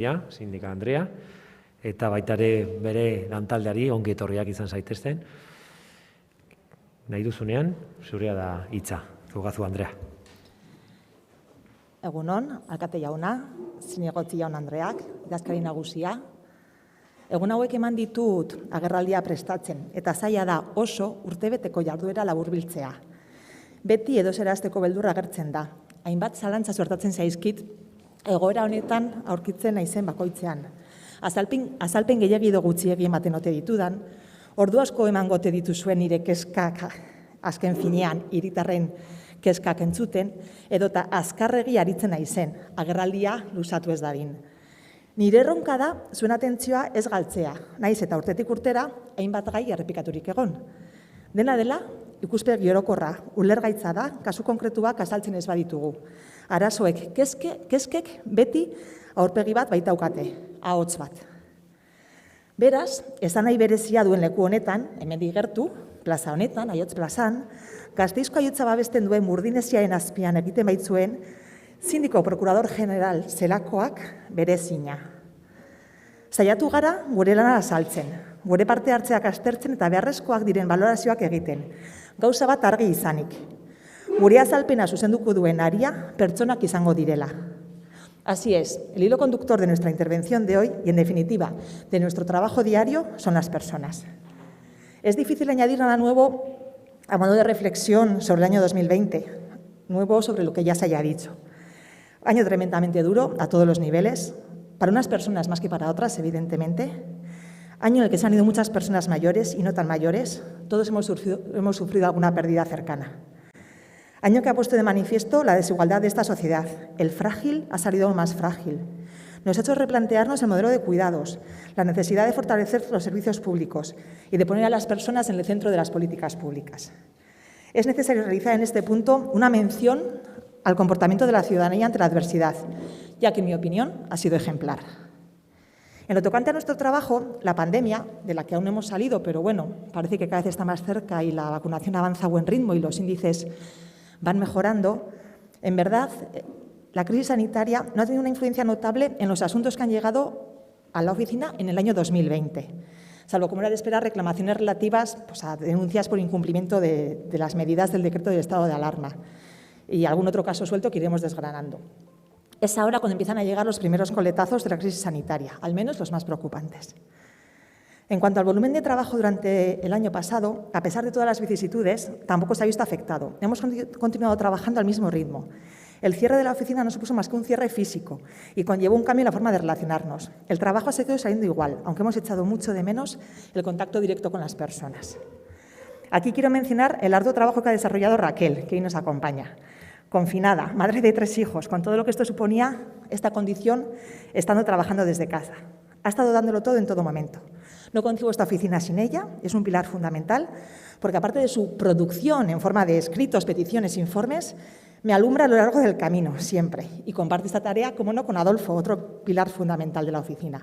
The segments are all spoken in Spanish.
Sindika Andrea, eta baita ere bere lantaldeari ongi etorriak izan zaitezten. Nahi duzunean, zurea da hitza, Rugazu Andrea. Egunon, alkate jauna, zinegotzi jaun Andreak, idazkari nagusia. Egun hauek eman ditut agerraldia prestatzen, eta zaila da oso urtebeteko jarduera laburbiltzea. Beti edozerazteko beldurra agertzen da. Hainbat zalantza suertatzen zaizkit, egoera honetan aurkitzen naizen bakoitzean. Azalpen gehiagi edo gutxiegi ematen ote ditudan, ordu asko emango ote dituzuen nire kezkak azken finean hiritarren kezkak entzuten, edota azkarregi aritzen naizen, agerraldia luzatu ez dadin. Nire erronka da zuen atentzioa ez galtzea, naiz eta urtetik urtera hainbat gai errepikaturik egon. Dena dela, ikuspegi orokorra, ulergaitza da, kasu konkretuak azaltzen ez baditugu. Arazoek, kezkek beti aurpegi bat baitaukate, ahots bat. Beraz, esanahi berezia duen leku honetan, hemendik gertu, plaza honetan, Aiotz plazan, Gasteizko aiotza babesten duen Murdineziaren azpian egiten baitzuen, Sindiko Prokurador General zelakoak berezina. Saiatu gara gure lana azaltzen, gure parte hartzeak aztertzen eta beharrezkoak diren balorazioak egiten, gauza bat argi izanik. Gure azalpena zuzenduko duen aria pertsonak izango direla. Así es, el hilo conductor de nuestra intervención de hoy y, en definitiva, de nuestro trabajo diario son las personas. Es difícil añadir nada nuevo a modo de reflexión sobre el año 2020, nuevo sobre lo que ya se haya dicho. Año tremendamente duro a todos los niveles, para unas personas más que para otras, evidentemente. Año en el que se han ido muchas personas mayores y no tan mayores. Todos hemos sufrido alguna pérdida cercana. Año que ha puesto de manifiesto la desigualdad de esta sociedad. El frágil ha salido aún más frágil. Nos ha hecho replantearnos el modelo de cuidados, la necesidad de fortalecer los servicios públicos y de poner a las personas en el centro de las políticas públicas. Es necesario realizar en este punto una mención al comportamiento de la ciudadanía ante la adversidad, ya que, en mi opinión, ha sido ejemplar. En lo tocante a nuestro trabajo, la pandemia, de la que aún no hemos salido, pero bueno, parece que cada vez está más cerca y la vacunación avanza a buen ritmo y los índices van mejorando, en verdad, la crisis sanitaria no ha tenido una influencia notable en los asuntos que han llegado a la oficina en el año 2020, salvo, como era de esperar, reclamaciones relativas a denuncias por incumplimiento de las medidas del decreto del estado de alarma y algún otro caso suelto que iremos desgranando. Es ahora cuando empiezan a llegar los primeros coletazos de la crisis sanitaria, al menos los más preocupantes. En cuanto al volumen de trabajo durante el año pasado, a pesar de todas las vicisitudes, tampoco se ha visto afectado. Hemos continuado trabajando al mismo ritmo. El cierre de la oficina no supuso más que un cierre físico y conllevó un cambio en la forma de relacionarnos. El trabajo ha seguido saliendo igual, aunque hemos echado mucho de menos el contacto directo con las personas. Aquí quiero mencionar el arduo trabajo que ha desarrollado Raquel, que hoy nos acompaña. Confinada, madre de 3 hijos, con todo lo que esto suponía, esta condición, estando trabajando desde casa. Ha estado dándolo todo en todo momento. No concibo esta oficina sin ella, es un pilar fundamental, porque aparte de su producción en forma de escritos, peticiones, informes, me alumbra a lo largo del camino, siempre, y comparte esta tarea, como no, con Adolfo, otro pilar fundamental de la oficina.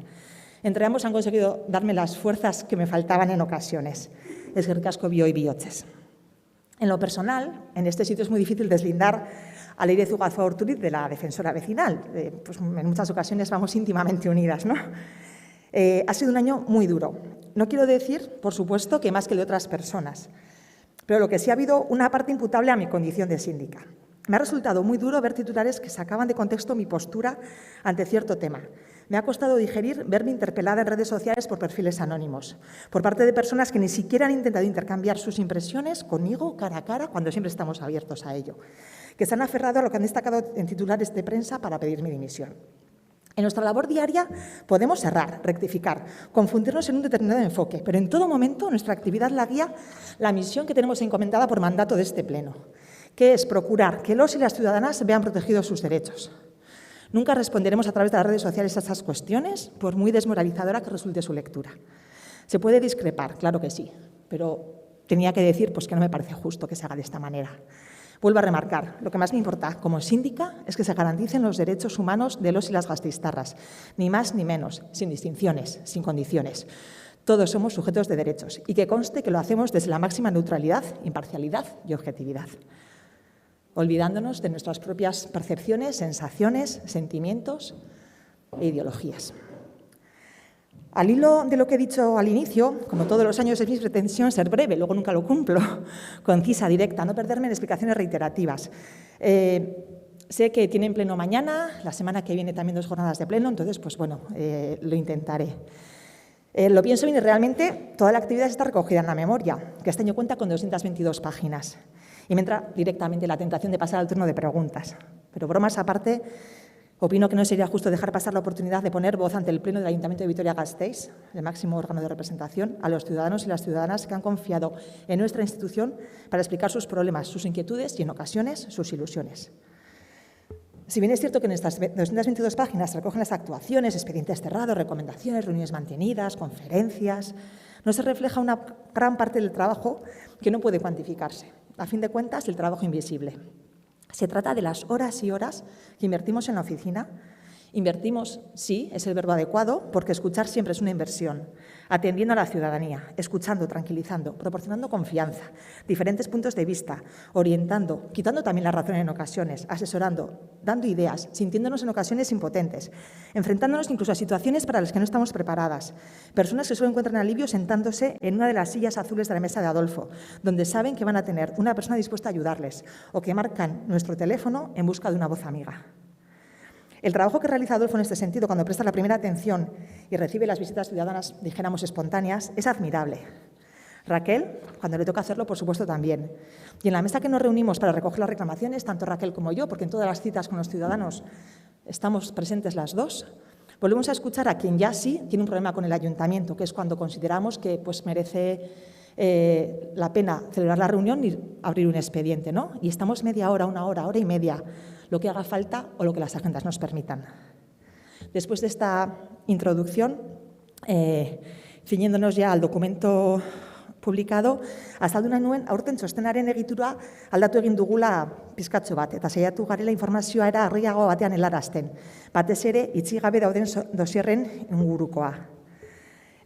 Entre ambos han conseguido darme las fuerzas que me faltaban en ocasiones. Eskerrik asko bioi bihotxez. En lo personal, en este sitio es muy difícil deslindar a Leire Zugazu Urturiz de la defensora vecinal. Pues en muchas ocasiones vamos íntimamente unidas, ¿no? Ha sido un año muy duro. No quiero decir, por supuesto, que más que de otras personas, pero lo que sí ha habido una parte imputable a mi condición de síndica. Me ha resultado muy duro ver titulares que sacaban de contexto mi postura ante cierto tema. Me ha costado digerir verme interpelada en redes sociales por perfiles anónimos, por parte de personas que ni siquiera han intentado intercambiar sus impresiones conmigo cara a cara, cuando siempre estamos abiertos a ello, que se han aferrado a lo que han destacado en titulares de prensa para pedir mi dimisión. En nuestra labor diaria podemos errar, rectificar, confundirnos en un determinado enfoque, pero en todo momento nuestra actividad la guía la misión que tenemos encomendada por mandato de este Pleno, que es procurar que los y las ciudadanas vean protegidos sus derechos. Nunca responderemos a través de las redes sociales a esas cuestiones, por muy desmoralizadora que resulte su lectura. Se puede discrepar, claro que sí, pero tenía que decir que no me parece justo que se haga de esta manera. Vuelvo a remarcar, lo que más me importa como síndica es que se garanticen los derechos humanos de los y las gasteiztarras, ni más ni menos, sin distinciones, sin condiciones. Todos somos sujetos de derechos y que conste que lo hacemos desde la máxima neutralidad, imparcialidad y objetividad, olvidándonos de nuestras propias percepciones, sensaciones, sentimientos, e ideologías. Al hilo de lo que he dicho al inicio, como todos los años es mi pretensión ser breve, luego nunca lo cumplo, concisa, directa, no perderme en explicaciones reiterativas. Sé que tienen pleno mañana, la semana que viene también 2 jornadas de pleno, entonces, pues bueno, lo intentaré. Lo pienso bien y realmente toda la actividad está recogida en la memoria, que este año cuenta con 222 páginas. Y me entra directamente la tentación de pasar al turno de preguntas. Pero bromas aparte, opino que no sería justo dejar pasar la oportunidad de poner voz ante el Pleno del Ayuntamiento de Vitoria-Gasteiz, el máximo órgano de representación, a los ciudadanos y las ciudadanas que han confiado en nuestra institución para explicar sus problemas, sus inquietudes y, en ocasiones, sus ilusiones. Si bien es cierto que en estas 222 páginas se recogen las actuaciones, expedientes cerrados, recomendaciones, reuniones mantenidas, conferencias, no se refleja una gran parte del trabajo que no puede cuantificarse. A fin de cuentas, el trabajo invisible. Se trata de las horas y horas que invertimos en la oficina. Invertimos, sí, es el verbo adecuado, porque escuchar siempre es una inversión, atendiendo a la ciudadanía, escuchando, tranquilizando, proporcionando confianza, diferentes puntos de vista, orientando, quitando también la razón en ocasiones, asesorando, dando ideas, sintiéndonos en ocasiones impotentes, enfrentándonos incluso a situaciones para las que no estamos preparadas, personas que solo encuentran alivio sentándose en una de las sillas azules de la mesa de Adolfo, donde saben que van a tener una persona dispuesta a ayudarles, o que marcan nuestro teléfono en busca de una voz amiga. El trabajo que realiza Adolfo en este sentido, cuando presta la primera atención y recibe las visitas ciudadanas, dijéramos, espontáneas, es admirable. Raquel, cuando le toca hacerlo, por supuesto, también. Y en la mesa que nos reunimos para recoger las reclamaciones, tanto Raquel como yo, porque en todas las citas con los ciudadanos estamos presentes las dos, volvemos a escuchar a quien ya sí tiene un problema con el ayuntamiento, que es cuando consideramos que merece la pena celebrar la reunión y abrir un expediente, ¿no? Y estamos media hora, una hora, hora y media, lo que haga falta o lo que las agendas nos permitan. Después de esta introducción, ciñéndonos ya al documento publicado, azaldu nahi nuen aurten txostenaren egitura aldatu egin dugula pizkatxo bat, eta saiatu garela informazioa era argiago batean helarazten, batez ere itxi gabe dauden dosierren ingurukoa.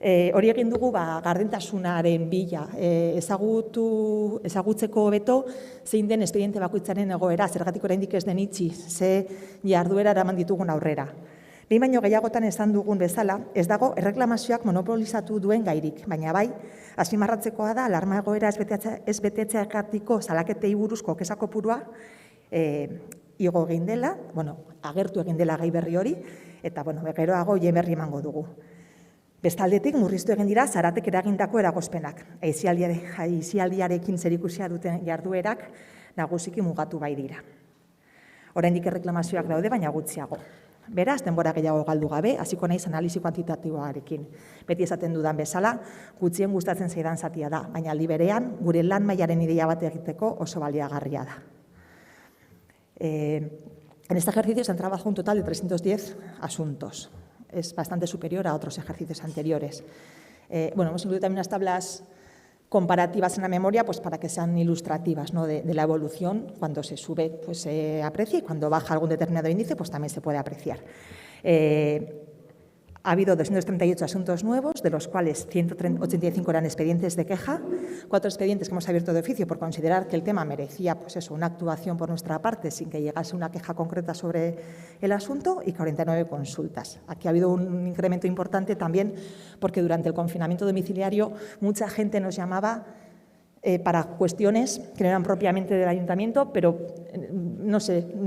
Hori egin dugu gardentasunaren bila, ezagutzeko hobeto zein den espediente bakoitzaren egoera, zergatik oraindik ez den itxi, ze jarduera eraman ditugun aurrera. Behin baino gehiagotan esan dugun bezala, ez dago erreklamazioak monopolizatu duen gairik, baina bai, azpimarratzekoa da alarma egoera ez betetzeakatiko salaketei buruzko kexa kopurua igo egin dela, agertu egin dela gai berri hori, eta geroago hien berri emango dugu. Bestaldetik, murriztu egin dira Zaratek eragindako eragozpenak. Aisialdiarekin zerikusia duten jarduerak nagusiki mugatu bai dira. Oraindik erreklamazioak daude, baina gutxiago. Beraz, denbora gehiago galdu gabe, hasiko naiz analisi kuantitatiboarekin. Beti esaten dudan bezala, gutxien gustatzen zaidan zatia da, baina aldi berean, gure lan mailaren ideia bat egiteko oso baliagarria da. En este ejercicio se han trabajado un total de 310 asuntos. Es bastante superior a otros ejercicios anteriores. Hemos incluido también unas tablas comparativas en la memoria para que sean ilustrativas, ¿no? de la evolución. Cuando se sube se aprecia y cuando baja algún determinado índice también se puede apreciar. Ha habido 238 asuntos nuevos, de los cuales 185 eran expedientes de queja, 4 expedientes que hemos abierto de oficio por considerar que el tema merecía una actuación por nuestra parte sin que llegase una queja concreta sobre el asunto y 49 consultas. Aquí ha habido un incremento importante también porque durante el confinamiento domiciliario mucha gente nos llamaba para cuestiones que no eran propiamente del ayuntamiento, pero,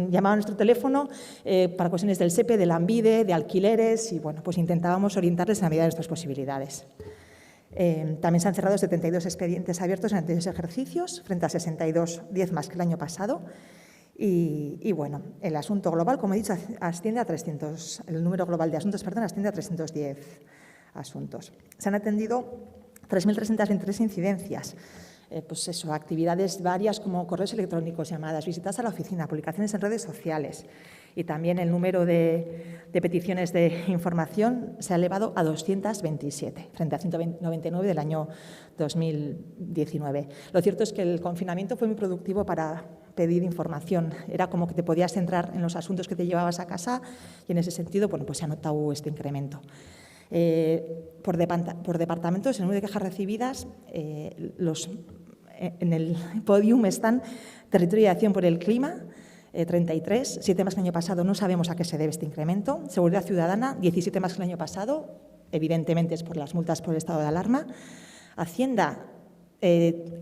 llamaban a nuestro teléfono para cuestiones del SEPE, del ANVIDE, de alquileres, y intentábamos orientarles en la medida de nuestras posibilidades. También se han cerrado 72 expedientes abiertos en anteriores ejercicios, frente a 62, 10 más que el año pasado. Y el asunto global, como he dicho, asciende a 300, el número global de asuntos, asciende a 310 asuntos. Se han atendido 3.323 incidencias. Actividades varias como correos electrónicos, llamadas, visitas a la oficina, publicaciones en redes sociales. Y también el número de peticiones de información se ha elevado a 227, frente a 199 del año 2019. Lo cierto es que el confinamiento fue muy productivo para pedir información. Era como que te podías centrar en los asuntos que te llevabas a casa y en ese sentido se ha notado este incremento. Por departamentos, el número de quejas recibidas, en el podium están Territorio y Acción por el Clima, 33, 7 más que el año pasado. No sabemos a qué se debe este incremento. Seguridad Ciudadana, 17 más que el año pasado. Evidentemente es por las multas por el estado de alarma. Hacienda,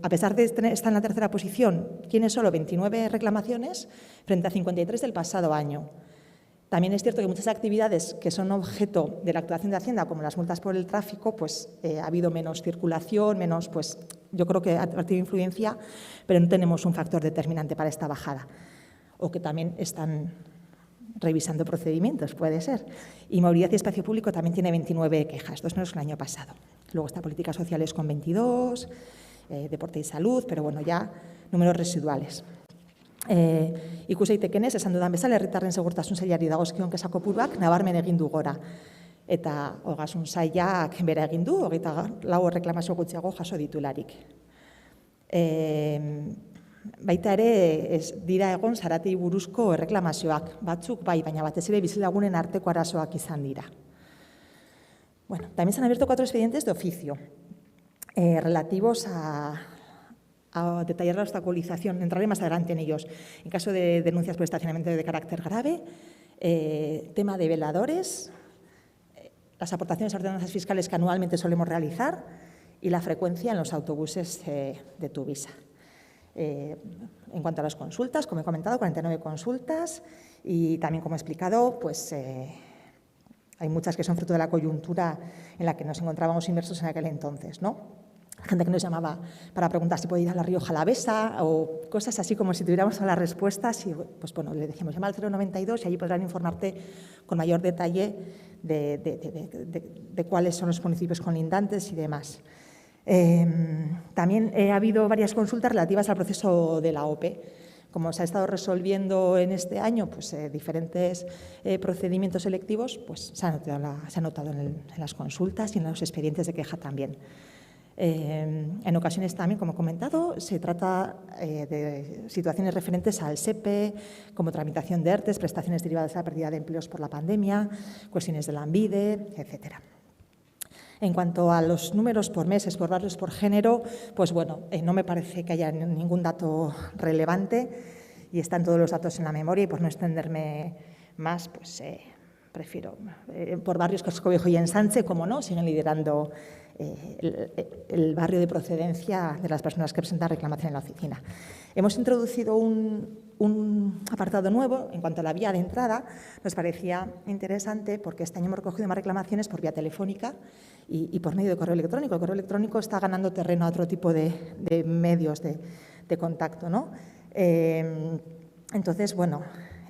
a pesar de estar en la tercera posición, tiene solo 29 reclamaciones frente a 53 del pasado año. También es cierto que muchas actividades que son objeto de la actuación de Hacienda, como las multas por el tráfico, pues ha habido menos circulación, menos, pues yo creo que ha tenido influencia, pero no tenemos un factor determinante para esta bajada. O que también están revisando procedimientos, puede ser. Y Movilidad y Espacio Público también tiene 29 quejas, 2 menos que el año pasado. Luego está Políticas Sociales con 22, Deporte y Salud, pero bueno, ya números residuales. Ikusei tekenez, esan dudan bezala, herritarren segurtasun sailari dagozkion kexa kopuruak nabarmen egin du gora. Eta ogasun sailak bera egin du, 24 reklamazio gutxiago jaso ditularik. Baita ere, ez dira egon zaratei buruzko erreklamazioak, batzuk bai, baina batez ere bizilagunen arteko arazoak izan dira. Bueno, también se han abierto 4 expedientes de oficio relativos a detallar la obstaculización. Entraré más adelante en ellos. En caso de denuncias por estacionamiento de carácter grave, tema de veladores, las aportaciones a ordenanzas fiscales que anualmente solemos realizar y la frecuencia en los autobuses de Tuvisa. En cuanto a las consultas, como he comentado, 49 consultas y también, como he explicado, pues hay muchas que son fruto de la coyuntura en la que nos encontrábamos inmersos en aquel entonces, ¿no? Gente que nos llamaba para preguntar si puede ir a La Rioja Alavesa o cosas así como si tuviéramos todas las respuestas y, pues bueno, le decíamos llama al 092 y allí podrán informarte con mayor detalle de cuáles son los municipios colindantes y demás. También ha habido varias consultas relativas al proceso de la OPE. Como se ha estado resolviendo en este año pues, diferentes procedimientos selectivos, pues se ha notado en las consultas y en los expedientes de queja también. En ocasiones también, como he comentado, se trata de situaciones referentes al SEPE, como tramitación de ERTEs, prestaciones derivadas de la pérdida de empleos por la pandemia, cuestiones de Lanbide, etcétera. En cuanto a los números por meses, por barrios, por género, pues bueno, no me parece que haya ningún dato relevante y están todos los datos en la memoria y por no extenderme más, pues prefiero por barrios que Escobejo y Ensanche, como no, siguen liderando el barrio de procedencia de las personas que presentan reclamación en la oficina. Hemos introducido un apartado nuevo en cuanto a la vía de entrada. Nos parecía interesante porque este año hemos recogido más reclamaciones por vía telefónica y por medio de correo electrónico. El correo electrónico está ganando terreno a otro tipo de medios de contacto, ¿no? Entonces, bueno,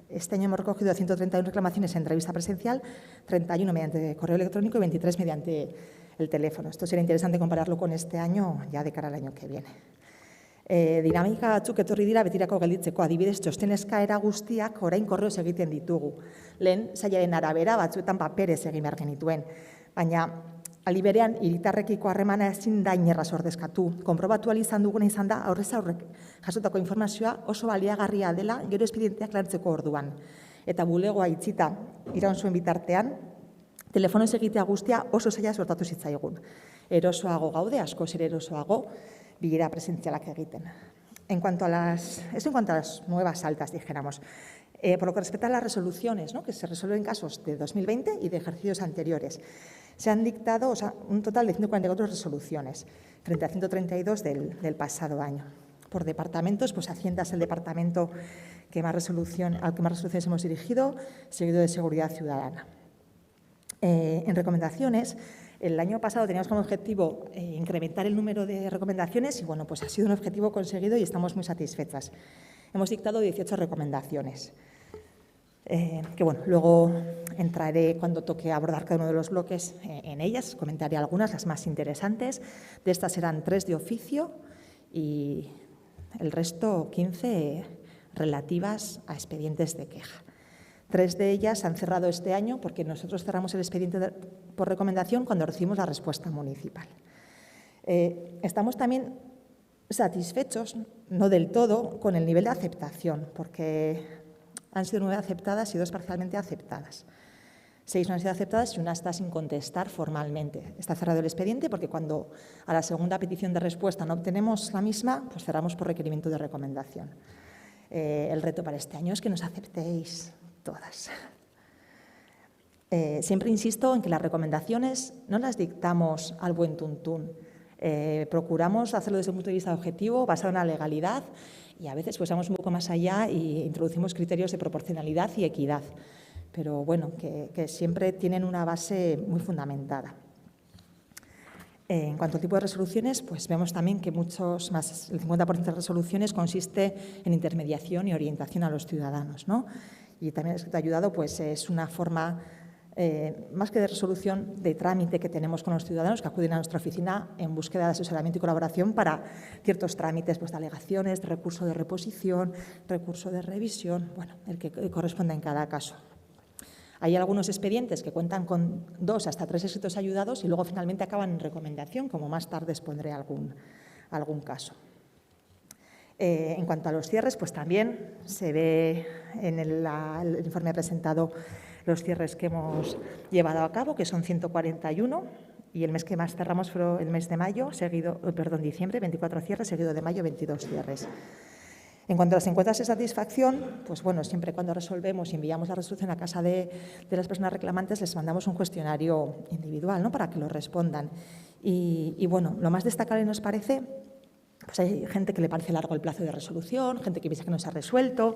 este año hemos recogido 131 reclamaciones en entrevista presencial, 31 mediante correo electrónico y 23 mediante el teléfono. Esto sería interesante compararlo con este año, ya de cara al año que viene. Dinamika batzuk etorri dira betirako gelditzeko, adibidez, txosten eskaera guztiak orain korreoz egiten ditugu. Lehen sailaren arabera batzuetan paperez egin behar genituen, baina aldi berean hiritarrekiko harremana ezin da inerraz ordezkatu. Konprobatu ahal izan duguna izan da aurrez aurrek jasotako informazioa oso baliagarria dela gero espedienteak lantzeko orduan. Eta bulegoa itxita iraun zuen bitartean, telefonoz egitea guztia oso zaila sortatu zitzaigun. Erosoago gaude, askoz ere erosoago, bilera presentzialak egiten. En cuanto a las nuevas altas, dijéramos, por lo que respecta a las resoluciones, ¿no?, que se resuelven casos de 2020 y de ejercicios anteriores, se han dictado un total de 144 resoluciones, frente a 132 del pasado año. Por departamentos, pues Hacienda es el departamento al que más resoluciones hemos dirigido, seguido de Seguridad Ciudadana. En recomendaciones, el año pasado teníamos como objetivo incrementar el número de recomendaciones y, bueno, pues ha sido un objetivo conseguido y estamos muy satisfechas. Hemos dictado 18 recomendaciones, que, bueno, luego entraré cuando toque abordar cada uno de los bloques en ellas, comentaré algunas, las más interesantes. De estas eran 3 de oficio y el resto 15 relativas a expedientes de queja. 3 de ellas se han cerrado este año porque nosotros cerramos el expediente por recomendación cuando recibimos la respuesta municipal. Estamos también satisfechos, no del todo, con el nivel de aceptación, porque han sido 9 aceptadas y 2 parcialmente aceptadas. 6 no han sido aceptadas y una está sin contestar formalmente. Está cerrado el expediente porque cuando a la segunda petición de respuesta no obtenemos la misma, pues cerramos por requerimiento de recomendación. El reto para este año es que nos aceptéis todas. Siempre insisto en que las recomendaciones no las dictamos al buen tuntún. Procuramos hacerlo desde un punto de vista objetivo, basado en la legalidad, y a veces pues vamos un poco más allá y introducimos criterios de proporcionalidad y equidad, pero bueno, que siempre tienen una base muy fundamentada. En cuanto al tipo de resoluciones, pues vemos también que muchos más, el 50% de resoluciones consiste en intermediación y orientación a los ciudadanos, ¿no? Y también el ayudado pues es una forma más que de resolución, de trámite que tenemos con los ciudadanos que acuden a nuestra oficina en búsqueda de asesoramiento y colaboración para ciertos trámites, pues de alegaciones, de recurso de reposición, recurso de revisión, bueno, el que corresponda en cada caso. Hay algunos expedientes que cuentan con 2 hasta 3 escritos ayudados y luego finalmente acaban en recomendación, como más tarde expondré algún caso. En cuanto a los cierres, pues también se ve en el informe presentado los cierres que hemos llevado a cabo, que son 141, y el mes que más cerramos fue el mes de diciembre, 24 cierres, seguido de mayo, 22 cierres. En cuanto a las encuestas de satisfacción, pues bueno, siempre cuando resolvemos y enviamos la resolución a casa de las personas reclamantes, les mandamos un cuestionario individual, ¿no?, para que lo respondan. Y bueno, lo más destacable nos parece, pues hay gente que le parece largo el plazo de resolución, gente que piensa que no se ha resuelto.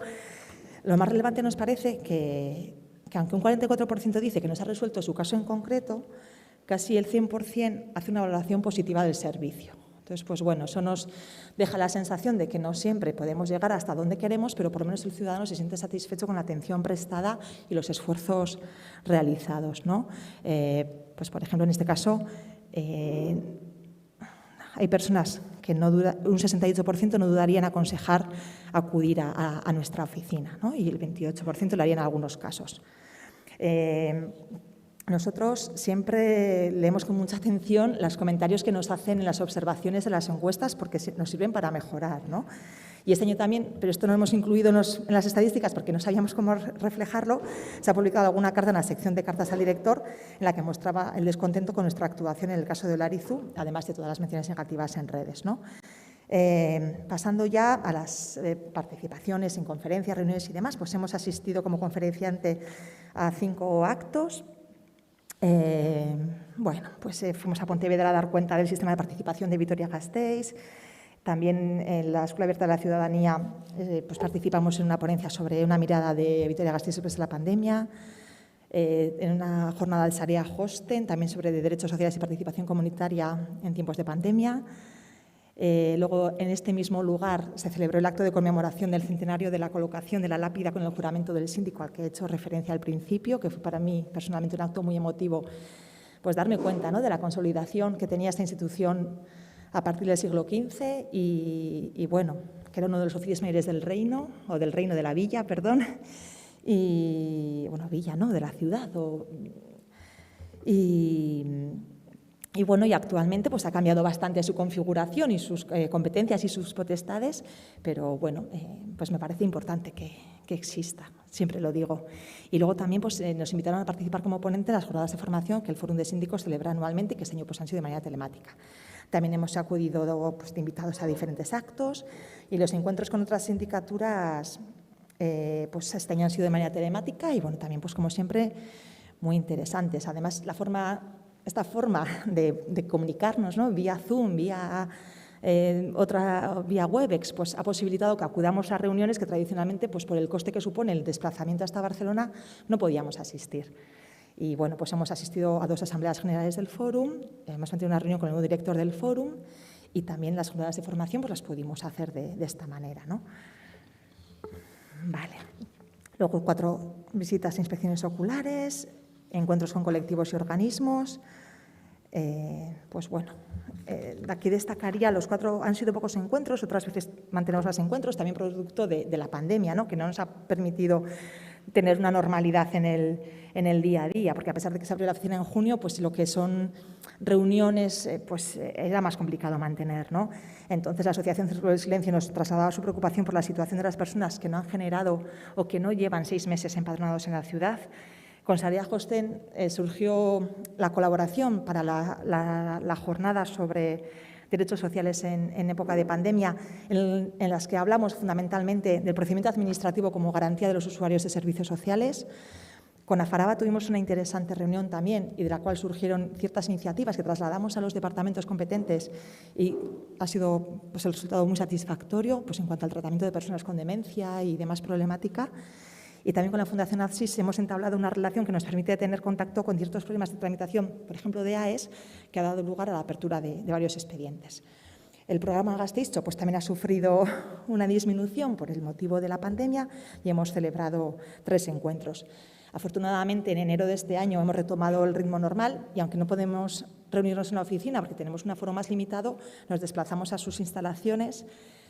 Lo más relevante nos parece que aunque un 44% dice que no se ha resuelto su caso en concreto, casi el 100% hace una valoración positiva del servicio. Entonces, pues bueno, eso nos deja la sensación de que no siempre podemos llegar hasta donde queremos, pero por lo menos el ciudadano se siente satisfecho con la atención prestada y los esfuerzos realizados, ¿no? Pues, por ejemplo, en este caso, hay personas que un 68% no dudaría en aconsejar acudir a nuestra oficina, ¿no? Y el 28% lo haría en algunos casos. Nosotros siempre leemos con mucha atención los comentarios que nos hacen en las observaciones de las encuestas porque nos sirven para mejorar, ¿no? Y este año también, pero esto no lo hemos incluido en las estadísticas porque no sabíamos cómo reflejarlo, se ha publicado alguna carta en la sección de cartas al director en la que mostraba el descontento con nuestra actuación en el caso de Olarizu, además de todas las menciones negativas en redes, ¿no? Pasando ya a las participaciones en conferencias, reuniones y demás, pues hemos asistido como conferenciante a 5 actos. Bueno, pues fuimos a Pontevedra a dar cuenta del sistema de participación de Vitoria-Gasteiz. También en la Escuela Abierta de la Ciudadanía pues participamos en una ponencia sobre una mirada de Vitoria-Gasteiz después de la pandemia, en una jornada del Sarea Hosten, también sobre derechos sociales y participación comunitaria en tiempos de pandemia. Luego, en este mismo lugar, se celebró el acto de conmemoración del centenario de la colocación de la lápida con el juramento del síndico, al que he hecho referencia al principio, que fue para mí personalmente un acto muy emotivo, pues darme cuenta, ¿no?, de la consolidación que tenía esta institución a partir del siglo XV y bueno, que era uno de los oficios mayores del reino, o del reino de la villa, perdón, y bueno, villa, ¿no?, de la ciudad, y bueno, y actualmente pues ha cambiado bastante su configuración y sus competencias y sus potestades, pero bueno, pues me parece importante que exista, siempre lo digo. Y luego también pues, nos invitaron a participar como ponente en las jornadas de formación que el Fórum de Síndicos celebra anualmente y que este año pues, han sido de manera telemática. También hemos acudido pues, de invitados a diferentes actos y los encuentros con otras sindicaturas pues este año han sido de manera telemática y bueno, también pues como siempre muy interesantes. Además, esta forma de comunicarnos, ¿no?, vía Zoom, vía Webex, pues ha posibilitado que acudamos a reuniones que tradicionalmente, pues por el coste que supone el desplazamiento hasta Barcelona, no podíamos asistir. Y bueno, pues hemos asistido a 2 asambleas generales del Fórum, hemos mantenido una reunión con el nuevo director del Fórum y también las jornadas de formación pues las pudimos hacer de esta manera, ¿no? Vale. Luego 4 visitas e inspecciones oculares, encuentros con colectivos y organismos. Pues bueno, de aquí destacaría los 4, han sido pocos encuentros, otras veces mantenemos más encuentros, también producto de la pandemia, ¿no?, que no nos ha permitido tener una normalidad en el día a día, porque a pesar de que se abrió la oficina en junio, pues lo que son reuniones, pues era más complicado mantener, ¿no? Entonces, la Asociación Círculo del Silencio nos trasladaba su preocupación por la situación de las personas que no han generado o que no llevan 6 meses empadronados en la ciudad. Con Sarea Hosten surgió la colaboración para la jornada sobre derechos sociales en época de pandemia, en las que hablamos fundamentalmente del procedimiento administrativo como garantía de los usuarios de servicios sociales. Con Afaraba tuvimos una interesante reunión también y de la cual surgieron ciertas iniciativas que trasladamos a los departamentos competentes y ha sido pues, el resultado muy satisfactorio pues, en cuanto al tratamiento de personas con demencia y demás problemática. Y también con la Fundación ACSIS hemos entablado una relación que nos permite tener contacto con ciertos problemas de tramitación, por ejemplo, de AES, que ha dado lugar a la apertura de varios expedientes. El programa Gasteiz pues, también ha sufrido una disminución por el motivo de la pandemia y hemos celebrado 3 encuentros. Afortunadamente, en enero de este año hemos retomado el ritmo normal y, aunque no podemos reunirnos en la oficina porque tenemos un aforo más limitado, nos desplazamos a sus instalaciones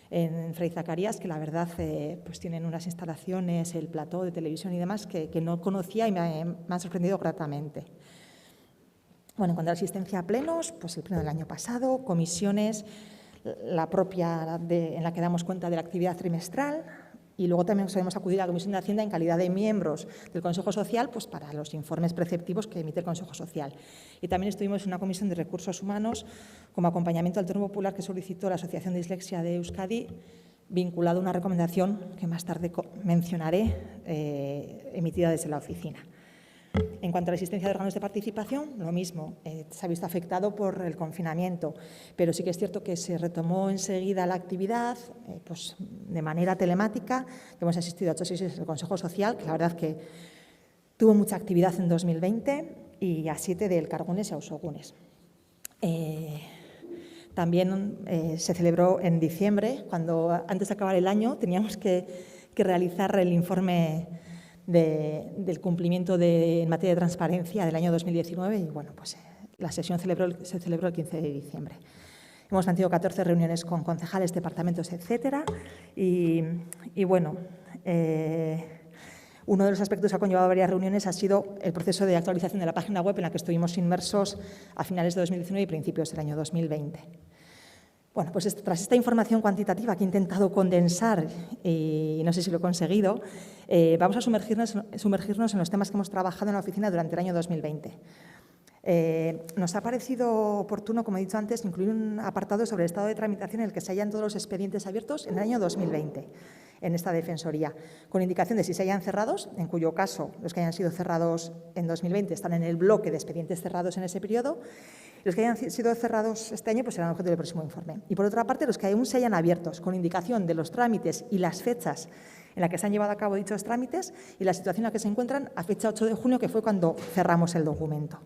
en Fray Zacarías, que la verdad pues tienen unas instalaciones, el plató de televisión y demás que no conocía y me han sorprendido gratamente. Bueno, en cuanto a la asistencia a plenos, pues el pleno del año pasado, comisiones, la propia en la que damos cuenta de la actividad trimestral y luego también solemos acudir a la Comisión de Hacienda en calidad de miembros del Consejo Social pues para los informes preceptivos que emite el Consejo Social. Y también estuvimos en una comisión de recursos humanos como acompañamiento al turno popular que solicitó la Asociación de Dislexia de Euskadi, vinculado a una recomendación que más tarde mencionaré, emitida desde la oficina. En cuanto a la existencia de órganos de participación, lo mismo, se ha visto afectado por el confinamiento, pero sí que es cierto que se retomó enseguida la actividad pues, de manera telemática. Hemos asistido a 8 sesiones del Consejo Social, que la verdad que tuvo mucha actividad en 2020, y a 7 del Cargunes y Ausogunes. También se celebró en diciembre, cuando antes de acabar el año teníamos que realizar el informe del cumplimiento en materia de transparencia del año 2019 y bueno, pues la sesión se celebró el 15 de diciembre. Hemos mantenido 14 reuniones con concejales, departamentos, etcétera. Y bueno, uno de los aspectos que ha conllevado varias reuniones ha sido el proceso de actualización de la página web en la que estuvimos inmersos a finales de 2019 y principios del año 2020. Bueno, pues tras esta información cuantitativa que he intentado condensar y no sé si lo he conseguido, vamos a sumergirnos en los temas que hemos trabajado en la oficina durante el año 2020. Nos ha parecido oportuno, como he dicho antes, incluir un apartado sobre el estado de tramitación en el que se hallan todos los expedientes abiertos en el año 2020 en esta Defensoría, con indicación de si se hayan cerrados, en cuyo caso los que hayan sido cerrados en 2020 están en el bloque de expedientes cerrados en ese periodo. Los que hayan sido cerrados este año pues serán objeto del próximo informe. Y, por otra parte, los que aún se hayan abiertos, con indicación de los trámites y las fechas en las que se han llevado a cabo dichos trámites y la situación en la que se encuentran a fecha 8 de junio, que fue cuando cerramos el documento.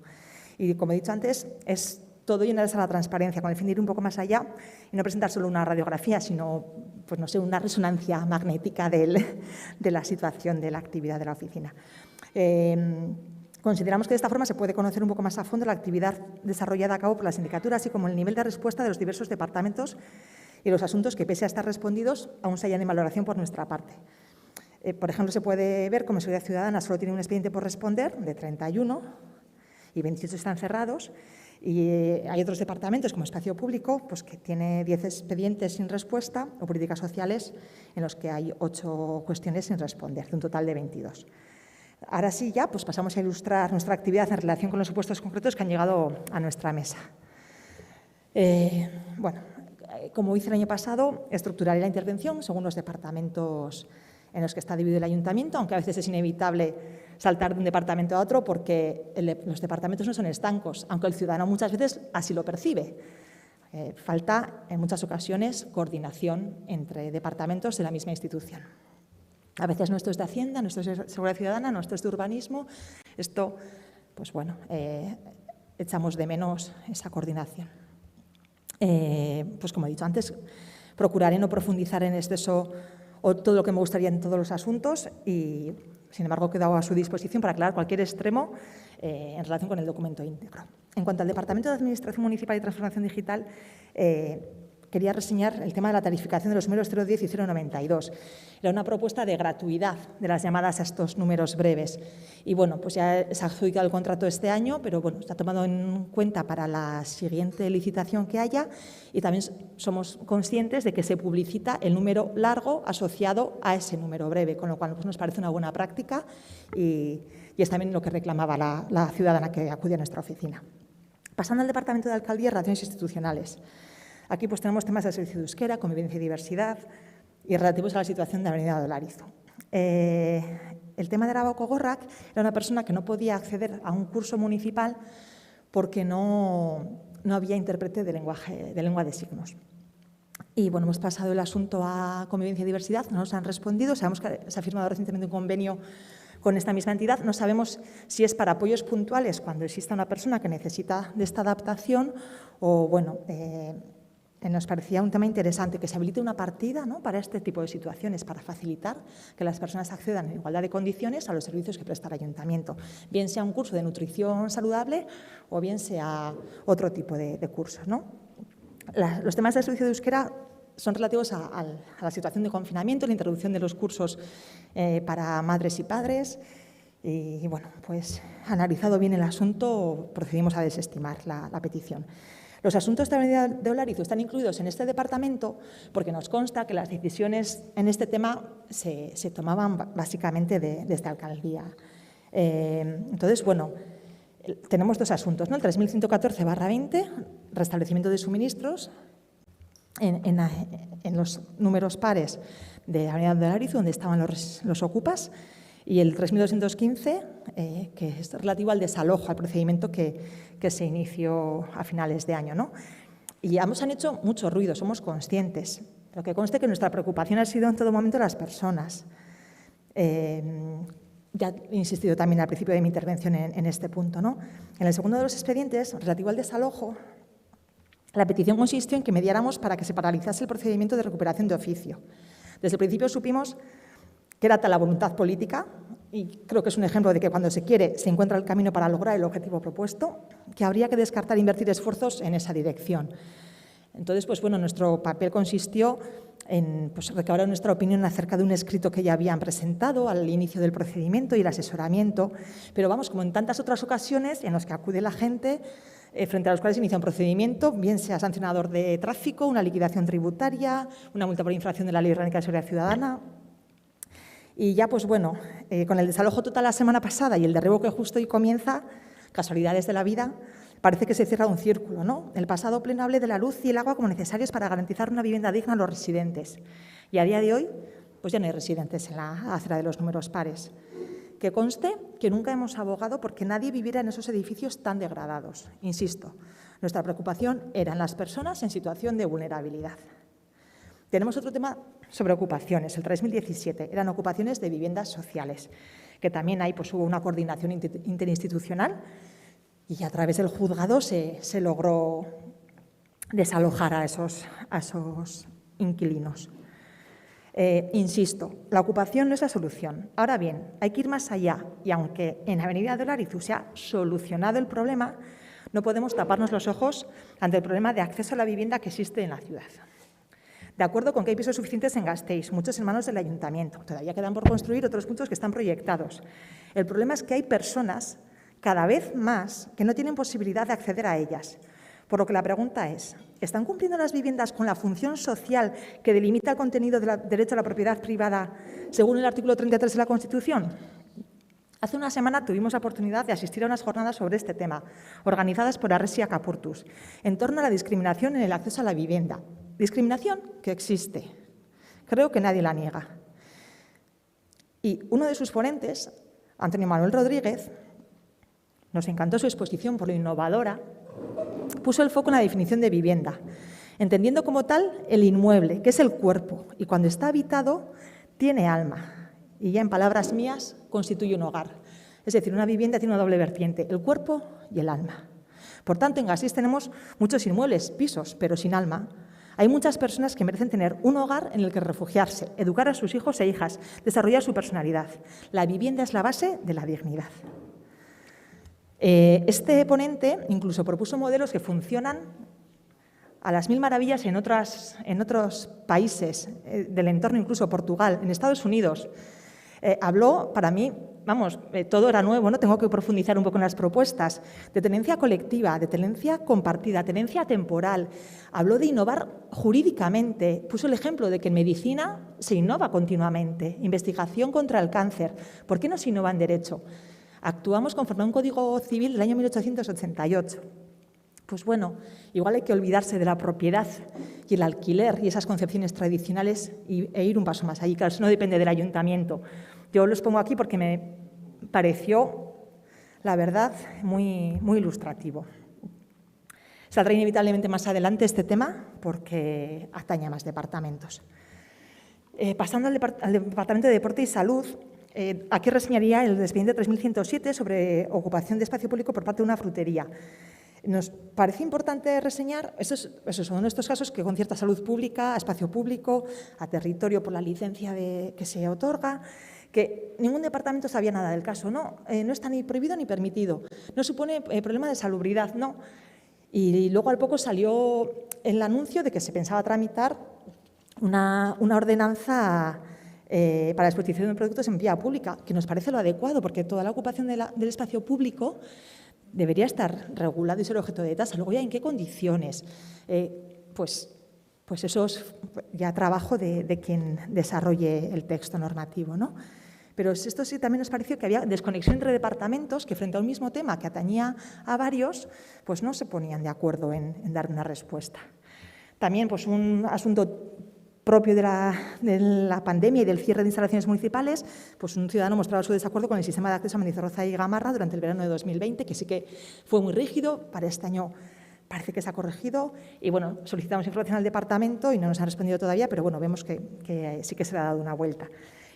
Y, como he dicho antes, es todo y en aras a la transparencia, con el fin de ir un poco más allá y no presentar solo una radiografía, sino pues, no sé, una resonancia magnética de la situación de la actividad de la oficina. Consideramos que de esta forma se puede conocer un poco más a fondo la actividad desarrollada a cabo por la sindicatura, así como el nivel de respuesta de los diversos departamentos y los asuntos que, pese a estar respondidos, aún se hallan en valoración por nuestra parte. Por ejemplo, se puede ver cómo Seguridad Ciudadana solo tiene un expediente por responder de 31 y 28 están cerrados. Y hay otros departamentos, como Espacio Público, pues que tiene 10 expedientes sin respuesta, o Políticas Sociales, en los que hay 8 cuestiones sin responder, de un total de 22. Ahora sí, ya pues pasamos a ilustrar nuestra actividad en relación con los supuestos concretos que han llegado a nuestra mesa. Bueno, como hice el año pasado, estructuraré la intervención según los departamentos en los que está dividido el ayuntamiento, aunque a veces es inevitable saltar de un departamento a otro porque los departamentos no son estancos, aunque el ciudadano muchas veces así lo percibe. Falta, en muchas ocasiones, coordinación entre departamentos de la misma institución. A veces nuestro es de Hacienda, nuestro es de Seguridad Ciudadana, nuestro es de Urbanismo. Esto, pues bueno, echamos de menos esa coordinación. Pues como he dicho antes, procuraré no profundizar en exceso o todo lo que me gustaría en todos los asuntos y, sin embargo, quedo a su disposición para aclarar cualquier extremo en relación con el documento íntegro. En cuanto al Departamento de Administración Municipal y Transformación Digital, quería reseñar el tema de la tarificación de los números 010 y 092. Era una propuesta de gratuidad de las llamadas a estos números breves. Y bueno, pues ya se ha adjudicado el contrato este año, pero bueno, está tomado en cuenta para la siguiente licitación que haya y también somos conscientes de que se publicita el número largo asociado a ese número breve, con lo cual pues nos parece una buena práctica y es también lo que reclamaba la ciudadana que acude a nuestra oficina. Pasando al Departamento de Alcaldía y Relaciones Institucionales. Aquí pues tenemos temas de servicio de euskera, convivencia y diversidad y relativos a la situación de la Avenida de Olarizu. El tema de Arabako Gorrak era una persona que no podía acceder a un curso municipal porque no había intérprete de lengua de signos. Y bueno, hemos pasado el asunto a convivencia y diversidad, no nos han respondido, sabemos que se ha firmado recientemente un convenio con esta misma entidad, no sabemos si es para apoyos puntuales cuando exista una persona que necesita de esta adaptación o, bueno, nos parecía un tema interesante que se habilite una partida, ¿no?, para este tipo de situaciones, para facilitar que las personas accedan en igualdad de condiciones a los servicios que presta el ayuntamiento, bien sea un curso de nutrición saludable o bien sea otro tipo de cursos, ¿no? Los temas del servicio de euskera son relativos a la situación de confinamiento, la introducción de los cursos para madres y padres. Y, bueno, pues analizado bien el asunto, procedimos a desestimar la petición. Los asuntos de la Avenida de Olarizu están incluidos en este departamento porque nos consta que las decisiones en este tema se tomaban básicamente de esta alcaldía. Entonces, bueno, tenemos dos asuntos, ¿no? El 3114/20, restablecimiento de suministros en los números pares de la Avenida de Olarizu, donde estaban los ocupas, y el 3215, que es relativo al desalojo, al procedimiento que se inició a finales de año, ¿no? Y ambos han hecho mucho ruido, somos conscientes, pero que conste que nuestra preocupación ha sido en todo momento las personas. Ya he insistido también al principio de mi intervención en este punto, ¿no? En el segundo de los expedientes, relativo al desalojo, la petición consistió en que mediáramos para que se paralizase el procedimiento de recuperación de oficio. Desde el principio supimos que era tal la voluntad política, y creo que es un ejemplo de que cuando se quiere se encuentra el camino para lograr el objetivo propuesto, que habría que descartar invertir esfuerzos en esa dirección. Entonces, pues bueno, nuestro papel consistió en recabar nuestra opinión acerca de un escrito que ya habían presentado al inicio del procedimiento y el asesoramiento, pero vamos, como en tantas otras ocasiones en las que acude la gente, frente a los cuales inicia un procedimiento, bien sea sancionador de tráfico, una liquidación tributaria, una multa por infracción de la Ley Orgánica de Seguridad Ciudadana. Y ya, pues bueno, con el desalojo total la semana pasada y el derribo que justo hoy comienza, casualidades de la vida, parece que se cierra un círculo, ¿no? El pasado pleno hablé de la luz y el agua como necesarios para garantizar una vivienda digna a los residentes. Y a día de hoy, pues ya no hay residentes en la acera de los números pares. Que conste que nunca hemos abogado porque nadie viviera en esos edificios tan degradados. Insisto, nuestra preocupación eran las personas en situación de vulnerabilidad. Tenemos otro tema sobre ocupaciones, el 3017, eran ocupaciones de viviendas sociales, que también ahí pues, hubo una coordinación interinstitucional y a través del juzgado se logró desalojar a esos inquilinos. Insisto, la ocupación no es la solución. Ahora bien, hay que ir más allá y aunque en la Avenida de Olarizu se ha solucionado el problema, no podemos taparnos los ojos ante el problema de acceso a la vivienda que existe en la ciudad. De acuerdo con que hay pisos suficientes en Gasteiz, muchos en manos del ayuntamiento. Todavía quedan por construir otros puntos que están proyectados. El problema es que hay personas, cada vez más, que no tienen posibilidad de acceder a ellas. Por lo que la pregunta es, ¿están cumpliendo las viviendas con la función social que delimita el contenido del derecho a la propiedad privada según el artículo 33 de la Constitución? Hace una semana tuvimos la oportunidad de asistir a unas jornadas sobre este tema, organizadas por Arresia Capurtus, en torno a la discriminación en el acceso a la vivienda. Discriminación que existe. Creo que nadie la niega. Y uno de sus ponentes, Antonio Manuel Rodríguez, nos encantó su exposición por lo innovadora, puso el foco en la definición de vivienda, entendiendo como tal el inmueble, que es el cuerpo, y cuando está habitado tiene alma. Y ya en palabras mías, constituye un hogar. Es decir, una vivienda tiene una doble vertiente, el cuerpo y el alma. Por tanto, en Gasteiz tenemos muchos inmuebles, pisos, pero sin alma. Hay muchas personas que merecen tener un hogar en el que refugiarse, educar a sus hijos e hijas, desarrollar su personalidad. La vivienda es la base de la dignidad. Este ponente incluso propuso modelos que funcionan a las mil maravillas en otros países del entorno, incluso Portugal, en Estados Unidos. Habló, para mí, todo era nuevo, ¿no? Tengo que profundizar un poco en las propuestas, de tenencia colectiva, de tenencia compartida, tenencia temporal. Habló de innovar jurídicamente, puso el ejemplo de que en medicina se innova continuamente, investigación contra el cáncer. ¿Por qué no se innova en derecho? Actuamos conforme a un Código Civil del año 1888. pues bueno, igual hay que olvidarse de la propiedad y el alquiler y esas concepciones tradicionales e ir un paso más allí. Claro, eso no depende del ayuntamiento. Yo los pongo aquí porque me pareció, la verdad, muy ilustrativo. Saldrá inevitablemente más adelante este tema porque atañe a más departamentos. Pasando al Departamento de Deporte y Salud, aquí reseñaría el expediente 3107 sobre ocupación de espacio público por parte de una frutería. Nos parece importante reseñar, esos son estos casos que con cierta salud pública, a espacio público, a territorio por la licencia que se otorga, que ningún departamento sabía nada del caso, no está ni prohibido ni permitido, no supone problema de salubridad, no. Y luego al poco salió el anuncio de que se pensaba tramitar una ordenanza para la exposición de productos en vía pública, que nos parece lo adecuado, porque toda la ocupación del espacio público debería estar regulado y ser objeto de tasa. Luego ya en qué condiciones, pues eso es ya trabajo de quien desarrolle el texto normativo, ¿no? Pero esto sí también nos pareció que había desconexión entre departamentos que frente a un mismo tema que atañía a varios, pues no se ponían de acuerdo en dar una respuesta. También pues un asunto propio de la pandemia y del cierre de instalaciones municipales, pues un ciudadano mostraba su desacuerdo con el sistema de acceso a Mendizorroza y Gamarra durante el verano de 2020, que sí que fue muy rígido. Para este año parece que se ha corregido y, bueno, solicitamos información al departamento y no nos han respondido todavía, pero, bueno, vemos que sí que se le ha dado una vuelta.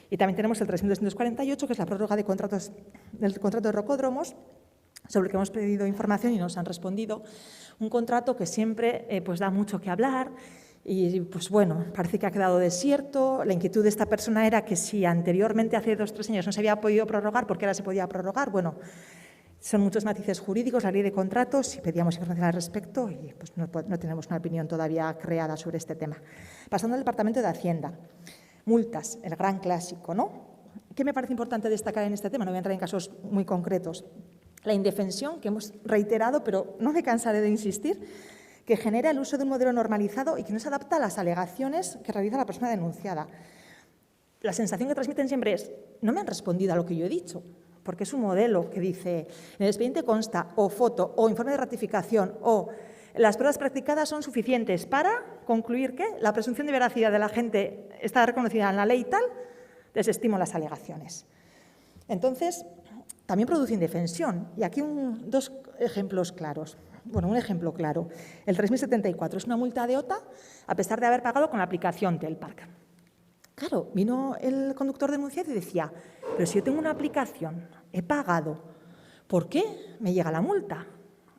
Y también tenemos el 3248, que es la prórroga del contrato de rocódromos, sobre el que hemos pedido información y nos han respondido. Un contrato que siempre pues da mucho que hablar y, pues bueno, parece que ha quedado desierto. La inquietud de esta persona era que si anteriormente, hace 2 o 3 años, no se había podido prorrogar, ¿por qué ahora se podía prorrogar? Bueno, son muchos matices jurídicos, la ley de contratos, y pedíamos información al respecto y pues no tenemos una opinión todavía creada sobre este tema. Pasando al Departamento de Hacienda. Multas, el gran clásico, ¿no? ¿Qué me parece importante destacar en este tema? No voy a entrar en casos muy concretos. La indefensión, que hemos reiterado, pero no me cansaré de insistir, que genera el uso de un modelo normalizado y que no se adapta a las alegaciones que realiza la persona denunciada. La sensación que transmiten siempre es, no me han respondido a lo que yo he dicho, porque es un modelo que dice, en el expediente consta o foto o informe de ratificación o las pruebas practicadas son suficientes para concluir que la presunción de veracidad de la gente está reconocida en la ley y tal, desestimo las alegaciones. Entonces, también produce indefensión. Y aquí 2 ejemplos claros. Bueno, un ejemplo claro. El 3074 es una multa de OTA a pesar de haber pagado con la aplicación Telpark. Claro, vino el conductor denunciado y decía, pero si yo tengo una aplicación, he pagado, ¿por qué me llega la multa?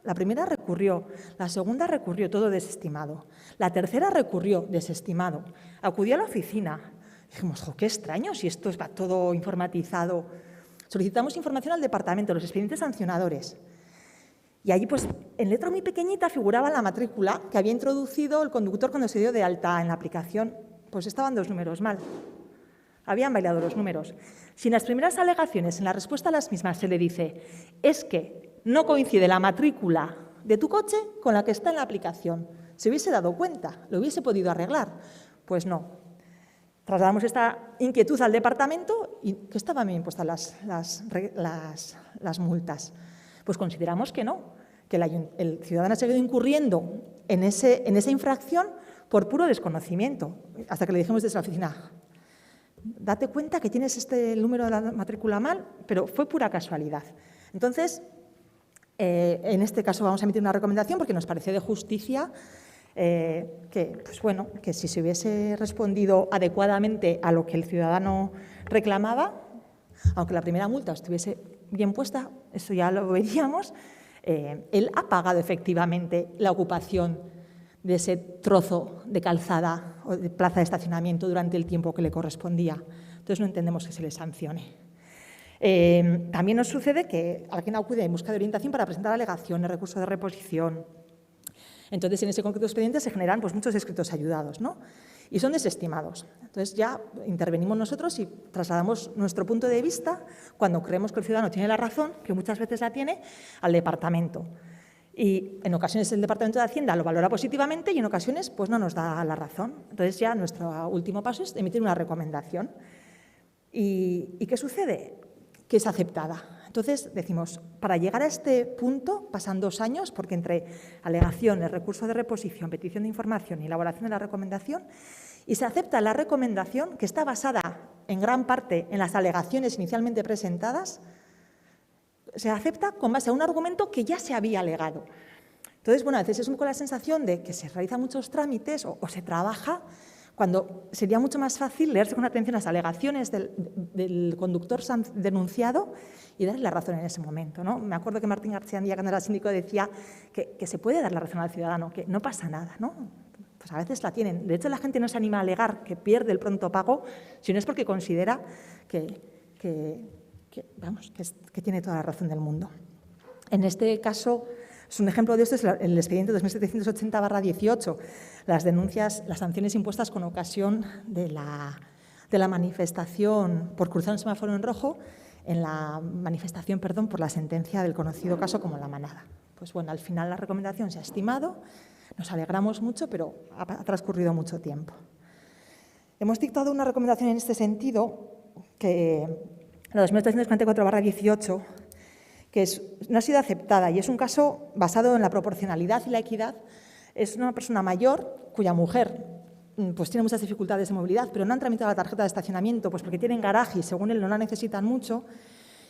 La primera recurrió, la segunda recurrió, todo desestimado. La tercera recurrió, desestimado. Acudió a la oficina. Dijimos, jo, qué extraño, si esto va todo informatizado. Solicitamos información al departamento, los expedientes sancionadores. Y allí, pues, en letra muy pequeñita figuraba la matrícula que había introducido el conductor cuando se dio de alta en la aplicación. Pues estaban 2 números mal. Habían bailado los números. Si en las primeras alegaciones, en la respuesta a las mismas, se le dice, es que no coincide la matrícula de tu coche con la que está en la aplicación. Se hubiese dado cuenta, lo hubiese podido arreglar. Pues no. Trasladamos esta inquietud al departamento y que estaban bien impuestas las multas. Pues consideramos que no, que el ciudadano ha seguido incurriendo en esa infracción por puro desconocimiento, hasta que le dijimos desde la oficina, date cuenta que tienes este número de la matrícula mal, pero fue pura casualidad. Entonces, en este caso vamos a emitir una recomendación porque nos pareció de justicia que si se hubiese respondido adecuadamente a lo que el ciudadano reclamaba, aunque la primera multa estuviese bien puesta, eso ya lo veríamos, él ha pagado efectivamente la ocupación de ese trozo de calzada o de plaza de estacionamiento durante el tiempo que le correspondía. Entonces, no entendemos que se le sancione. También nos sucede que alguien acude en busca de orientación para presentar alegaciones, recursos de reposición. Entonces, en ese concreto expediente se generan pues, muchos escritos ayudados, ¿no? Y son desestimados. Entonces, ya intervenimos nosotros y trasladamos nuestro punto de vista cuando creemos que el ciudadano tiene la razón, que muchas veces la tiene, al departamento. Y en ocasiones el Departamento de Hacienda lo valora positivamente y en ocasiones pues, no nos da la razón. Entonces, ya nuestro último paso es emitir una recomendación. ¿Y qué sucede? Que es aceptada. Entonces, decimos, para llegar a este punto pasan 2 años, porque entre alegaciones, recurso de reposición, petición de información y elaboración de la recomendación, y se acepta la recomendación, que está basada en gran parte en las alegaciones inicialmente presentadas, se acepta con base a un argumento que ya se había alegado. Entonces, bueno, a veces es un poco la sensación de que se realizan muchos trámites o se trabaja cuando sería mucho más fácil leerse con atención las alegaciones del conductor denunciado y darle la razón en ese momento, ¿no? Me acuerdo que Martín García Andía, cuando era síndico, decía que se puede dar la razón al ciudadano, que no pasa nada, ¿no? Pues a veces la tienen. De hecho, la gente no se anima a alegar que pierde el pronto pago, si no es porque considera que tiene toda la razón del mundo. En este caso, es un ejemplo de esto, es el expediente 2780/18, las denuncias, las sanciones impuestas con ocasión de la manifestación por cruzar un semáforo en rojo, en la manifestación, por la sentencia del conocido caso como La Manada. Pues bueno, al final la recomendación se ha estimado, nos alegramos mucho, pero ha transcurrido mucho tiempo. Hemos dictado una recomendación en este sentido, que la 2344/18, que no ha sido aceptada y es un caso basado en la proporcionalidad y la equidad. Es una persona mayor cuya mujer pues tiene muchas dificultades de movilidad, pero no han tramitado la tarjeta de estacionamiento pues porque tienen garaje y según él no la necesitan mucho,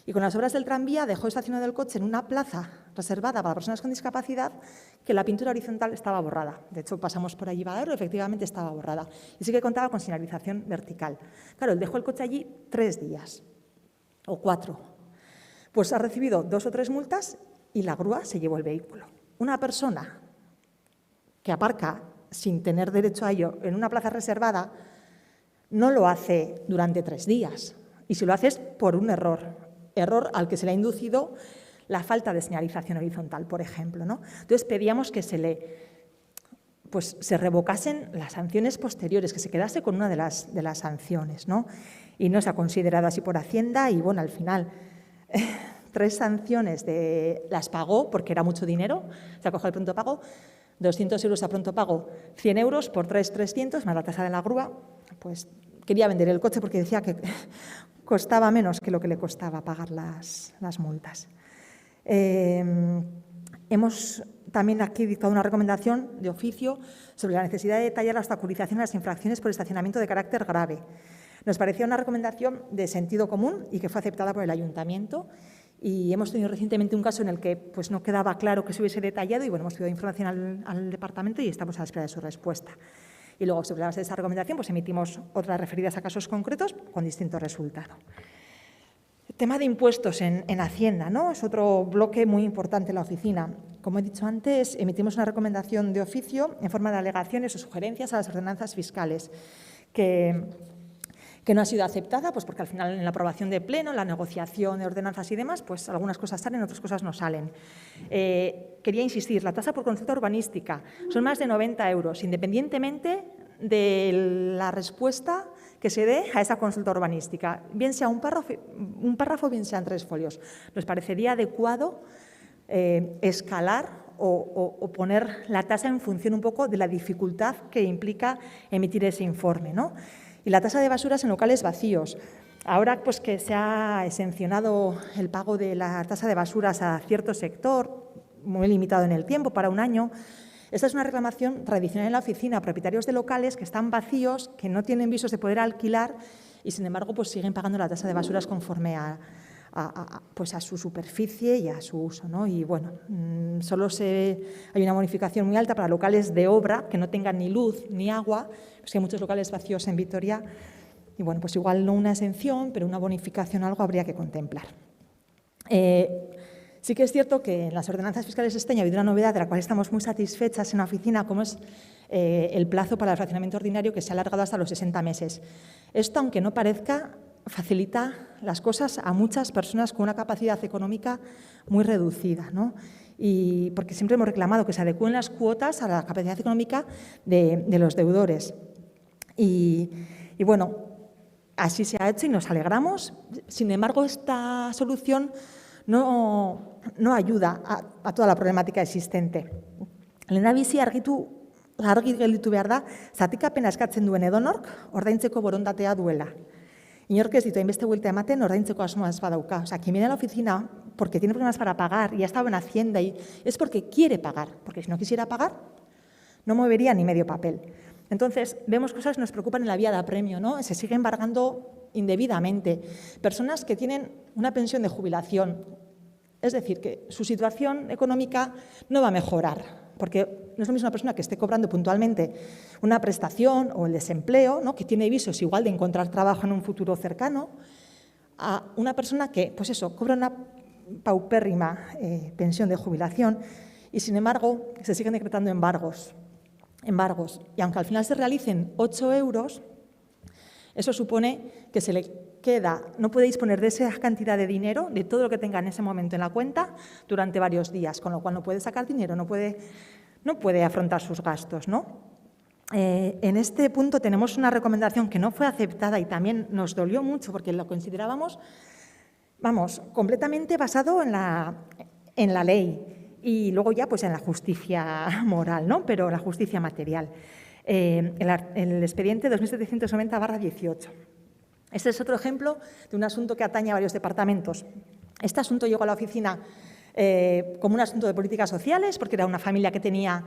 y con las obras del tranvía dejó estacionado el coche en una plaza reservada para personas con discapacidad que la pintura horizontal estaba borrada. De hecho, pasamos por allí para verlo, efectivamente estaba borrada y sí que contaba con señalización vertical. Claro, él dejó el coche allí 3 días o 4. Pues ha recibido 2 o 3 multas y la grúa se llevó el vehículo. Una persona que aparca sin tener derecho a ello en una plaza reservada no lo hace durante 3 días. Y si lo hace es por un error al que se le ha inducido la falta de señalización horizontal, por ejemplo, ¿no? Entonces pedíamos que se revocasen las sanciones posteriores, que se quedase con una de las sanciones, ¿no? Y no se ha considerado así por Hacienda y, bueno, al final 3 sanciones las pagó porque era mucho dinero, se acogió el pronto pago, 200 euros a pronto pago, 100 euros por 3, 300, más la tasa de la grúa, pues quería vender el coche porque decía que costaba menos que lo que le costaba pagar las multas. Hemos también aquí dictado una recomendación de oficio sobre la necesidad de detallar la obstaculización de las infracciones por estacionamiento de carácter grave. Nos parecía una recomendación de sentido común y que fue aceptada por el Ayuntamiento. Y hemos tenido recientemente un caso en el que pues, no quedaba claro que se hubiese detallado y bueno, hemos pedido información al departamento y estamos a la espera de su respuesta. Y luego, sobre la base de esa recomendación, pues emitimos otras referidas a casos concretos con distinto resultado. El tema de impuestos en Hacienda, ¿no? Es otro bloque muy importante en la oficina. Como he dicho antes, emitimos una recomendación de oficio en forma de alegaciones o sugerencias a las ordenanzas fiscales que no ha sido aceptada, pues porque al final en la aprobación de pleno, la negociación de ordenanzas y demás, pues algunas cosas salen, otras cosas no salen. Quería insistir, la tasa por consulta urbanística son más de 90 euros, independientemente de la respuesta que se dé a esa consulta urbanística, bien sea un párrafo, bien sean 3 folios. Nos parecería adecuado escalar o poner la tasa en función un poco de la dificultad que implica emitir ese informe, ¿no? Y la tasa de basuras en locales vacíos. Ahora pues, que se ha exencionado el pago de la tasa de basuras a cierto sector, muy limitado en el tiempo, para 1 año, esta es una reclamación tradicional en la oficina, propietarios de locales que están vacíos, que no tienen visos de poder alquilar y, sin embargo, pues, siguen pagando la tasa de basuras conforme a su superficie y a su uso, ¿no? Y bueno, hay una bonificación muy alta para locales de obra que no tengan ni luz ni agua, pues hay muchos locales vacíos en Vitoria y bueno, pues igual no una exención, pero una bonificación, algo habría que contemplar. Sí que es cierto que en las ordenanzas fiscales de este año ha habido una novedad de la cual estamos muy satisfechas en la oficina, como es el plazo para el fraccionamiento ordinario, que se ha alargado hasta los 60 meses. Esto, aunque no parezca, facilita las cosas a muchas personas con una capacidad económica muy reducida, ¿no? Y porque siempre hemos reclamado que se adecúen las cuotas a la capacidad económica de los deudores. Y bueno, así se ha hecho y nos alegramos. Sin embargo, esta solución no ayuda a toda la problemática existente. Lehendabizi argi gelditu behar da, zatikapen eskatzen duen edonork ordaintzeko borondatea duela. Inork ez ditu hainbeste buelta ematen ordaintzeko asmoa ez badauka. O sea, quien viene a la oficina porque tiene problemas para pagar y ha estado en Hacienda y es porque quiere pagar, porque si no quisiera pagar no movería ni medio papel. Entonces, vemos cosas que nos preocupan en la vía de apremio, ¿no? Se sigue embargando indebidamente. Personas que tienen una pensión de jubilación, es decir, que su situación económica no va a mejorar, porque no es lo mismo una persona que esté cobrando puntualmente una prestación o el desempleo, ¿no?, que tiene visos igual de encontrar trabajo en un futuro cercano, a una persona que, pues eso, cobra una paupérrima pensión de jubilación y, sin embargo, se siguen decretando embargos. Y aunque al final se realicen 8 euros, eso supone que se le queda, no puede disponer de esa cantidad de dinero, de todo lo que tenga en ese momento en la cuenta, durante varios días, con lo cual no puede sacar dinero, no puede afrontar sus gastos, ¿no? En este punto tenemos una recomendación que no fue aceptada y también nos dolió mucho porque lo considerábamos, completamente basado en la ley. Y luego ya pues en la justicia moral, ¿no?, pero la justicia material. El expediente 2790/18. Este es otro ejemplo de un asunto que atañe a varios departamentos. Este asunto llegó a la oficina como un asunto de políticas sociales, porque era una familia que tenía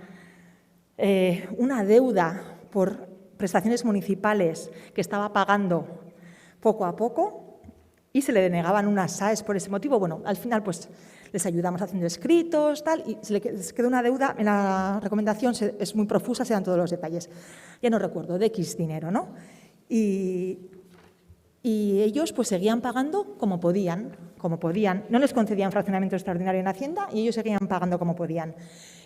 una deuda por prestaciones municipales que estaba pagando poco a poco y se le denegaban unas SAES por ese motivo. Bueno, al final pues les ayudamos haciendo escritos, tal, y se les quedó una deuda. En la recomendación es muy profusa, se dan todos los detalles. Ya no recuerdo, de X dinero, ¿no? Y ellos pues seguían pagando como podían. No les concedían fraccionamiento extraordinario en Hacienda y ellos seguían pagando como podían.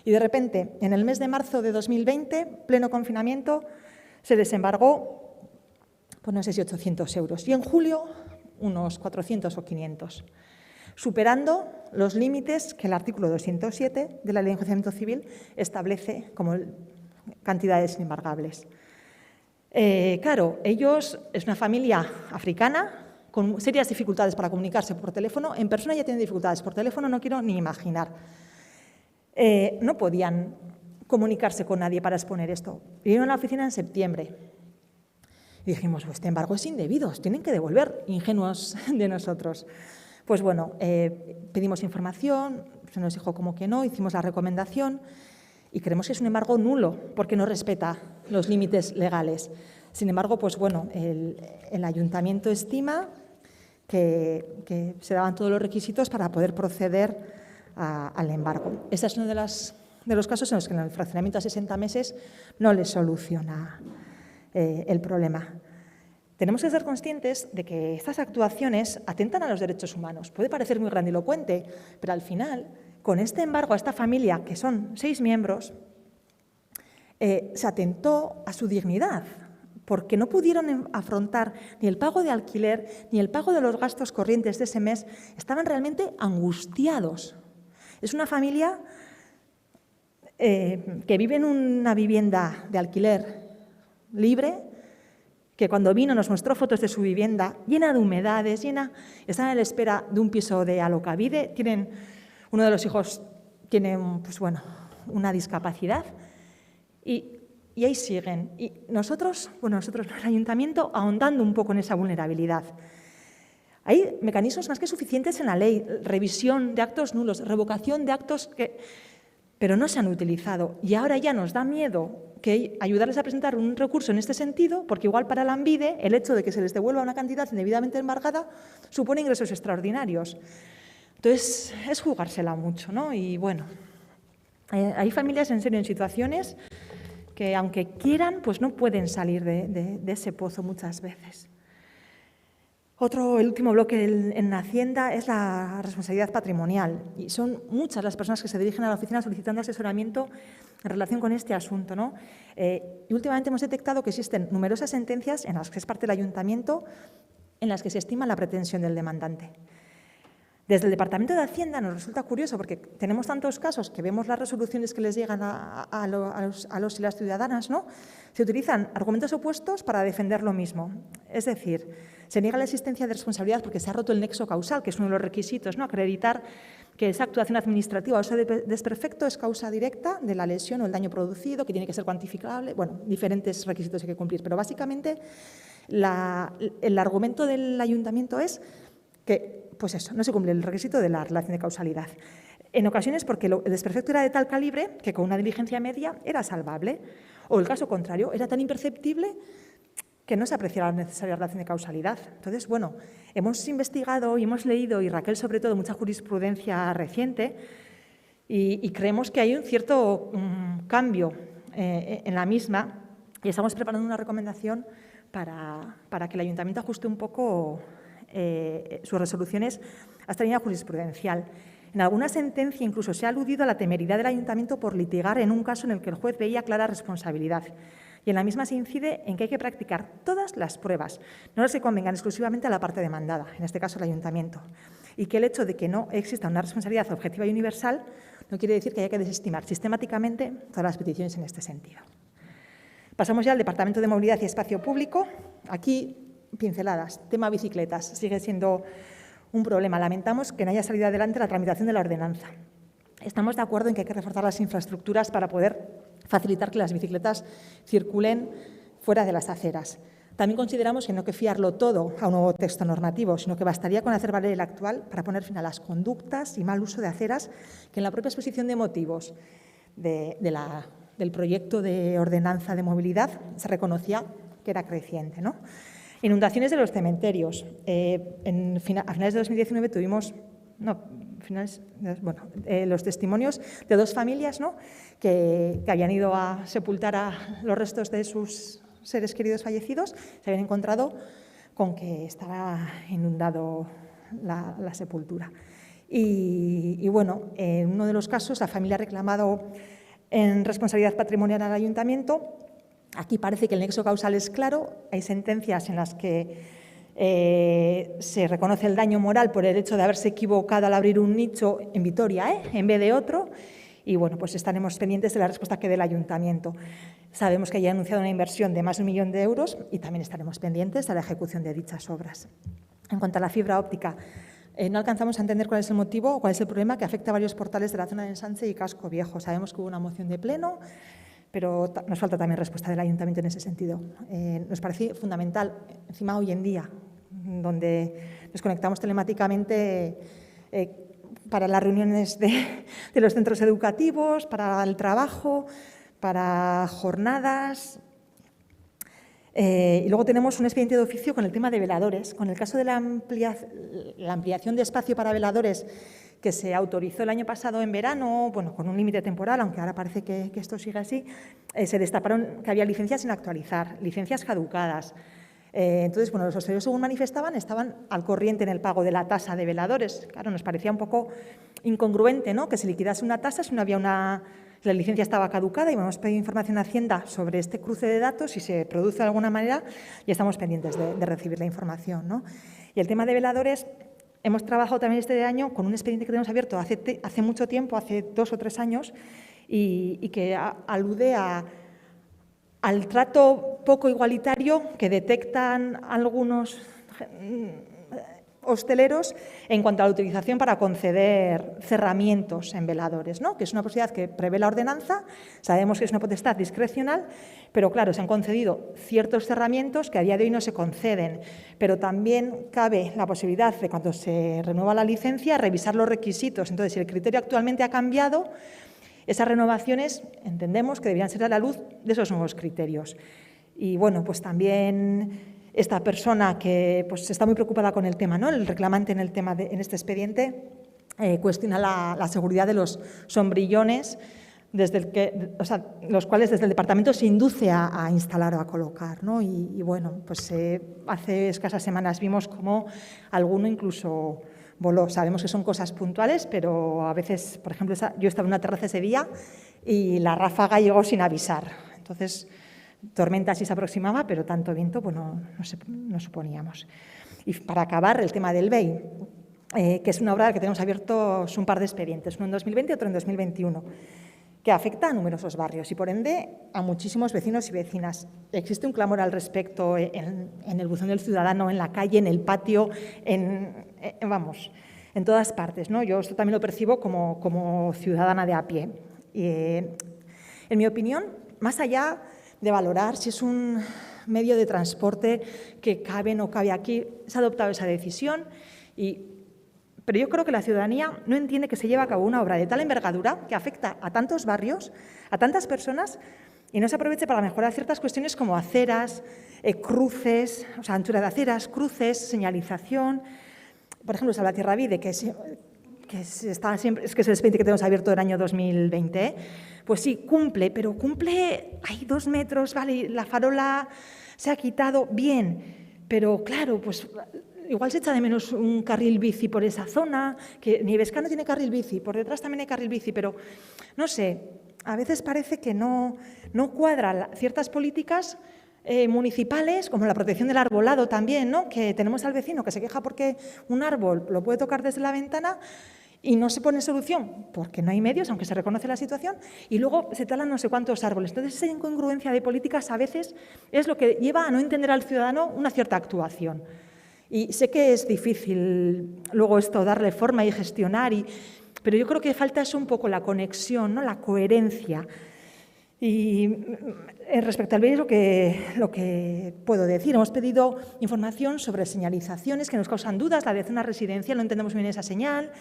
Y de repente, en el mes de marzo de 2020, pleno confinamiento, se les embargó, pues no sé si 800 euros. Y en julio, unos 400 o 500. Superando los límites que el artículo 207 de la Ley de Enjuiciamiento Civil establece como cantidades inembargables. Claro, ellos es una familia africana con serias dificultades para comunicarse por teléfono. En persona ya tienen dificultades, por teléfono no quiero ni imaginar. No podían comunicarse con nadie para exponer esto. Vinieron a la oficina en septiembre y dijimos, pues este embargo es indebido, tienen que devolver, ingenuos de nosotros. Pues bueno, pedimos información, se nos dijo como que no, hicimos la recomendación y creemos que es un embargo nulo porque no respeta los límites legales. Sin embargo, pues bueno, el ayuntamiento estima que se daban todos los requisitos para poder proceder al embargo. Este es uno de los casos en los que el fraccionamiento a 60 meses no les soluciona el problema. Tenemos que ser conscientes de que estas actuaciones atentan a los derechos humanos. Puede parecer muy grandilocuente, pero al final, con este embargo a esta familia, que son 6 miembros, se atentó a su dignidad, porque no pudieron afrontar ni el pago de alquiler ni el pago de los gastos corrientes de ese mes. Estaban realmente angustiados. Es una familia que vive en una vivienda de alquiler libre, que cuando vino nos mostró fotos de su vivienda llena de humedades, están a la espera de un piso de alokabide. Uno de los hijos tiene una discapacidad y ahí siguen. Y nosotros, el ayuntamiento, ahondando un poco en esa vulnerabilidad. Hay mecanismos más que suficientes en la ley, revisión de actos nulos, revocación de actos pero no se han utilizado. Y ahora ya nos da miedo que ayudarles a presentar un recurso en este sentido, porque igual para la ANVIDE el hecho de que se les devuelva una cantidad indebidamente embargada supone ingresos extraordinarios. Entonces, es jugársela mucho, ¿no? Y bueno, hay familias en serio en situaciones que, aunque quieran, pues no pueden salir de ese pozo muchas veces. El último bloque en Hacienda es la responsabilidad patrimonial y son muchas las personas que se dirigen a la oficina solicitando asesoramiento en relación con este asunto, ¿no? Y últimamente hemos detectado que existen numerosas sentencias en las que es parte del ayuntamiento en las que se estima la pretensión del demandante. Desde el Departamento de Hacienda nos resulta curioso porque tenemos tantos casos que vemos las resoluciones que les llegan a los y las ciudadanas, ¿no? Se utilizan argumentos opuestos para defender lo mismo. Es decir, se niega la existencia de responsabilidad porque se ha roto el nexo causal, que es uno de los requisitos, ¿no? Acreditar que esa actuación administrativa o ese desperfecto es causa directa de la lesión o el daño producido, que tiene que ser cuantificable. Bueno, diferentes requisitos hay que cumplir, pero básicamente El argumento del ayuntamiento es que, pues eso, no se cumple el requisito de la relación de causalidad. En ocasiones porque el desperfecto era de tal calibre que con una diligencia media era salvable, o el caso contrario, era tan imperceptible que no se apreciaba la necesaria relación de causalidad. Entonces, bueno, hemos investigado y hemos leído, y Raquel sobre todo, mucha jurisprudencia reciente, y creemos que hay un cierto cambio en la misma, y estamos preparando una recomendación para que el ayuntamiento ajuste un poco sus resoluciones a esta línea jurisprudencial. En alguna sentencia incluso se ha aludido a la temeridad del ayuntamiento por litigar en un caso en el que el juez veía clara responsabilidad. Y en la misma se incide en que hay que practicar todas las pruebas, no las que convengan exclusivamente a la parte demandada, en este caso el ayuntamiento. Y que el hecho de que no exista una responsabilidad objetiva y universal no quiere decir que haya que desestimar sistemáticamente todas las peticiones en este sentido. Pasamos ya al Departamento de Movilidad y Espacio Público. Aquí, pinceladas. Tema bicicletas. Sigue siendo un problema. Lamentamos que no haya salido adelante la tramitación de la ordenanza. Estamos de acuerdo en que hay que reforzar las infraestructuras para poder facilitar que las bicicletas circulen fuera de las aceras. También consideramos que no hay que fiarlo todo a un nuevo texto normativo, sino que bastaría con hacer valer el actual para poner fin a las conductas y mal uso de aceras que en la propia exposición de motivos del proyecto de ordenanza de movilidad se reconocía que era creciente, ¿no? Inundaciones de los cementerios. A finales de 2019 tuvimos los testimonios de dos familias, ¿no?, que habían ido a sepultar a los restos de sus seres queridos fallecidos, se habían encontrado con que estaba inundado la sepultura. Y bueno, en uno de los casos la familia ha reclamado en responsabilidad patrimonial al ayuntamiento. Aquí parece que el nexo causal es claro, hay sentencias en las que se reconoce el daño moral por el hecho de haberse equivocado al abrir un nicho en Vitoria, en vez de otro, y bueno, pues estaremos pendientes de la respuesta que dé el ayuntamiento. Sabemos que ya ha anunciado una inversión de más de 1 millón de euros y también estaremos pendientes de la ejecución de dichas obras. En cuanto a la fibra óptica, no alcanzamos a entender cuál es el motivo o cuál es el problema que afecta a varios portales de la zona de Ensanche y Casco Viejo. Sabemos que hubo una moción de pleno, pero nos falta también respuesta del ayuntamiento en ese sentido. Nos parece fundamental, encima hoy en día, donde nos conectamos telemáticamente para las reuniones de los centros educativos, para el trabajo, para jornadas. Y luego tenemos un expediente de oficio con el tema de veladores. Con el caso de la ampliación de espacio para veladores que se autorizó el año pasado en verano, bueno, con un límite temporal, aunque ahora parece que esto sigue así, se destaparon que había licencias sin actualizar, licencias caducadas. Entonces, bueno, los hosteleros, según manifestaban, estaban al corriente en el pago de la tasa de veladores. Claro, nos parecía un poco incongruente, ¿no?, que se liquidase una tasa si no había la licencia estaba caducada, y hemos pedido información a Hacienda sobre este cruce de datos, si se produce de alguna manera, y estamos pendientes de recibir la información, ¿no? Y el tema de veladores, hemos trabajado también este año con un expediente que tenemos abierto hace mucho tiempo, hace 2 o 3 años, y que alude al trato poco igualitario que detectan algunos hosteleros en cuanto a la utilización para conceder cerramientos en veladores, ¿no?, que es una posibilidad que prevé la ordenanza. Sabemos que es una potestad discrecional, pero claro, se han concedido ciertos cerramientos que a día de hoy no se conceden, pero también cabe la posibilidad de, cuando se renueva la licencia, revisar los requisitos. Entonces, si el criterio actualmente ha cambiado, esas renovaciones entendemos que deberían ser a la luz de esos nuevos criterios. Y bueno, pues también esta persona que pues está muy preocupada con el tema, ¿no?, el reclamante en este expediente, cuestiona la seguridad de los sombrillones, los cuales desde el departamento se induce a instalar o a colocar, ¿no? Y bueno, pues hace escasas semanas vimos cómo alguno incluso voló. Sabemos que son cosas puntuales, pero a veces, por ejemplo, yo estaba en una terraza ese día y la ráfaga llegó sin avisar. Entonces, tormenta sí se aproximaba, pero tanto viento pues no suponíamos. Y para acabar, el tema del BEI, que es una obra que tenemos abiertos un par de expedientes, uno en 2020 y otro en 2021, que afecta a numerosos barrios y, por ende, a muchísimos vecinos y vecinas. Existe un clamor al respecto en el buzón del ciudadano, en la calle, en el patio, en todas partes, ¿no? Yo esto también lo percibo como ciudadana de a pie. Y, en mi opinión, más allá de valorar si es un medio de transporte que cabe o no cabe aquí. Se ha adoptado esa decisión, pero yo creo que la ciudadanía no entiende que se lleva a cabo una obra de tal envergadura que afecta a tantos barrios, a tantas personas, y no se aproveche para mejorar ciertas cuestiones como aceras, cruces, o sea, anchura de aceras, cruces, señalización. Por ejemplo, Salvatierra-Bide, que está siempre, es que es el expediente que tenemos abierto del año 2020, pues sí, cumple, pero cumple, hay 2 metros, vale, la farola se ha quitado, bien, pero claro, pues igual se echa de menos un carril bici por esa zona, que Nievescano tiene carril bici, por detrás también hay carril bici, pero no sé, a veces parece que no cuadran ciertas políticas municipales, como la protección del arbolado también, ¿no? Que tenemos al vecino que se queja porque un árbol lo puede tocar desde la ventana y no se pone solución porque no hay medios, aunque se reconoce la situación, y luego se talan no sé cuántos árboles. Entonces, esa incongruencia de políticas a veces es lo que lleva a no entender al ciudadano una cierta actuación. Y sé que es difícil luego esto darle forma y gestionar, pero yo creo que falta eso un poco, la conexión, ¿no? La coherencia. Y respecto al BEI lo que puedo decir, hemos pedido información sobre señalizaciones que nos causan dudas, la de zona residencial, no entendemos bien esa señal.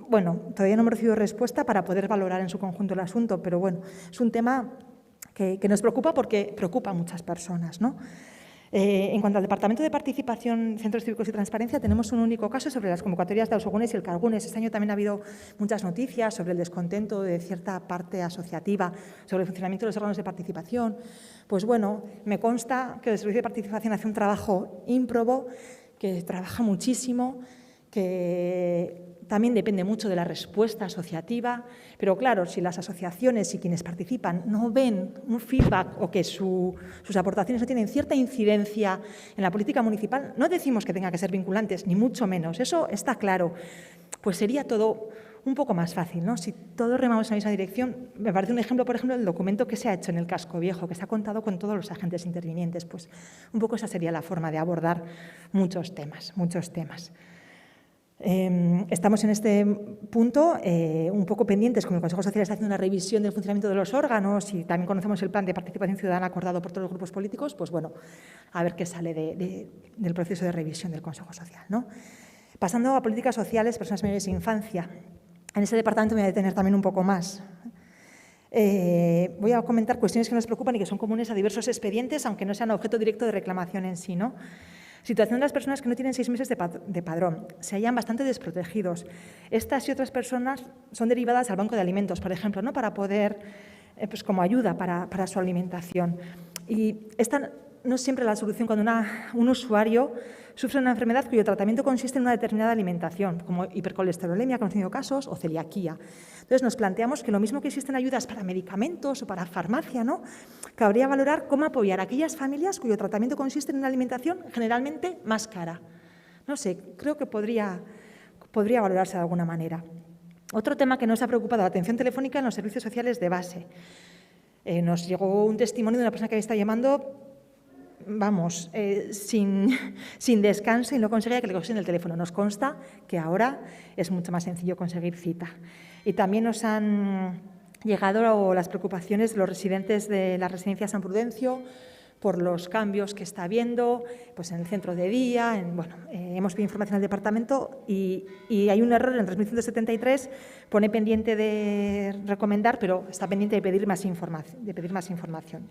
Bueno, todavía no hemos recibido respuesta para poder valorar en su conjunto el asunto, pero bueno, es un tema que nos preocupa porque preocupa a muchas personas, ¿no? En cuanto al Departamento de Participación, Centros Cívicos y Transparencia, tenemos un único caso sobre las convocatorias de Ausogunes y el Cargunes. Este año también ha habido muchas noticias sobre el descontento de cierta parte asociativa, sobre el funcionamiento de los órganos de participación. Pues bueno, me consta que el Servicio de Participación hace un trabajo ímprobo, que trabaja muchísimo, que también depende mucho de la respuesta asociativa, pero claro, si las asociaciones y quienes participan no ven un feedback o que sus aportaciones no tienen cierta incidencia en la política municipal, no decimos que tenga que ser vinculantes, ni mucho menos, eso está claro, pues sería todo un poco más fácil, ¿no? Si todos remamos en la misma dirección, me parece un ejemplo, por ejemplo, el documento que se ha hecho en el Casco Viejo, que se ha contado con todos los agentes intervinientes, pues un poco esa sería la forma de abordar muchos temas, muchos temas. Estamos en este punto un poco pendientes, como el Consejo Social está haciendo una revisión del funcionamiento de los órganos y también conocemos el plan de participación ciudadana acordado por todos los grupos políticos, pues bueno, a ver qué sale del proceso de revisión del Consejo Social, ¿no? Pasando a políticas sociales, personas mayores e infancia. En ese departamento me voy a detener también un poco más. Voy a comentar cuestiones que nos preocupan y que son comunes a diversos expedientes, aunque no sean objeto directo de reclamación en sí, ¿no? Situación de las personas que no tienen 6 meses de padrón. Se hallan bastante desprotegidos. Estas y otras personas son derivadas al banco de alimentos, por ejemplo, ¿no? Para poder, pues como ayuda para su alimentación. Y esta no es siempre la solución cuando un usuario sufre una enfermedad cuyo tratamiento consiste en una determinada alimentación, como hipercolesterolemia, que hemos tenido casos, o celiaquía. Entonces, nos planteamos que lo mismo que existen ayudas para medicamentos o para farmacia, ¿no? Cabría valorar cómo apoyar a aquellas familias cuyo tratamiento consiste en una alimentación generalmente más cara. No sé, creo que podría valorarse de alguna manera. Otro tema que nos ha preocupado, la atención telefónica en los servicios sociales de base. Nos llegó un testimonio de una persona que había estado llamando sin descanso y no conseguía que le cogiesen el teléfono. Nos consta que ahora es mucho más sencillo conseguir cita. Y también nos han llegado las preocupaciones de los residentes de la residencia San Prudencio por los cambios que está habiendo pues en el centro de día. Hemos pedido información al departamento y hay un error en el 3173, pone pendiente de recomendar, pero está pendiente de pedir más información.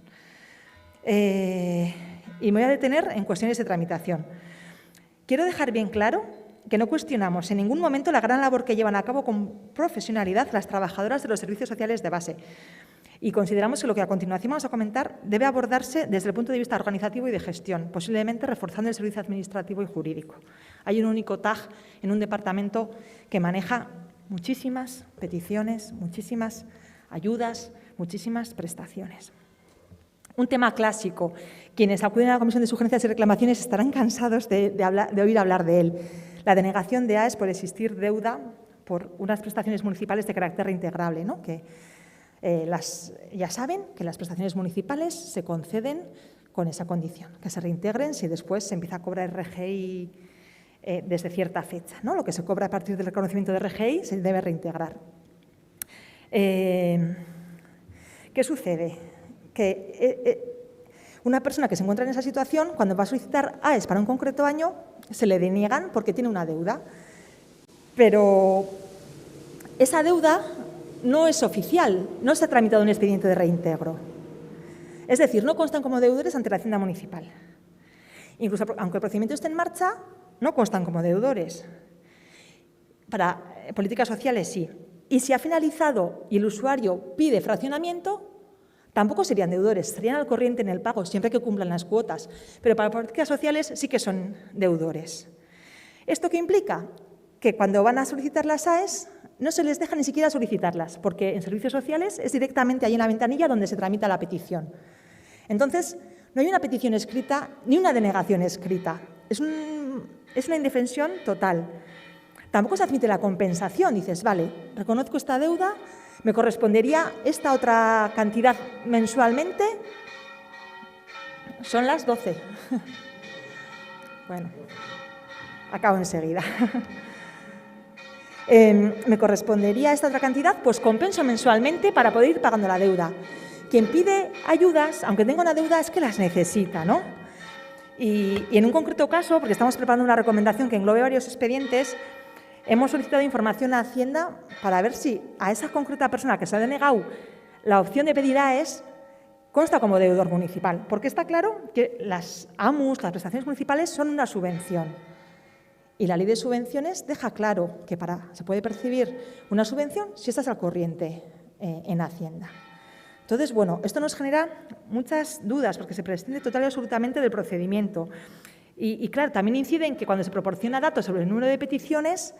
Y me voy a detener en cuestiones de tramitación. Quiero dejar bien claro que no cuestionamos en ningún momento la gran labor que llevan a cabo con profesionalidad las trabajadoras de los servicios sociales de base. Y consideramos que lo que a continuación vamos a comentar debe abordarse desde el punto de vista organizativo y de gestión, posiblemente reforzando el servicio administrativo y jurídico. Hay un único TAG en un departamento que maneja muchísimas peticiones, muchísimas ayudas, muchísimas prestaciones. Un tema clásico. Quienes acuden a la Comisión de Sugerencias y Reclamaciones estarán cansados de oír hablar de él. La denegación de AES por existir deuda por unas prestaciones municipales de carácter reintegrable, ¿no? Que ya saben que las prestaciones municipales se conceden con esa condición, que se reintegren si después se empieza a cobrar RGI desde cierta fecha, ¿no? Lo que se cobra a partir del reconocimiento de RGI se debe reintegrar. ¿Qué sucede? Que Una persona que se encuentra en esa situación, cuando va a solicitar AES para un concreto año, se le deniegan porque tiene una deuda. Pero esa deuda no es oficial, no se ha tramitado un expediente de reintegro. Es decir, no constan como deudores ante la Hacienda Municipal. Incluso, aunque el procedimiento esté en marcha, no constan como deudores. Para políticas sociales sí. Y si ha finalizado y el usuario pide fraccionamiento, tampoco serían deudores, estarían al corriente en el pago, siempre que cumplan las cuotas. Pero para políticas sociales sí que son deudores. ¿Esto qué implica? Que cuando van a solicitar las AES no se les deja ni siquiera solicitarlas, porque en servicios sociales es directamente ahí en la ventanilla donde se tramita la petición. Entonces, no hay una petición escrita ni una denegación escrita. Es una indefensión total. Tampoco se admite la compensación. Dices, vale, reconozco esta deuda, me correspondería esta otra cantidad mensualmente. Son las 12. Bueno, acabo enseguida. Me correspondería esta otra cantidad, pues compenso mensualmente para poder ir pagando la deuda. Quien pide ayudas, aunque tenga una deuda, es que las necesita, ¿no? Y en un concreto caso, porque estamos preparando una recomendación que englobe varios expedientes, hemos solicitado información a Hacienda para ver si a esa concreta persona que se ha denegado la opción de pedir AES consta como deudor municipal, porque está claro que las AMUs, las prestaciones municipales, son una subvención. Y la ley de subvenciones deja claro que se puede percibir una subvención si estás al corriente en Hacienda. Entonces, bueno, esto nos genera muchas dudas porque se prescinde total y absolutamente del procedimiento. Y claro, también incide en que cuando se proporciona datos sobre el número de peticiones,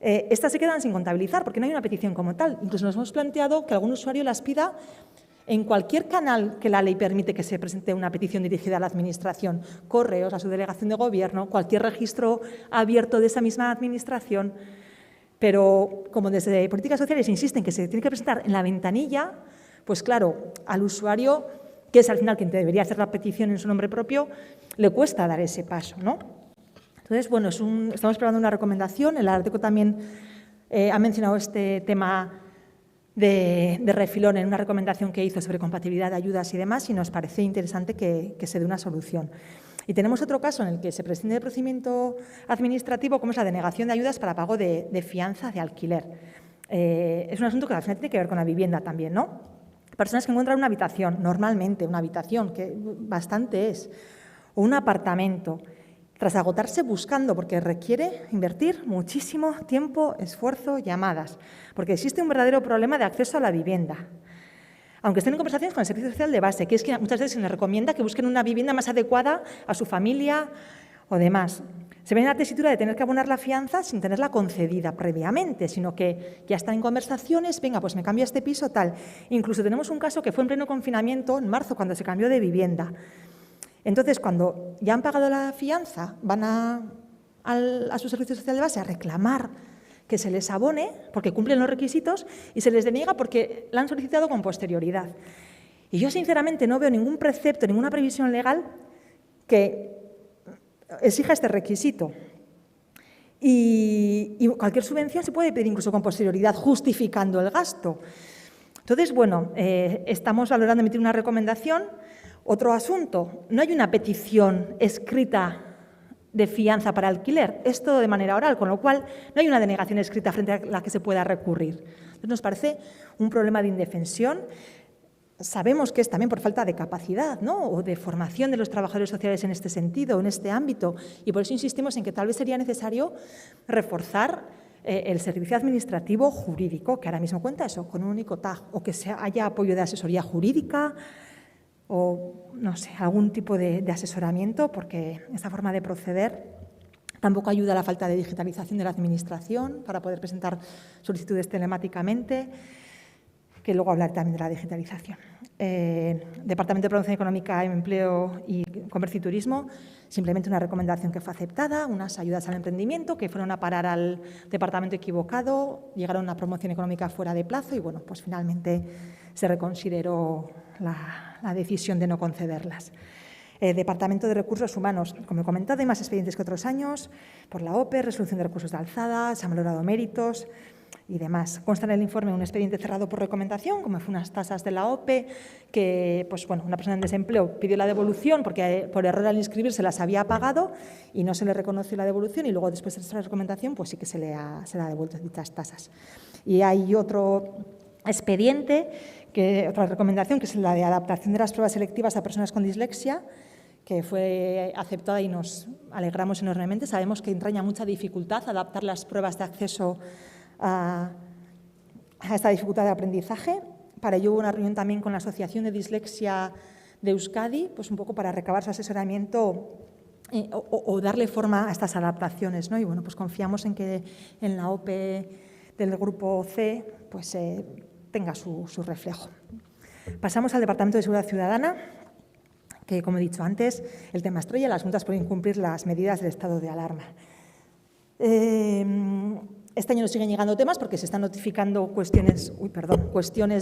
estas se quedan sin contabilizar porque no hay una petición como tal. Incluso nos hemos planteado que algún usuario las pida en cualquier canal que la ley permite que se presente una petición dirigida a la Administración, correos, a su delegación de gobierno, cualquier registro abierto de esa misma Administración. Pero como desde Políticas Sociales insisten que se tiene que presentar en la ventanilla, pues claro, al usuario, que es al final quien debería hacer la petición en su nombre propio, le cuesta dar ese paso, ¿no? Entonces, bueno, estamos preparando una recomendación. El Ararteko también ha mencionado este tema de refilón en una recomendación que hizo sobre compatibilidad de ayudas y demás, y nos parece interesante que se dé una solución. Y tenemos otro caso en el que se prescinde del procedimiento administrativo, como es la denegación de ayudas para pago de fianza de alquiler. Es un asunto que al final tiene que ver con la vivienda también, ¿no? Personas que encuentran una habitación, normalmente una habitación, que bastante es, o un apartamento, tras agotarse buscando, porque requiere invertir muchísimo tiempo, esfuerzo, llamadas, porque existe un verdadero problema de acceso a la vivienda. Aunque estén en conversaciones con el Servicio Social de base, que es que muchas veces se les recomienda que busquen una vivienda más adecuada a su familia o demás. Se ven en la tesitura de tener que abonar la fianza sin tenerla concedida previamente, sino que ya están en conversaciones, venga, pues me cambio a este piso, tal. Incluso tenemos un caso que fue en pleno confinamiento, en marzo, cuando se cambió de vivienda. Entonces, cuando ya han pagado la fianza, van a su servicio social de base a reclamar que se les abone, porque cumplen los requisitos, y se les deniega porque la han solicitado con posterioridad. Y yo, sinceramente, no veo ningún precepto, ninguna previsión legal que exija este requisito. Y cualquier subvención se puede pedir incluso con posterioridad, justificando el gasto. Entonces, bueno, estamos valorando emitir una recomendación. Otro asunto, no hay una petición escrita de fianza para alquiler, es todo de manera oral, con lo cual no hay una denegación escrita frente a la que se pueda recurrir. Entonces, nos parece un problema de indefensión. Sabemos que es también por falta de capacidad, ¿no?, o de formación de los trabajadores sociales en este sentido, en este ámbito, y por eso insistimos en que tal vez sería necesario reforzar el servicio administrativo jurídico, que ahora mismo cuenta eso, con un único TAG, o que haya apoyo de asesoría jurídica, o, no sé, algún tipo de asesoramiento, porque esta forma de proceder tampoco ayuda a la falta de digitalización de la Administración para poder presentar solicitudes telemáticamente, que luego hablar también de la digitalización. Departamento de Promoción Económica, Empleo y Comercio y Turismo, simplemente una recomendación que fue aceptada, unas ayudas al emprendimiento que fueron a parar al departamento equivocado, llegaron a una promoción económica fuera de plazo y, bueno, pues finalmente se reconsideró la decisión de no concederlas. Departamento de Recursos Humanos, como he comentado, hay más expedientes que otros años, por la OPE, resolución de recursos de alzada, se han valorado méritos. y demás. Consta en el informe un expediente cerrado por recomendación, como fue unas tasas de la OPE, que pues, bueno, una persona en desempleo pidió la devolución porque por error al inscribirse las había pagado y no se le reconoció la devolución, y luego después de esta recomendación pues sí que se le ha devuelto dichas tasas. Y hay otro expediente, otra recomendación, que es la de adaptación de las pruebas selectivas a personas con dislexia, que fue aceptada y nos alegramos enormemente. Sabemos que entraña mucha dificultad adaptar las pruebas de acceso a esta dificultad de aprendizaje. Para ello hubo una reunión también con la Asociación de Dislexia de Euskadi, pues un poco para recabar su asesoramiento o darle forma a estas adaptaciones, ¿no? Y bueno, pues confiamos en que en la OPE del grupo C pues, tenga su reflejo. Pasamos al Departamento de Seguridad Ciudadana, que, como he dicho antes, el tema estrella, las multas por incumplir las medidas del estado de alarma. Este año nos siguen llegando temas porque se están notificando cuestiones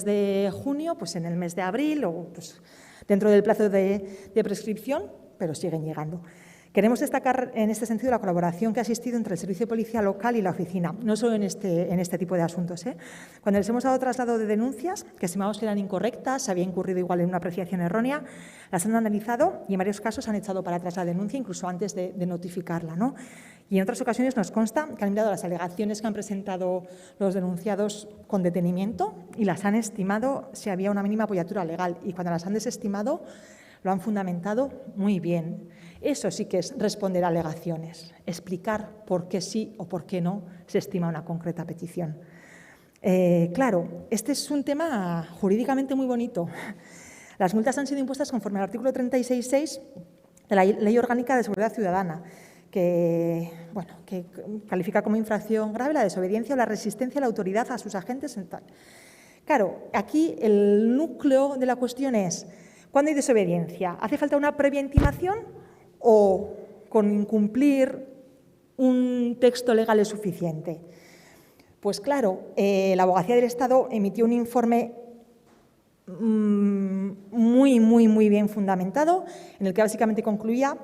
de junio, pues en el mes de abril o pues, dentro del plazo de prescripción, pero siguen llegando. Queremos destacar en este sentido la colaboración que ha existido entre el Servicio de Policía Local y la oficina, no solo en este tipo de asuntos. Cuando les hemos dado traslado de denuncias, que estimábamos que eran incorrectas, se había incurrido igual en una apreciación errónea, las han analizado y en varios casos han echado para atrás la denuncia, incluso antes de notificarla, ¿no? Y en otras ocasiones nos consta que han mirado las alegaciones que han presentado los denunciados con detenimiento y las han estimado si había una mínima apoyatura legal, y cuando las han desestimado lo han fundamentado muy bien. Eso sí que es responder a alegaciones, explicar por qué sí o por qué no se estima una concreta petición. Claro, este es un tema jurídicamente muy bonito. Las multas han sido impuestas conforme al artículo 36.6 de la Ley Orgánica de Seguridad Ciudadana, que califica como infracción grave la desobediencia o la resistencia a la autoridad a sus agentes. Claro, aquí el núcleo de la cuestión es: ¿cuándo hay desobediencia? ¿Hace falta una previa intimación o con incumplir un texto legal es suficiente? Pues claro, la Abogacía del Estado emitió un informe muy bien fundamentado, en el que básicamente concluía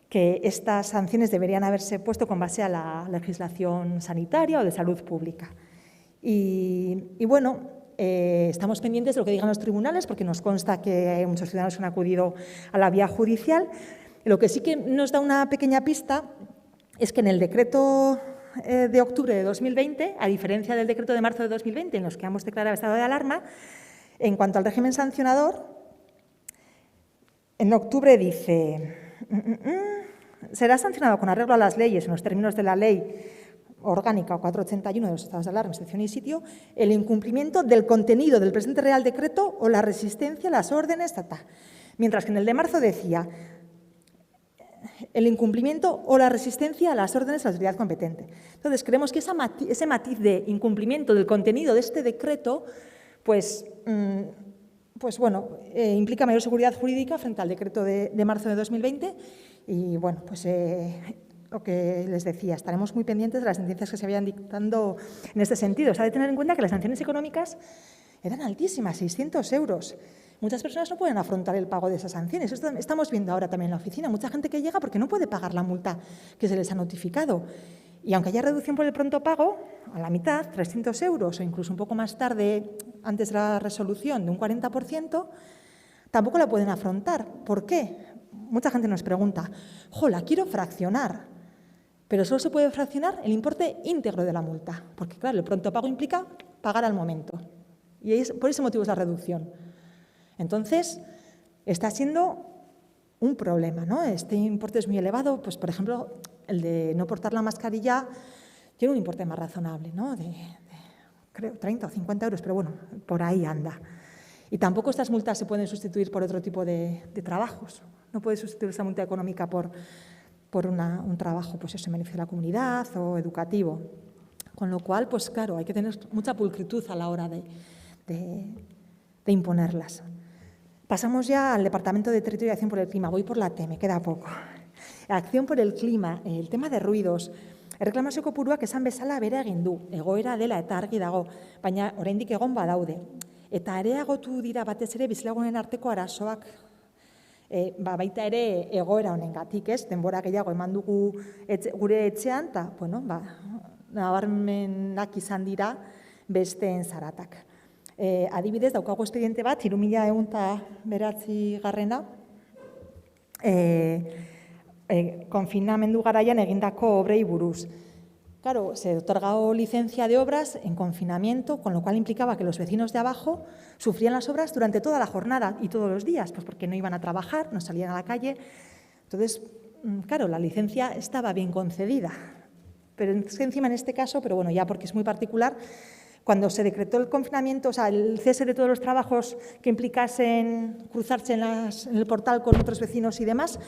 que estas sanciones deberían haberse puesto con base a la legislación sanitaria o de salud pública. Y bueno, estamos pendientes de lo que digan los tribunales, porque nos consta que muchos ciudadanos han acudido a la vía judicial. Lo que sí que nos da una pequeña pista es que en el decreto de octubre de 2020, a diferencia del decreto de marzo de 2020, en los que hemos declarado estado de alarma, en cuanto al régimen sancionador, en octubre dice: será sancionado con arreglo a las leyes en los términos de la Ley Orgánica 481 de los estados de alarma, excepción y sitio, el incumplimiento del contenido del presente Real Decreto o la resistencia a las órdenes, mientras que en el de marzo decía el incumplimiento o la resistencia a las órdenes de la autoridad competente. Entonces, creemos que ese matiz de incumplimiento del contenido de este decreto, implica mayor seguridad jurídica frente al decreto de marzo de 2020 y, bueno, pues lo que les decía, estaremos muy pendientes de las sentencias que se vayan dictando en este sentido. Se ha de tener en cuenta que las sanciones económicas eran altísimas, 600 euros. Muchas personas no pueden afrontar el pago de esas sanciones. Esto estamos viendo ahora también en la oficina. Mucha gente que llega porque no puede pagar la multa que se les ha notificado. Y aunque haya reducción por el pronto pago, a la mitad, 300 euros o incluso un poco más tarde, antes de la resolución, de un 40%, tampoco la pueden afrontar. ¿Por qué? Mucha gente nos pregunta: la quiero fraccionar, pero solo se puede fraccionar el importe íntegro de la multa, porque claro, el pronto pago implica pagar al momento. Y por ese motivo es la reducción. Entonces, está siendo un problema, ¿no? Este importe es muy elevado, pues por ejemplo, el de no portar la mascarilla tiene un importe más razonable, ¿no? Creo 30 o 50 euros, pero bueno, por ahí anda. Y tampoco estas multas se pueden sustituir por otro tipo de trabajos. No puede sustituir esta multa económica por un trabajo, pues eso, en beneficio de la comunidad o educativo. Con lo cual, pues claro, hay que tener mucha pulcritud a la hora de imponerlas. Pasamos ya al Departamento de Territorio y Acción por el Clima. Voy por la T, me queda poco. Acción por el clima, el tema de ruidos. Erreklamazio kopuruak esan bezala bere egin du, egoera dela eta argi dago, baina oraindik egon badaude. Eta areagotu dira batez ere bizilagunen arteko arazoak, baita ere egoera honengatik, ez? Denbora gehiago eman dugu gure etxean, eta, nabarmenak izan dira besteen zaratak. Adibidez, daukago espediente bat, 3109 konfinamendu garaian egindako obrei buruz. Claro, se otorgó licencia de obras en confinamiento, con lo cual implicaba que los vecinos de abajo sufrían las obras durante toda la jornada y todos los días, pues porque no iban a trabajar, no salían a la calle. Entonces, claro, la licencia estaba bien concedida, pero encima en este caso, pero bueno, ya porque es muy particular, cuando se decretó el confinamiento, o sea, el cese de todos los trabajos que implicasen cruzarse en el portal con otros vecinos y demás,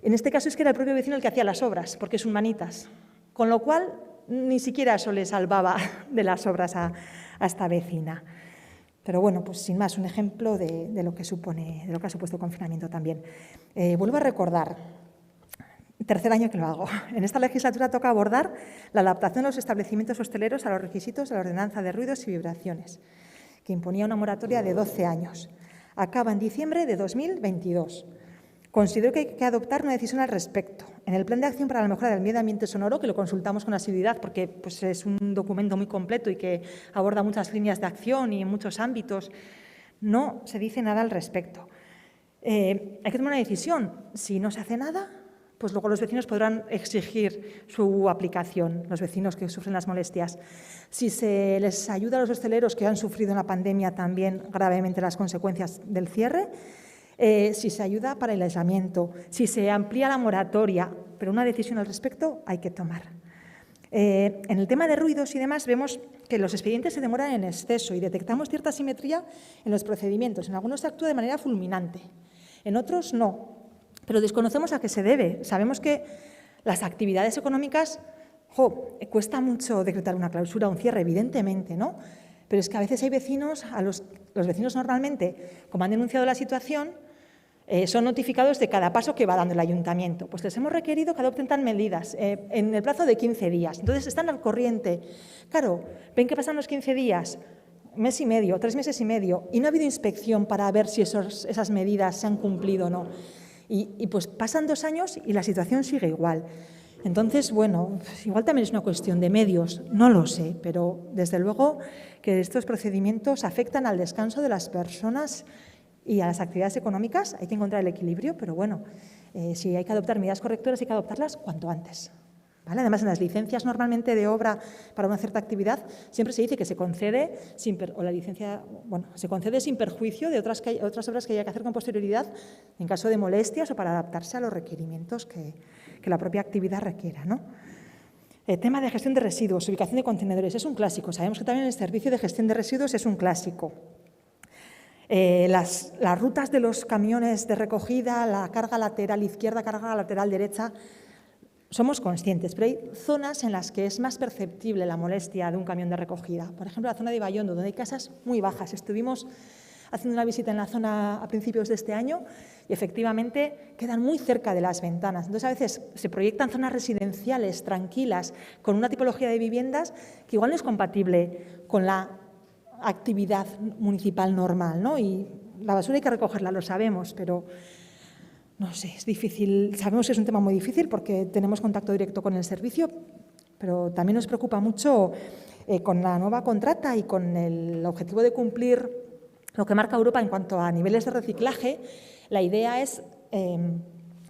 en este caso es que era el propio vecino el que hacía las obras, porque es un manitas. Con lo cual, ni siquiera eso le salvaba de las obras a esta vecina. Pero bueno, pues sin más, un ejemplo de lo que supone, de lo que ha supuesto el confinamiento también. Vuelvo a recordar, tercer año que lo hago. En esta legislatura toca abordar la adaptación de los establecimientos hosteleros a los requisitos de la Ordenanza de Ruidos y Vibraciones, que imponía una moratoria de 12 años. Acaba en diciembre de 2022. Considero que hay que adoptar una decisión al respecto. En el Plan de Acción para la Mejora del Medio Ambiente Sonoro, que lo consultamos con asiduidad porque pues, es un documento muy completo y que aborda muchas líneas de acción y en muchos ámbitos, no se dice nada al respecto. Hay que tomar una decisión. Si no se hace nada, pues luego los vecinos podrán exigir su aplicación, los vecinos que sufren las molestias. Si se les ayuda a los hosteleros que han sufrido en la pandemia también gravemente las consecuencias del cierre, si se ayuda para el aislamiento, si se amplía la moratoria, pero una decisión al respecto hay que tomar. En el tema de ruidos y demás vemos que los expedientes se demoran en exceso y detectamos cierta asimetría en los procedimientos. En algunos se actúa de manera fulminante, en otros no, pero desconocemos a qué se debe. Sabemos que las actividades económicas, cuesta mucho decretar una clausura, un cierre, evidentemente, ¿no? Pero es que a veces hay vecinos, los vecinos normalmente, como han denunciado la situación, son notificados de cada paso que va dando el ayuntamiento. Pues les hemos requerido que adopten tal medidas en el plazo de 15 días. Entonces están al corriente. Claro, ven que pasan los 15 días, mes y medio, 3 meses y medio, y no ha habido inspección para ver si esas medidas se han cumplido o no. Y pues pasan 2 años y la situación sigue igual. Entonces, bueno, igual también es una cuestión de medios, no lo sé, pero desde luego que estos procedimientos afectan al descanso de las personas y a las actividades económicas. Hay que encontrar el equilibrio, pero bueno, si hay que adoptar medidas correctoras, hay que adoptarlas cuanto antes. ¿Vale? Además, en las licencias normalmente de obra para una cierta actividad siempre se dice que se concede sin perjuicio de otras obras que haya que hacer con posterioridad en caso de molestias o para adaptarse a los requerimientos que la propia actividad requiera, ¿no? El tema de gestión de residuos, ubicación de contenedores, es un clásico. Sabemos que también el servicio de gestión de residuos es un clásico. Las rutas de los camiones de recogida, la carga lateral izquierda, carga lateral derecha, somos conscientes, pero hay zonas en las que es más perceptible la molestia de un camión de recogida. Por ejemplo, la zona de Baiondo, donde hay casas muy bajas. Estuvimos haciendo una visita en la zona a principios de este año y efectivamente quedan muy cerca de las ventanas. Entonces, a veces se proyectan zonas residenciales tranquilas con una tipología de viviendas que igual no es compatible con la actividad municipal normal, ¿no? Y la basura hay que recogerla, lo sabemos, pero no sé, es difícil. Sabemos que es un tema muy difícil porque tenemos contacto directo con el servicio, pero también nos preocupa mucho con la nueva contrata y con el objetivo de cumplir lo que marca Europa en cuanto a niveles de reciclaje. La idea es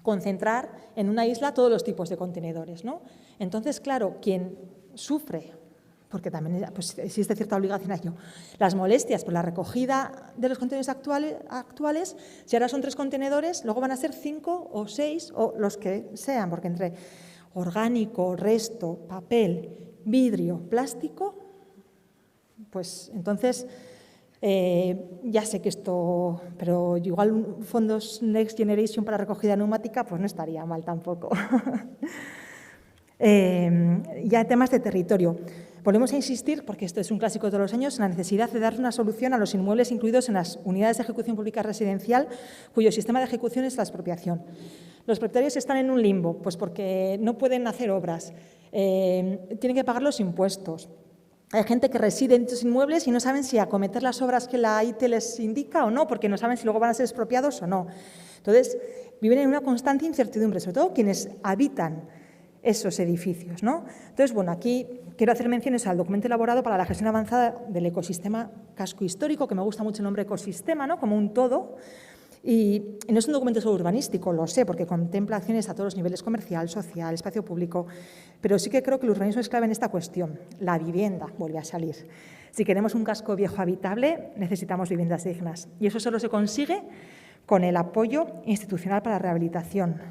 concentrar en una isla todos los tipos de contenedores, ¿no? Entonces, claro, quien sufre, porque también pues, existe cierta obligación a ello, las molestias por la recogida de los contenedores actuales, si ahora son 3 contenedores, luego van a ser 5 o 6 o los que sean, porque entre orgánico, resto, papel, vidrio, plástico, pues entonces ya sé que esto, pero igual fondos Next Generation para recogida neumática, pues no estaría mal tampoco. Ya temas de territorio. Volvemos a insistir, porque esto es un clásico de todos los años, en la necesidad de dar una solución a los inmuebles incluidos en las unidades de ejecución pública residencial, cuyo sistema de ejecución es la expropiación. Los propietarios están en un limbo, pues porque no pueden hacer obras, tienen que pagar los impuestos. Hay gente que reside en estos inmuebles y no saben si acometer las obras que la IT les indica o no, porque no saben si luego van a ser expropiados o no. Entonces, viven en una constante incertidumbre, sobre todo quienes habitan esos edificios, ¿no? Entonces, bueno, aquí quiero hacer menciones al documento elaborado para la gestión avanzada del ecosistema casco histórico, que me gusta mucho el nombre ecosistema, ¿no? Como un todo. Y no es un documento solo urbanístico, lo sé, porque contempla acciones a todos los niveles: comercial, social, espacio público, pero sí que creo que el urbanismo es clave en esta cuestión. La vivienda vuelve a salir. Si queremos un casco viejo habitable, necesitamos viviendas dignas. Y eso solo se consigue con el apoyo institucional para la rehabilitación,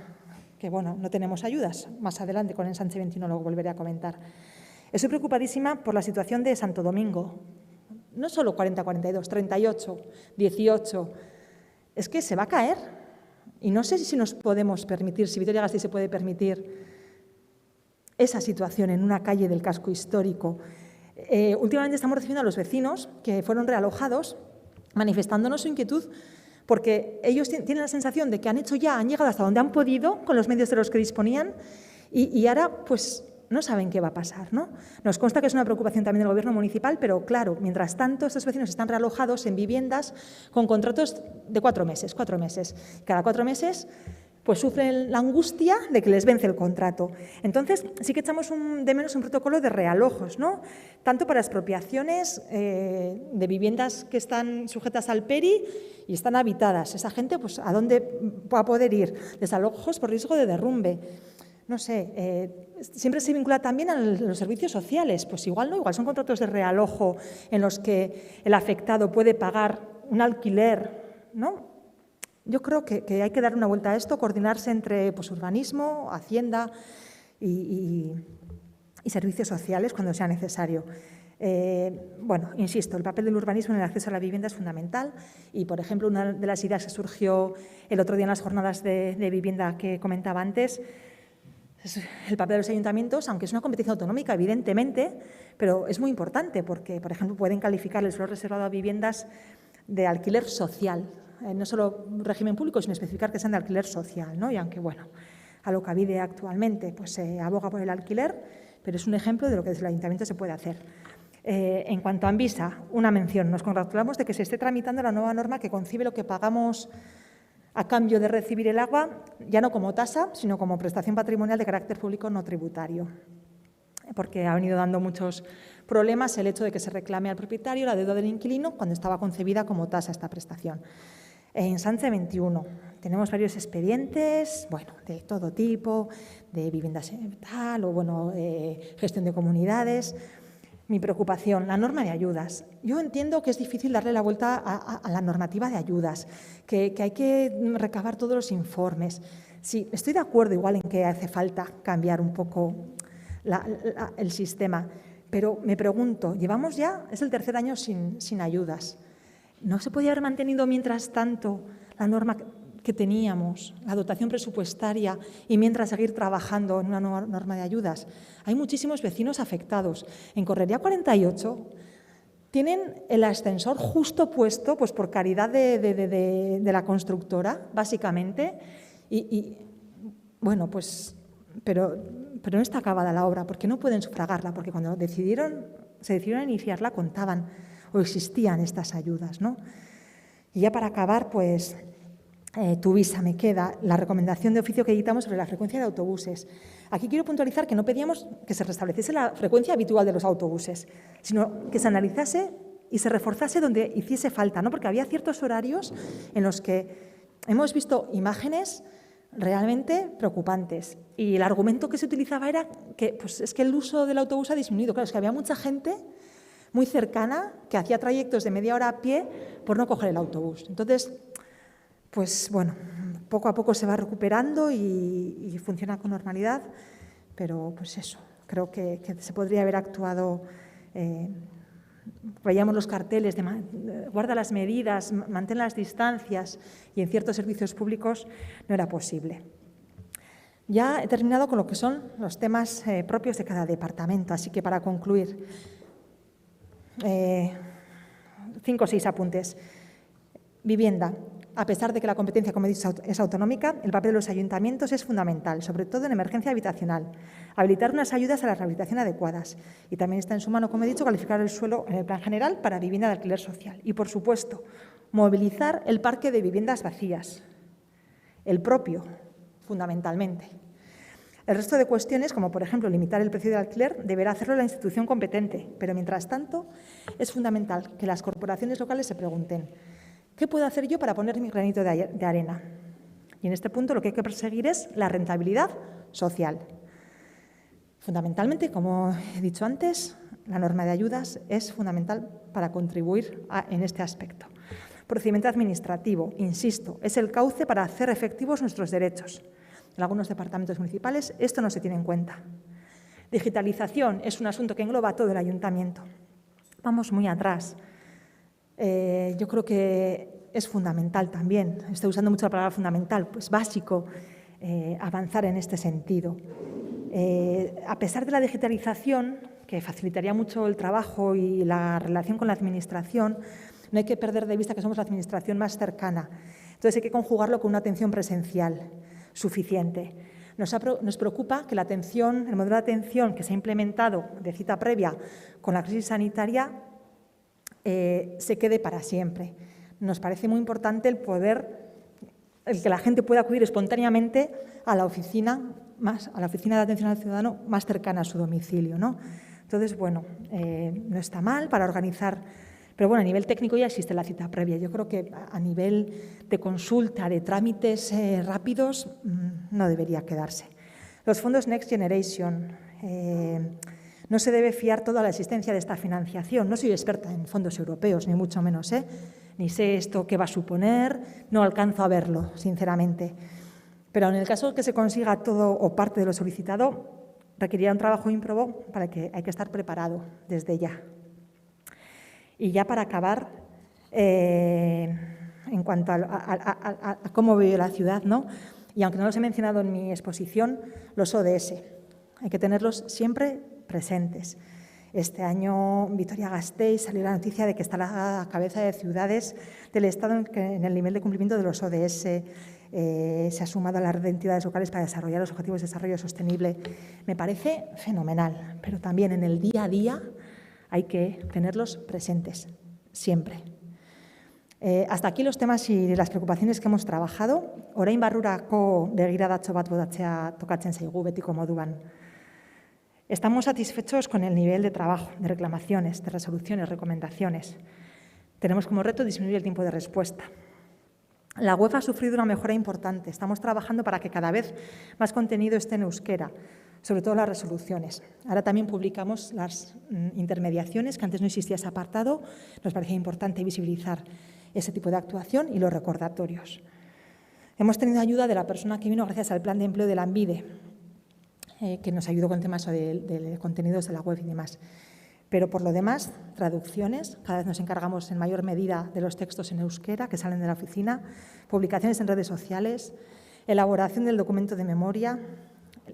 que, bueno, no tenemos ayudas. Más adelante, con el Ensanche 21, lo volveré a comentar. Estoy preocupadísima por la situación de Santo Domingo. No solo 40-42, 38, 18. Es que se va a caer. Y no sé si nos podemos permitir, si Vitoria-Gasteiz se puede permitir esa situación en una calle del casco histórico. Últimamente estamos recibiendo a los vecinos que fueron realojados manifestándonos su inquietud porque ellos tienen la sensación de que han llegado hasta donde han podido con los medios de los que disponían y ahora pues no saben qué va a pasar, ¿no? Nos consta que es una preocupación también del Gobierno municipal, pero claro, mientras tanto estos vecinos están realojados en viviendas con contratos de 4 meses. Cada 4 meses pues sufren la angustia de que les vence el contrato. Entonces, sí que echamos de menos un protocolo de realojos, ¿no? Tanto para expropiaciones de viviendas que están sujetas al PERI y están habitadas. Esa gente, pues, ¿a dónde va a poder ir? Desalojos por riesgo de derrumbe. No sé, siempre se vincula también a los servicios sociales. Pues igual no, igual son contratos de realojo en los que el afectado puede pagar un alquiler, ¿no? Yo creo que hay que dar una vuelta a esto, coordinarse entre pues, urbanismo, Hacienda y servicios sociales cuando sea necesario. Bueno, insisto, el papel del urbanismo en el acceso a la vivienda es fundamental y, por ejemplo, una de las ideas que surgió el otro día en las jornadas de vivienda que comentaba antes es el papel de los ayuntamientos, aunque es una competencia autonómica, evidentemente, pero es muy importante porque, por ejemplo, pueden calificar el suelo reservado a viviendas de alquiler social, no solo régimen público, sino especificar que sean de alquiler social, ¿no? Y aunque, bueno, Alokabide actualmente pues, se aboga por el alquiler, pero es un ejemplo de lo que desde el Ayuntamiento se puede hacer. En cuanto a Anvisa, una mención. Nos congratulamos de que se esté tramitando la nueva norma que concibe lo que pagamos a cambio de recibir el agua, ya no como tasa, sino como prestación patrimonial de carácter público no tributario, porque ha venido dando muchos problemas el hecho de que se reclame al propietario la deuda del inquilino cuando estaba concebida como tasa esta prestación. En Ensanche 21 tenemos varios expedientes, bueno, de todo tipo, de viviendas tal o bueno, gestión de comunidades. Mi preocupación, la norma de ayudas. Yo entiendo que es difícil darle la vuelta a la normativa de ayudas, que hay que recabar todos los informes. Sí, estoy de acuerdo igual en que hace falta cambiar un poco el sistema, pero me pregunto, llevamos ya, es el 3er año sin ayudas. ¿No se podía haber mantenido mientras tanto la norma que teníamos, la dotación presupuestaria y mientras seguir trabajando en una nueva norma de ayudas? Hay muchísimos vecinos afectados. En Correría 48 tienen el ascensor justo puesto pues, por caridad de la constructora, básicamente, y bueno, pues, pero no está acabada la obra, porque no pueden sufragarla, porque cuando se decidieron a iniciarla contaban o existían estas ayudas, ¿no? Y ya para acabar, pues, Tuvisa me queda la recomendación de oficio que editamos sobre la frecuencia de autobuses. Aquí quiero puntualizar que no pedíamos que se restableciese la frecuencia habitual de los autobuses, sino que se analizase y se reforzase donde hiciese falta, ¿no? Porque había ciertos horarios en los que hemos visto imágenes realmente preocupantes. Y el argumento que se utilizaba era que pues, es que el uso del autobús ha disminuido. Claro, es que había mucha gente muy cercana que hacía trayectos de media hora a pie por no coger el autobús. Entonces, pues bueno, poco a poco se va recuperando y funciona con normalidad, pero pues eso, creo que se podría haber actuado, veíamos los carteles de guarda las medidas, mantén las distancias y en ciertos servicios públicos no era posible. Ya he terminado con lo que son los temas propios de cada departamento, así que para concluir, 5 o 6 apuntes. Vivienda. A pesar de que la competencia, como he dicho, es autonómica, el papel de los ayuntamientos es fundamental, sobre todo en emergencia habitacional. Habilitar unas ayudas a la rehabilitación adecuadas. Y también está en su mano, como he dicho, calificar el suelo en el plan general para vivienda de alquiler social. Y, por supuesto, movilizar el parque de viviendas vacías. El propio, fundamentalmente. El resto de cuestiones, como por ejemplo limitar el precio del alquiler, deberá hacerlo la institución competente, pero mientras tanto es fundamental que las corporaciones locales se pregunten ¿qué puedo hacer yo para poner mi granito de arena? Y en este punto lo que hay que perseguir es la rentabilidad social. Fundamentalmente, como he dicho antes, la norma de ayudas es fundamental para contribuir en este aspecto. Procedimiento administrativo, insisto, es el cauce para hacer efectivos nuestros derechos. En algunos departamentos municipales esto no se tiene en cuenta. Digitalización es un asunto que engloba todo el ayuntamiento. Vamos muy atrás. Yo creo que es fundamental también, estoy usando mucho la palabra fundamental, pues básico, avanzar en este sentido. A pesar de la digitalización, que facilitaría mucho el trabajo y la relación con la Administración, no hay que perder de vista que somos la Administración más cercana. Entonces hay que conjugarlo con una atención presencial suficiente. Nos preocupa que el modelo de atención que se ha implementado de cita previa con la crisis sanitaria se quede para siempre. Nos parece muy importante el que la gente pueda acudir espontáneamente a la oficina de atención al ciudadano más cercana a su domicilio, ¿no? Entonces, bueno, no está mal para organizar, pero bueno, a nivel técnico ya existe la cita previa. Yo creo que a nivel de consulta, de trámites rápidos, no debería quedarse. Los fondos Next Generation. No se debe fiar toda la existencia de esta financiación. No soy experta en fondos europeos, ni mucho menos, ni sé esto qué va a suponer, no alcanzo a verlo, sinceramente. Pero en el caso de que se consiga todo o parte de lo solicitado, requeriría un trabajo ímprobo para que hay que estar preparado desde ya. Y ya para acabar, en cuanto a cómo vive la ciudad, ¿no? Y aunque no los he mencionado en mi exposición, los ODS. Hay que tenerlos siempre presentes. Este año Vitoria-Gasteiz salió la noticia de que está a la cabeza de ciudades del Estado en el nivel de cumplimiento de los ODS. Se ha sumado a la red de entidades locales para desarrollar los objetivos de desarrollo sostenible. Me parece fenomenal, pero también en el día a día hay que tenerlos presentes, siempre. Hasta aquí los temas y las preocupaciones que hemos trabajado. Orain barrurako begiradatxo bat botatzea tokatzen zaigu betiko moduan. Estamos satisfechos con el nivel de trabajo, de reclamaciones, de resoluciones, recomendaciones. Tenemos como reto disminuir el tiempo de respuesta. La web ha sufrido una mejora importante. Estamos trabajando para que cada vez más contenido esté en euskera, sobre todo las resoluciones. Ahora también publicamos las intermediaciones, que antes no existía ese apartado. Nos parecía importante visibilizar ese tipo de actuación y los recordatorios. Hemos tenido ayuda de la persona que vino gracias al plan de empleo de Lanbide, que nos ayudó con temas de contenidos de la web y demás. Pero por lo demás, traducciones, cada vez nos encargamos en mayor medida de los textos en euskera que salen de la oficina, publicaciones en redes sociales, elaboración del documento de memoria,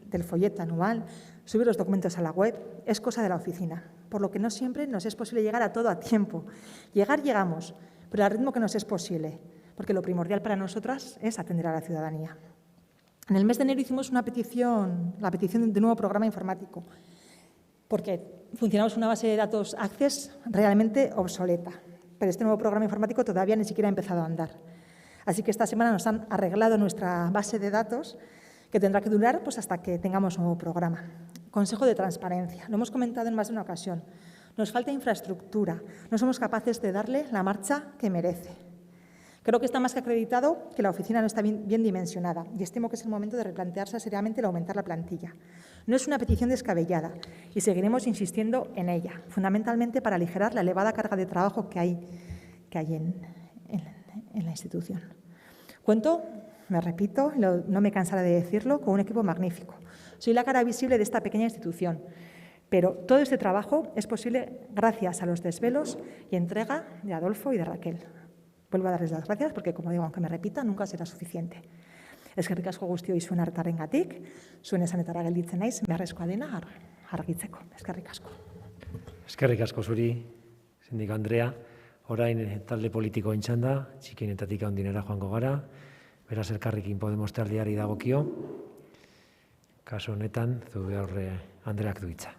del folleto anual, subir los documentos a la web, es cosa de la oficina, por lo que no siempre nos es posible llegar a todo a tiempo. Llegamos, pero al ritmo que nos es posible, porque lo primordial para nosotras es atender a la ciudadanía. En el mes de enero hicimos la petición de un nuevo programa informático, porque funcionamos una base de datos Access realmente obsoleta, pero este nuevo programa informático todavía ni siquiera ha empezado a andar. Así que esta semana nos han arreglado nuestra base de datos, que tendrá que durar pues, hasta que tengamos un nuevo programa. Consejo de transparencia. Lo hemos comentado en más de una ocasión. Nos falta infraestructura. No somos capaces de darle la marcha que merece. Creo que está más que acreditado que la oficina no está bien dimensionada y estimo que es el momento de replantearse seriamente el aumentar la plantilla. No es una petición descabellada y seguiremos insistiendo en ella, fundamentalmente para aligerar la elevada carga de trabajo que hay en la institución. Cuento, me repito, no me cansaré de decirlo, con un equipo magnífico. Soy la cara visible de esta pequeña institución, pero todo este trabajo es posible gracias a los desvelos y entrega de Adolfo y de Raquel. Vuelvo a darles las gracias porque, como digo, aunque me repita, nunca será suficiente. Eskerrik asko guztioi zuen hartarengatik, zuen esanetara gelditzen naiz, beharrezkoa dena argitzeko. Eskerrik asko. Eskerrik asko zuri, Sindik Andrea. Orain talde politiko txanda, txikienetatik handinera joango gara. Beraz, elkarrekin Podemos taldeari dagokio. Kasu honetan, Zubiaurre Andreak du hitza.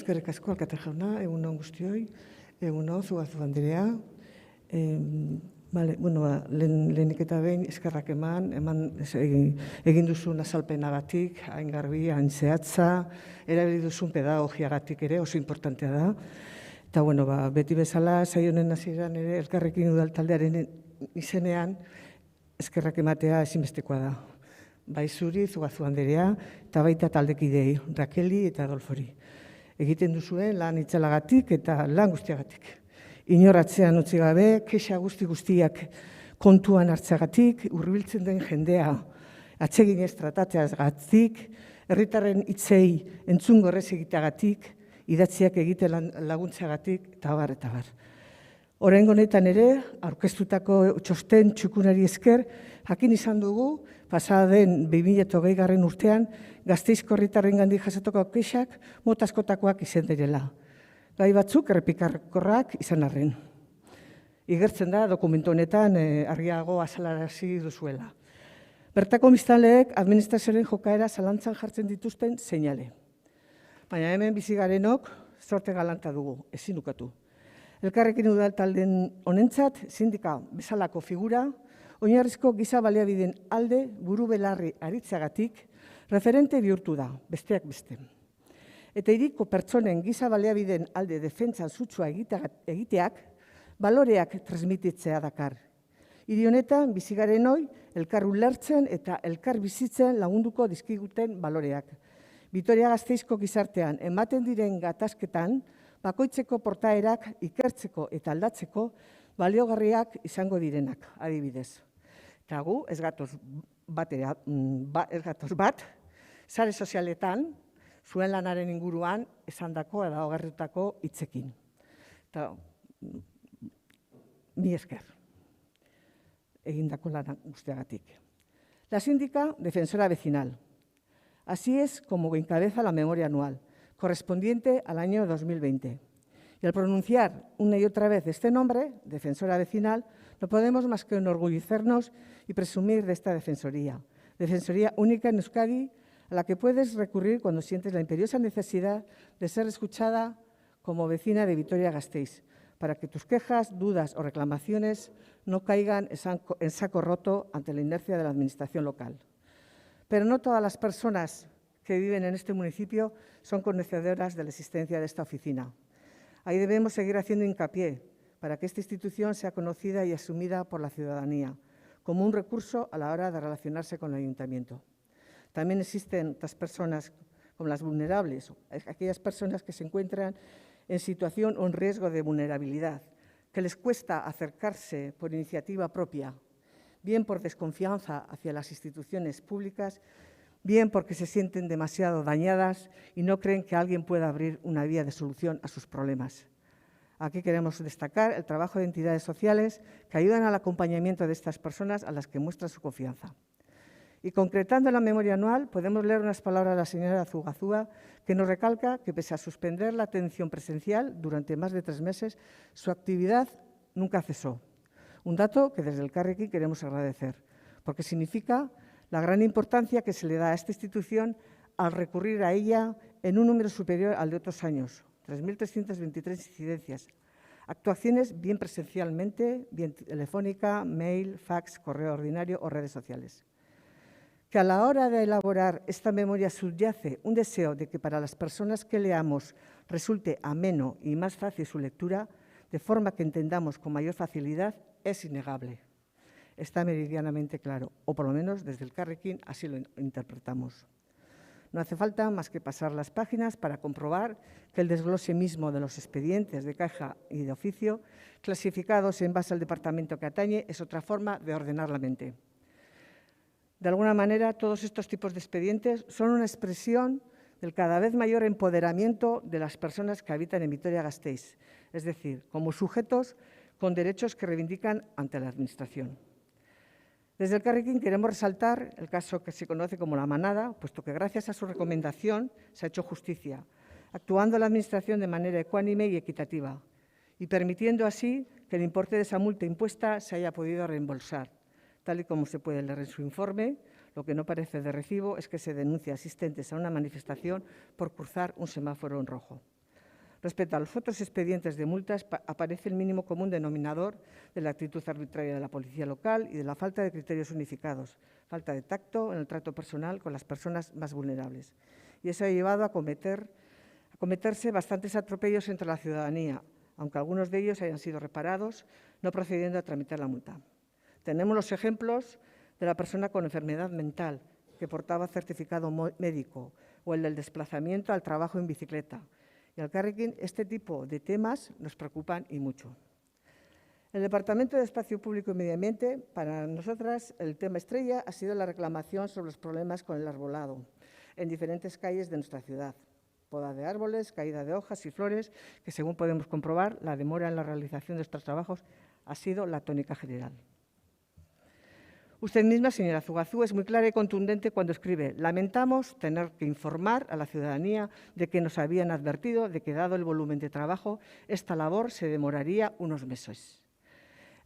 eskerrik asko, alkate jauna, egun on guztioi, egun on, Zugazu Andrea. Lehenik eta behin eskerrak eman egin duzun azalpenagatik, hain garbi, hain zehatza, erabili duzun pedagogiagatik ere, oso importantea da. Eta, beti bezala, saio honen hasieran ere, Elkarrekin Udaltaldearen izenean, eskerrak ematea ezinbestekoa da. Bai zuri, Zugazu Andrea, eta baita taldekidei, Rakeli eta Adolfori. Egiten duzuen lan itzelagatik eta lan guztiagatik. Inoratzean utzi gabe, kexa guztiak kontuan hartzagatik, hurbiltzen den jendea atseginez tratatzeagatik, herritarren hitzei entzungo errez egiteagatik, idatziak egiten laguntzagatik, eta bar, eta bar. Oraingo honetan ere, aurkeztutako txosten txukunari esker, jakin izan dugu, pasada den 2020 urtean, Gasteizko herritarrengandik jasotako kexak mota askotakoak izan direla. Gai batzuk errepikakorrak izan arren. Igertzen da dokumentu honetan argiago azalarazi duzuela. Bertako biztanleek administrazioaren jokaera zalantzan jartzen dituzten seinale. Baina hemen bizi garenok zorte galanta dugu, ezin ukatu. Elkarrekin Udaltaldeen honentzat sindika bezalako figura, oinarrizko giza baliabideen alde buru belarri aritzeagatik referente bihurtu da, besteak beste. Eta hiriko pertsonen giza baliabideen alde defentsan sutsua egiteak, baloreak transmititzea dakar. Hiri honetan, bizi garenoi, elkar ulertzen eta elkar bizitzen lagunduko dizkiguten baloreak. Vitoria-Gasteizko gizartean ematen diren gatazketan, bakoitzeko portaerak ikertzeko eta aldatzeko baliogarriak izango direnak, adibidez. Eta gu, ez gatoz bat, sare sozialetan, zuen lanaren inguruan esandako eta ogarritako hitzekin. Eta, mi esker, egindako lan guztiagatik. La síndica defensora vecinal. Así es como encabeza la memoria anual, correspondiente al año 2020. Y al pronunciar una y otra vez este nombre, defensora vecinal, no podemos más que enorgullecernos y presumir de esta defensoría. Defensoría única en Euskadi, a la que puedes recurrir cuando sientes la imperiosa necesidad de ser escuchada como vecina de Vitoria-Gasteiz, para que tus quejas, dudas o reclamaciones no caigan en saco roto ante la inercia de la administración local. Pero no todas las personas que viven en este municipio son conocedoras de la existencia de esta oficina. Ahí debemos seguir haciendo hincapié para que esta institución sea conocida y asumida por la ciudadanía como un recurso a la hora de relacionarse con el ayuntamiento. También existen otras personas como las vulnerables, aquellas personas que se encuentran en situación o en riesgo de vulnerabilidad, que les cuesta acercarse por iniciativa propia, bien por desconfianza hacia las instituciones públicas, bien porque se sienten demasiado dañadas y no creen que alguien pueda abrir una vía de solución a sus problemas. Aquí queremos destacar el trabajo de entidades sociales que ayudan al acompañamiento de estas personas a las que muestran su confianza. Y concretando la memoria anual, podemos leer unas palabras de la señora Zugazúa que nos recalca que, pese a suspender la atención presencial durante más de 3 meses, su actividad nunca cesó. Un dato que desde Elkarrekin queremos agradecer, porque significa la gran importancia que se le da a esta institución al recurrir a ella en un número superior al de otros años, 3.323 incidencias. Actuaciones bien presencialmente, bien telefónica, mail, fax, correo ordinario o redes sociales. Que a la hora de elaborar esta memoria subyace un deseo de que para las personas que leamos resulte ameno y más fácil su lectura, de forma que entendamos con mayor facilidad, es innegable. Está meridianamente claro, o por lo menos desde Elkarrekin así lo interpretamos. No hace falta más que pasar las páginas para comprobar que el desglose mismo de los expedientes de caja y de oficio, clasificados en base al departamento que atañe, es otra forma de ordenar la mente. De alguna manera, todos estos tipos de expedientes son una expresión del cada vez mayor empoderamiento de las personas que habitan en Vitoria-Gasteiz, es decir, como sujetos con derechos que reivindican ante la Administración. Desde Elkarrekin queremos resaltar el caso que se conoce como la manada, puesto que gracias a su recomendación se ha hecho justicia, actuando la Administración de manera ecuánime y equitativa, y permitiendo así que el importe de esa multa impuesta se haya podido reembolsar. Tal y como se puede leer en su informe, lo que no parece de recibo es que se denuncie a asistentes a una manifestación por cruzar un semáforo en rojo. Respecto a los otros expedientes de multas, aparece el mínimo común denominador de la actitud arbitraria de la policía local y de la falta de criterios unificados, falta de tacto en el trato personal con las personas más vulnerables. Y eso ha llevado a cometerse bastantes atropellos entre la ciudadanía, aunque algunos de ellos hayan sido reparados, no procediendo a tramitar la multa. Tenemos los ejemplos de la persona con enfermedad mental que portaba certificado médico o el del desplazamiento al trabajo en bicicleta. Y al Elkarrekin este tipo de temas nos preocupan y mucho. El Departamento de Espacio Público y Medio Ambiente, para nosotras, el tema estrella ha sido la reclamación sobre los problemas con el arbolado en diferentes calles de nuestra ciudad. Poda de árboles, caída de hojas y flores, que según podemos comprobar, la demora en la realización de estos trabajos ha sido la tónica general. Usted misma, señora Zugazú, es muy clara y contundente cuando escribe: lamentamos tener que informar a la ciudadanía de que nos habían advertido de que, dado el volumen de trabajo, esta labor se demoraría unos meses.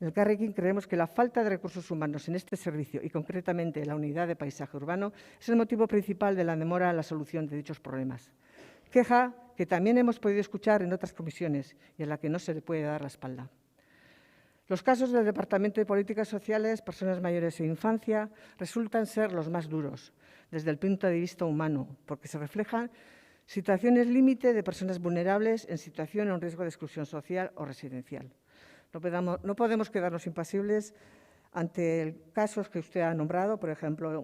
En el Elkarrekin creemos que la falta de recursos humanos en este servicio y concretamente en la unidad de paisaje urbano es el motivo principal de la demora en la solución de dichos problemas. Queja que también hemos podido escuchar en otras comisiones y a la que no se le puede dar la espalda. Los casos del Departamento de Políticas Sociales, Personas Mayores e Infancia resultan ser los más duros desde el punto de vista humano, porque se reflejan situaciones límite de personas vulnerables en situación o en riesgo de exclusión social o residencial. No podemos quedarnos impasibles ante casos que usted ha nombrado, por ejemplo,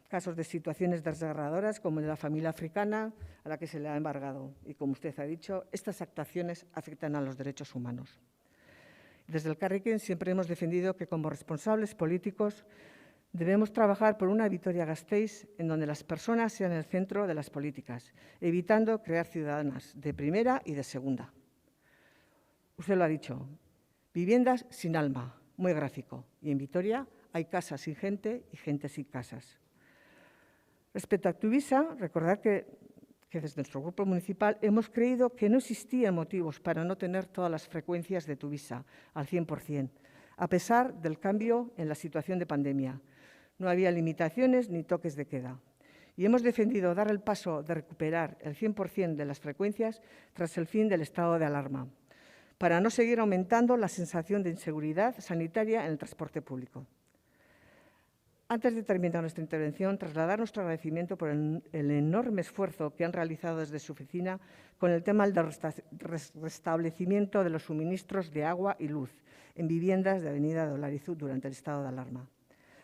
casos de situaciones desgarradoras como el de la familia africana a la que se le ha embargado. Y como usted ha dicho, estas actuaciones afectan a los derechos humanos. Desde el Elkarrekin siempre hemos defendido que como responsables políticos debemos trabajar por una Vitoria-Gasteiz en donde las personas sean el centro de las políticas, evitando crear ciudadanas de primera y de segunda. Usted lo ha dicho, viviendas sin alma, muy gráfico. Y en Vitoria hay casas sin gente y gente sin casas. Respecto a Tuvisa, recordad que desde nuestro grupo municipal hemos creído que no existían motivos para no tener todas las frecuencias de Tuvisa al 100%, a pesar del cambio en la situación de pandemia. No había limitaciones ni toques de queda. Y hemos defendido dar el paso de recuperar el 100% de las frecuencias tras el fin del estado de alarma, para no seguir aumentando la sensación de inseguridad sanitaria en el transporte público. Antes de terminar nuestra intervención, trasladar nuestro agradecimiento por el enorme esfuerzo que han realizado desde su oficina con el tema del restablecimiento de los suministros de agua y luz en viviendas de Avenida de Olarizú durante el estado de alarma.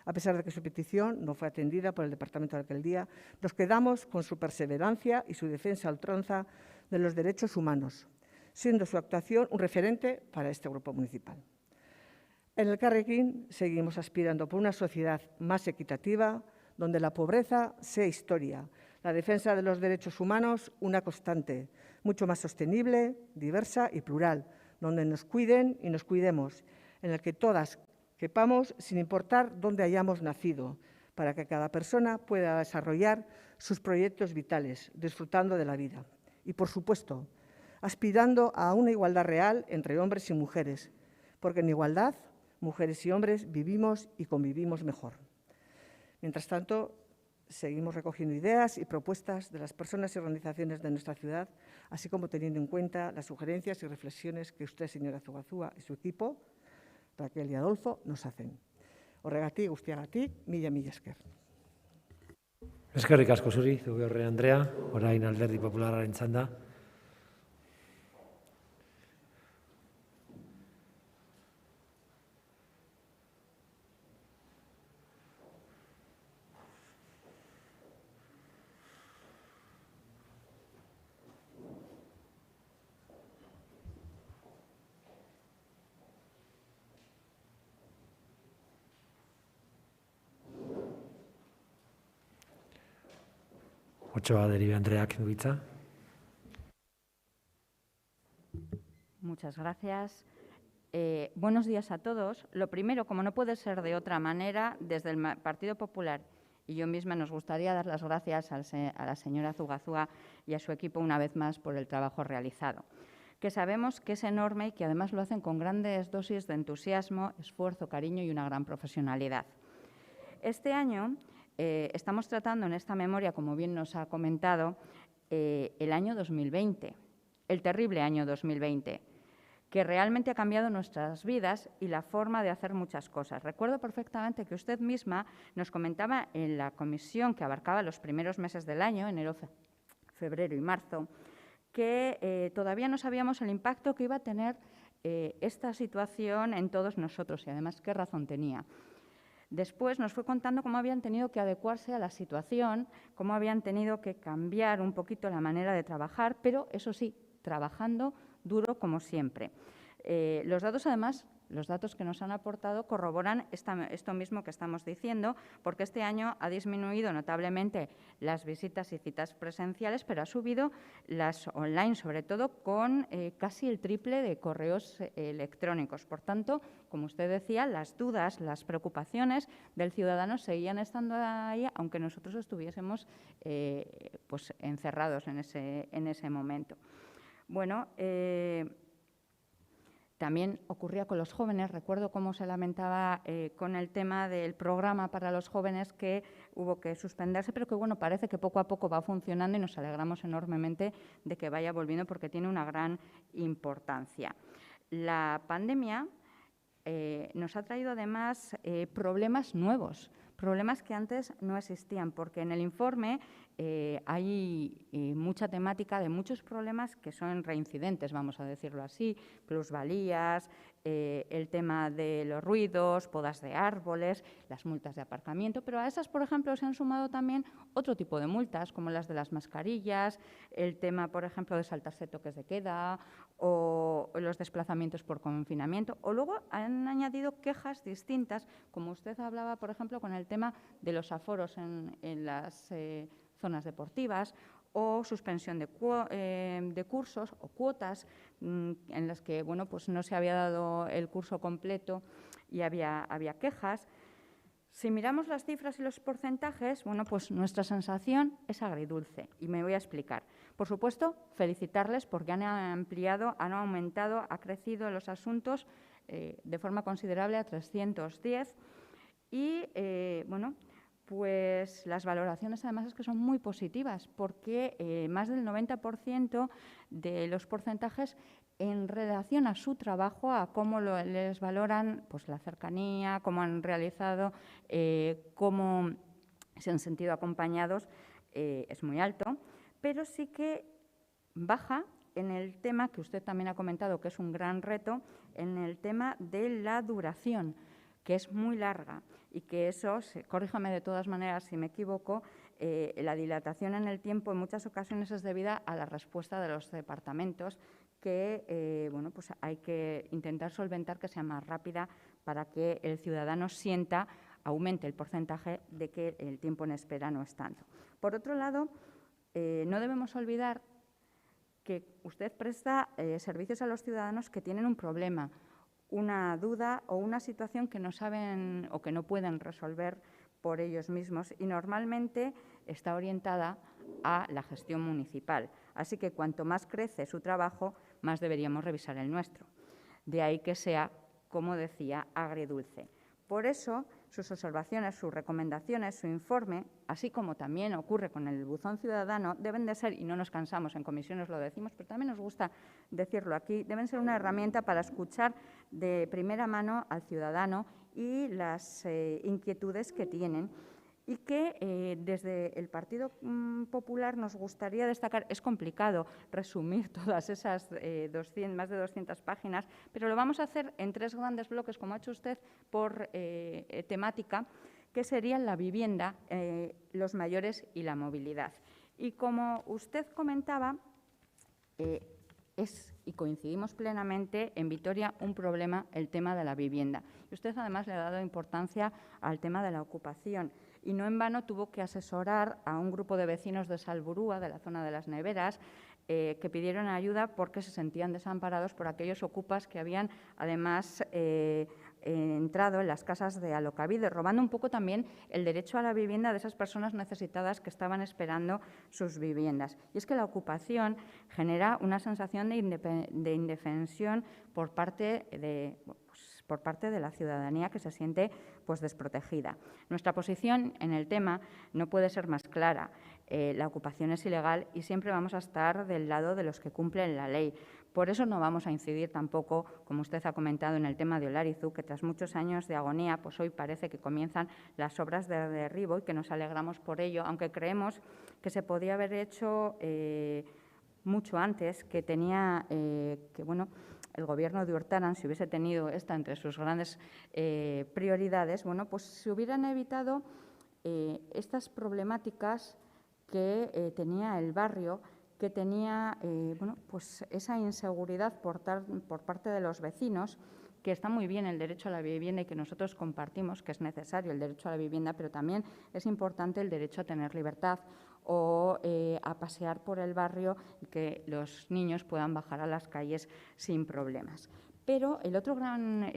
A pesar de que su petición no fue atendida por el Departamento de Alcaldía, nos quedamos con su perseverancia y su defensa a ultranza de los derechos humanos, siendo su actuación un referente para este grupo municipal. En el Elkarrekin seguimos aspirando por una sociedad más equitativa, donde la pobreza sea historia, la defensa de los derechos humanos una constante, mucho más sostenible, diversa y plural, donde nos cuiden y nos cuidemos, en el que todas quepamos sin importar dónde hayamos nacido, para que cada persona pueda desarrollar sus proyectos vitales, disfrutando de la vida. Y, por supuesto, aspirando a una igualdad real entre hombres y mujeres, porque en igualdad mujeres y hombres vivimos y convivimos mejor. Mientras tanto, seguimos recogiendo ideas y propuestas de las personas y organizaciones de nuestra ciudad, así como teniendo en cuenta las sugerencias y reflexiones que usted, señora Zugazúa, y su equipo, Raquel y Adolfo, nos hacen. Horregatik, guztiagatik, mila esker. Eskerrik asko zuri, Zubiorre Andrea, orain Alderdi Popularraren txanda. Otxoa Deribe Andreak du hitza. Muchas gracias. Buenos días a todos. Lo primero, como no puede ser de otra manera, desde el Partido Popular y yo misma nos gustaría dar las gracias a la señora Zugazúa y a su equipo una vez más por el trabajo realizado, que sabemos que es enorme y que además lo hacen con grandes dosis de entusiasmo, esfuerzo, cariño y una gran profesionalidad. Este año estamos tratando en esta memoria, como bien nos ha comentado, el año 2020. el terrible año 2020, que realmente ha cambiado nuestras vidas y la forma de hacer muchas cosas. Recuerdo perfectamente que usted misma nos comentaba en la comisión que abarcaba los primeros meses del año, enero, febrero y marzo, que todavía no sabíamos el impacto que iba a tener esta situación en todos nosotros y además qué razón tenía. Después nos fue contando cómo habían tenido que adecuarse a la situación, cómo habían tenido que cambiar un poquito la manera de trabajar, pero eso sí, trabajando duro como siempre. Los datos, además, los datos que nos han aportado corroboran esto mismo que estamos diciendo, porque este año ha disminuido notablemente las visitas y citas presenciales, pero ha subido las online, sobre todo con casi el triple de correos electrónicos. Por tanto, como usted decía, las dudas, las preocupaciones del ciudadano seguían estando ahí, aunque nosotros estuviésemos pues encerrados en ese momento. Bueno, también ocurría con los jóvenes. Recuerdo cómo se lamentaba con el tema del programa para los jóvenes que hubo que suspenderse, pero que bueno, parece que poco a poco va funcionando y nos alegramos enormemente de que vaya volviendo porque tiene una gran importancia. La pandemia nos ha traído además problemas nuevos, problemas que antes no existían, porque en el informe hay mucha temática de muchos problemas que son reincidentes, vamos a decirlo así, plusvalías, el tema de los ruidos, podas de árboles, las multas de aparcamiento, pero a esas, por ejemplo, se han sumado también otro tipo de multas, como las de las mascarillas, el tema, por ejemplo, de saltarse toques de queda o los desplazamientos por confinamiento, o luego han añadido quejas distintas, como usted hablaba, por ejemplo, con el tema de los aforos en las zonas deportivas o suspensión de cursos o cuotas en las que bueno, pues no se había dado el curso completo y había quejas. Si miramos las cifras y los porcentajes, bueno, pues nuestra sensación es agridulce y me voy a explicar. Por supuesto, felicitarles porque han ampliado, han aumentado, ha crecido los asuntos de forma considerable a 310 y, bueno, pues las valoraciones además es que son muy positivas porque más del 90% de los porcentajes en relación a su trabajo, a cómo les valoran pues, la cercanía, cómo han realizado, cómo se han sentido acompañados, es muy alto, pero sí que baja en el tema que usted también ha comentado, que es un gran reto, en el tema de la duración, que es muy larga y que eso, corríjame de todas maneras si me equivoco, la dilatación en el tiempo en muchas ocasiones es debida a la respuesta de los departamentos que bueno, pues hay que intentar solventar que sea más rápida para que el ciudadano sienta, aumente el porcentaje de que el tiempo en espera no es tanto. Por otro lado, no debemos olvidar que usted presta servicios a los ciudadanos que tienen un problema, una duda o una situación que no saben o que no pueden resolver por ellos mismos y normalmente está orientada a la gestión municipal. Así que cuanto más crece su trabajo, más deberíamos revisar el nuestro. De ahí que sea, como decía, agridulce. Por eso, sus observaciones, sus recomendaciones, su informe, así como también ocurre con el buzón ciudadano, deben de ser, y no nos cansamos, en comisiones lo decimos, pero también nos gusta decirlo aquí, deben ser una herramienta para escuchar de primera mano al ciudadano y las inquietudes que tienen y que desde el Partido Popular nos gustaría destacar. Es complicado resumir todas esas más de 200 páginas, pero lo vamos a hacer en 3 grandes bloques, como ha hecho usted, por temática, que serían la vivienda, los mayores y la movilidad. Y como usted comentaba, y coincidimos plenamente, en Vitoria un problema el tema de la vivienda. Y usted además le ha dado importancia al tema de la ocupación y no en vano tuvo que asesorar a un grupo de vecinos de Salburúa, de la zona de las neveras, que pidieron ayuda porque se sentían desamparados por aquellos ocupas que habían además entrado en las casas de alokabide, robando un poco también el derecho a la vivienda de esas personas necesitadas que estaban esperando sus viviendas. Y es que la ocupación genera una sensación de indefensión por parte de la ciudadanía que se siente pues, desprotegida. Nuestra posición en el tema no puede ser más clara. la ocupación es ilegal y siempre vamos a estar del lado de los que cumplen la ley. Por eso no vamos a incidir tampoco, como usted ha comentado, en el tema de Olarizu, que tras muchos años de agonía, pues hoy parece que comienzan las obras de derribo y que nos alegramos por ello, aunque creemos que se podía haber hecho mucho antes, que tenía el Gobierno de Urtaran, si hubiese tenido esta entre sus grandes prioridades, pues se hubieran evitado estas problemáticas que tenía el barrio, que tenía pues esa inseguridad por parte de los vecinos, que está muy bien el derecho a la vivienda y que nosotros compartimos, que es necesario el derecho a la vivienda, pero también es importante el derecho a tener libertad o a pasear por el barrio y que los niños puedan bajar a las calles sin problemas. Pero el otro gran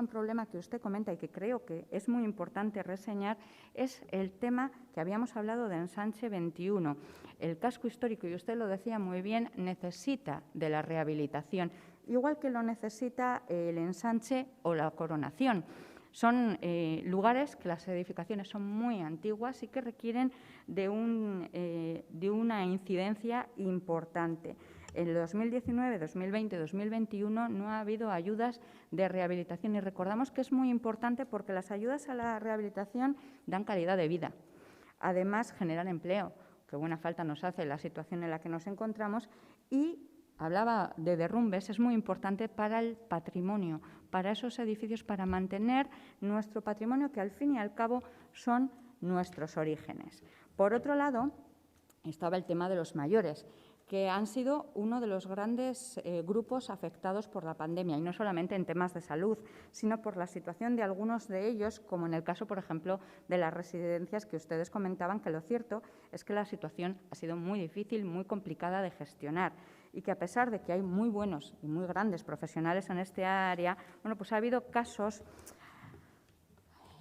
problema que usted comenta y que creo que es muy importante reseñar es el tema que habíamos hablado de Ensanche 21. El casco histórico, y usted lo decía muy bien, necesita de la rehabilitación, igual que lo necesita el Ensanche o la Coronación. Son lugares que las edificaciones son muy antiguas y que requieren de una incidencia importante. En el 2019, 2020, 2021 no ha habido ayudas de rehabilitación y recordamos que es muy importante porque las ayudas a la rehabilitación dan calidad de vida. Además, generan empleo, que buena falta nos hace la situación en la que nos encontramos, y hablaba de derrumbes, es muy importante para el patrimonio, para esos edificios, para mantener nuestro patrimonio, que al fin y al cabo son nuestros orígenes. Por otro lado, estaba el tema de los mayores, que han sido uno de los grandes grupos afectados por la pandemia, y no solamente en temas de salud, sino por la situación de algunos de ellos, como en el caso, por ejemplo, de las residencias que ustedes comentaban, que lo cierto es que la situación ha sido muy difícil, muy complicada de gestionar, y que a pesar de que hay muy buenos y muy grandes profesionales en este área, pues ha habido casos,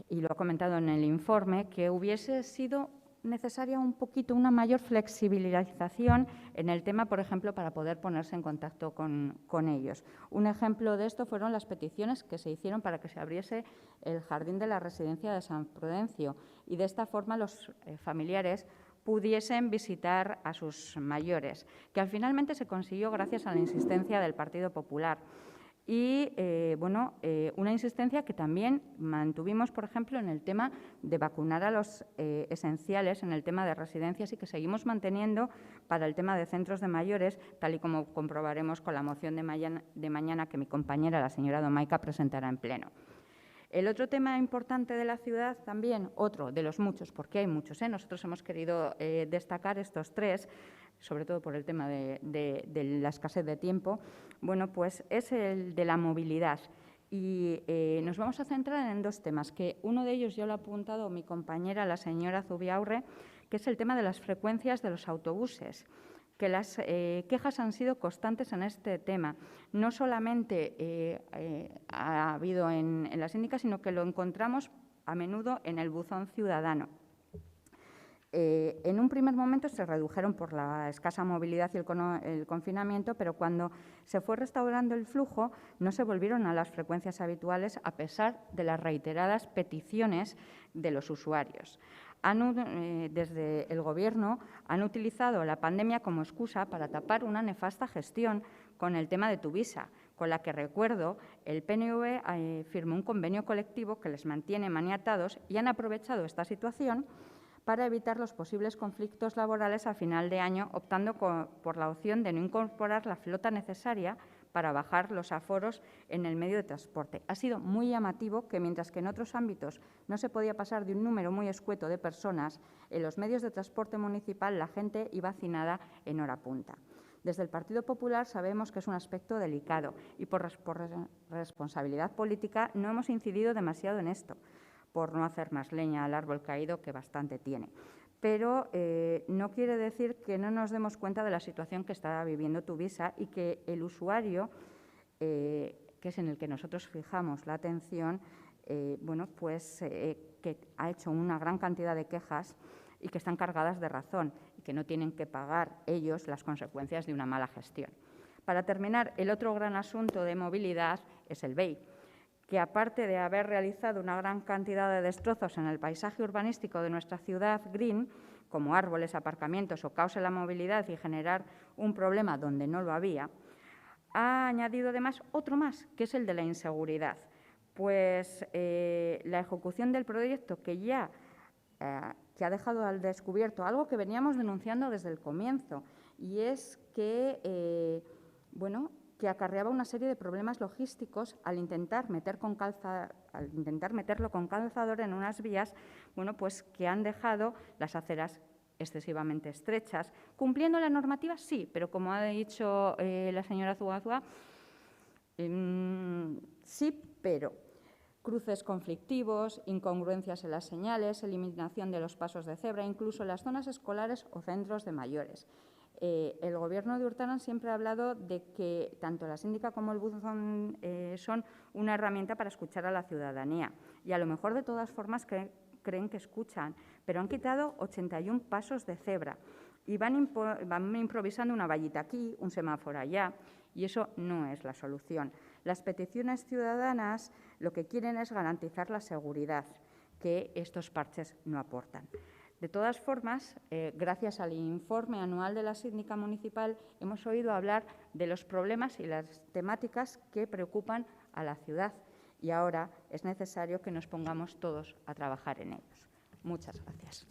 y lo ha comentado en el informe, que hubiese sido necesaria un poquito una mayor flexibilización en el tema, por ejemplo, para poder ponerse en contacto con ellos. Un ejemplo de esto fueron las peticiones que se hicieron para que se abriese el jardín de la residencia de San Prudencio y de esta forma los familiares pudiesen visitar a sus mayores, que finalmente se consiguió gracias a la insistencia del Partido Popular. Y, una insistencia que también mantuvimos, por ejemplo, en el tema de vacunar a los esenciales, en el tema de residencias y que seguimos manteniendo para el tema de centros de mayores, tal y como comprobaremos con la moción de mañana que mi compañera, la señora Domaica, presentará en pleno. El otro tema importante de la ciudad también, otro de los muchos, porque hay muchos, nosotros hemos querido destacar estos tres, sobre todo por el tema de la escasez de tiempo, pues es el de la movilidad. Y nos vamos a centrar en dos temas, que uno de ellos ya lo ha apuntado mi compañera, la señora Zubiaurre, que es el tema de las frecuencias de los autobuses, que las quejas han sido constantes en este tema. No solamente ha habido en la síndica, sino que lo encontramos a menudo en el buzón ciudadano. En un primer momento se redujeron por la escasa movilidad y el confinamiento, pero cuando se fue restaurando el flujo no se volvieron a las frecuencias habituales a pesar de las reiteradas peticiones de los usuarios. Desde el Gobierno han utilizado la pandemia como excusa para tapar una nefasta gestión con el tema de Tuvisa, con la que, recuerdo, el PNV firmó un convenio colectivo que les mantiene maniatados y han aprovechado esta situación para evitar los posibles conflictos laborales a final de año, optando por la opción de no incorporar la flota necesaria para bajar los aforos en el medio de transporte. Ha sido muy llamativo que, mientras que en otros ámbitos no se podía pasar de un número muy escueto de personas, en los medios de transporte municipal la gente iba hacinada en hora punta. Desde el Partido Popular sabemos que es un aspecto delicado y por responsabilidad política no hemos incidido demasiado en esto, por no hacer más leña al árbol caído, que bastante tiene. Pero no quiere decir que no nos demos cuenta de la situación que está viviendo Tuvisa y que el usuario, que es en el que nosotros fijamos la atención, que ha hecho una gran cantidad de quejas y que están cargadas de razón y que no tienen que pagar ellos las consecuencias de una mala gestión. Para terminar, el otro gran asunto de movilidad es el BEI, que aparte de haber realizado una gran cantidad de destrozos en el paisaje urbanístico de nuestra ciudad green, como árboles, aparcamientos o caos en la movilidad y generar un problema donde no lo había, ha añadido además otro más, que es el de la inseguridad. Pues la ejecución del proyecto que ha dejado al descubierto algo que veníamos denunciando desde el comienzo, y es que, que acarreaba una serie de problemas logísticos al intentar meterlo con calzador en unas vías, pues que han dejado las aceras excesivamente estrechas. ¿Cumpliendo la normativa? Sí, pero como ha dicho la señora Zugazua, sí, pero cruces conflictivos, incongruencias en las señales, eliminación de los pasos de cebra, incluso en las zonas escolares o centros de mayores. El Gobierno de Urtaran siempre ha hablado de que tanto la síndica como el buzón son una herramienta para escuchar a la ciudadanía. Y a lo mejor, de todas formas, creen que escuchan, pero han quitado 81 pasos de cebra y van improvisando una vallita aquí, un semáforo allá, y eso no es la solución. Las peticiones ciudadanas lo que quieren es garantizar la seguridad que estos parches no aportan. De todas formas, gracias al informe anual de la síndica municipal, hemos oído hablar de los problemas y las temáticas que preocupan a la ciudad, y ahora es necesario que nos pongamos todos a trabajar en ellos. Muchas gracias.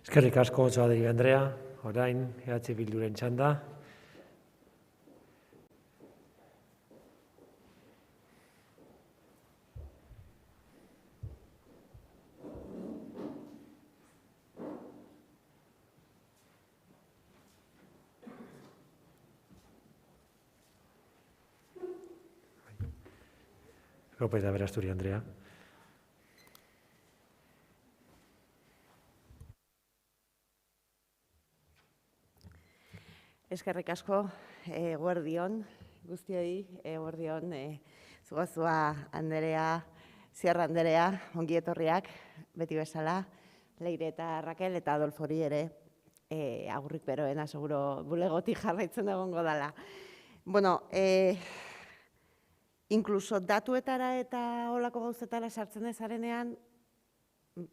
Eskerrik asko, Otsoaldegi Andrea. Orain, Bilduren txanda. López de Aberasturi, Andrea. Eskerrik asko, eguerdion guztioi, eguerdion Zugazua Andrea, Sierra Andrea, ongi etorriak, beti bezala, Leire eta Rakel eta Adolfori ere, agurrik beroena, seguro bulegotik jarraitzen egongo dela. Bueno, inkluso datuetara eta olako gauzetara sartzen ezarenean,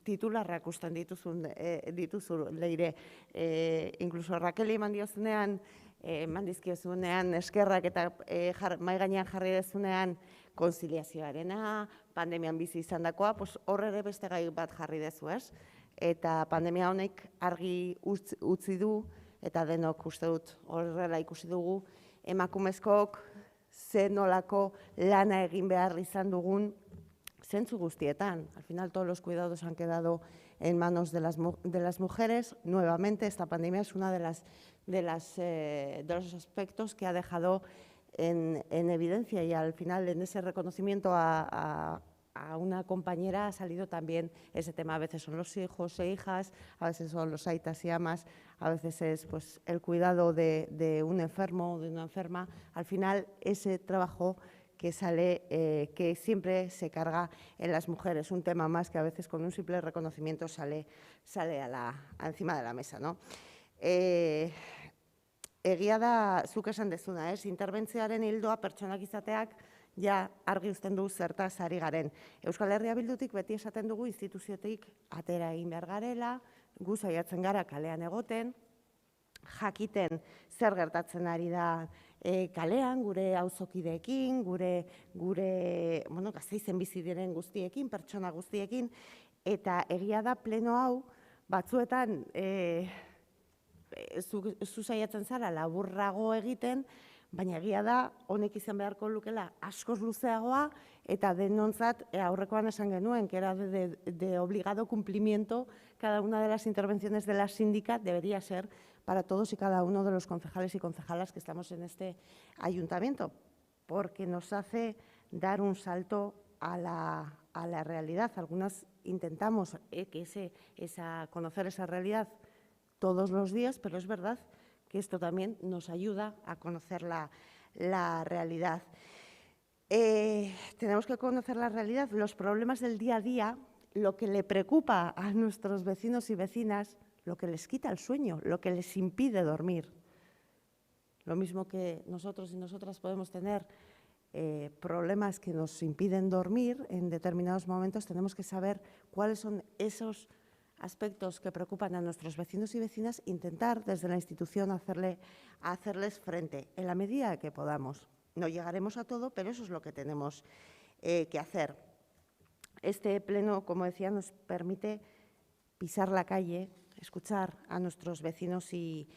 titularrak usten dituzu, Leire. Inkluso Rakeli eman dizkiozunean eskerrak eta mai gainean jarri dezunean konziliazioarena, pandemian bizi izandakoa, hor ere beste gai bat jarri dezu, ez? Eta pandemia honek argi utzi du, eta denok uste dut horrela ikusi dugu, emakumezkook ze nolako lana egin behar izan dugun zentzu guztietan. Al final todos los cuidados han quedado en manos de las mujeres. Nuevamente, esta pandemia es uno de los aspectos que ha dejado en evidencia, y al final en ese reconocimiento a una compañera ha salido también ese tema. A veces son los hijos e hijas, a veces son los aitas y amas, a veces es pues, el cuidado de un enfermo o de una enferma. Al final, ese trabajo que sale, que siempre se carga en las mujeres, un tema más que a veces con un simple reconocimiento sale encima de la mesa, ¿no? Egia da, zuk esan dezuna, interbentzioaren hildoa pertsonak izateak ja argi uzten du zertaz ari garen. Euskal Herria Bildutik beti esaten dugu instituziotik atera egin behar garela, gu saiatzen gara kalean egoten, jakiten zer gertatzen ari da kalean, gure auzokideekin, gure Gasteizen bizi diren guztiekin, pertsona guztiekin, eta egia da pleno hau batzuetan zu saiatzen zara laburrago egiten, baina egia da honek izan beharko lukela askoz luzeagoa, eta denontzat aurrekoan esan genuen, que era de obligado cumplimiento, cada una de las intervenciones de la síndica debería ser para todos y cada uno de los concejales y concejalas que estamos en este ayuntamiento, porque nos hace dar un salto a la realidad. Algunas intentamos conocer esa realidad todos los días, pero es verdad que esto también nos ayuda a conocer la realidad. Tenemos que conocer la realidad, los problemas del día a día, lo que le preocupa a nuestros vecinos y vecinas, lo que les quita el sueño, lo que les impide dormir. Lo mismo que nosotros y nosotras podemos tener problemas que nos impiden dormir en determinados momentos, tenemos que saber cuáles son esos aspectos que preocupan a nuestros vecinos y vecinas, intentar desde la institución hacerles frente en la medida que podamos. No llegaremos a todo, pero eso es lo que tenemos que hacer. Este pleno, como decía, nos permite pisar la calle, escuchar a nuestros vecinos y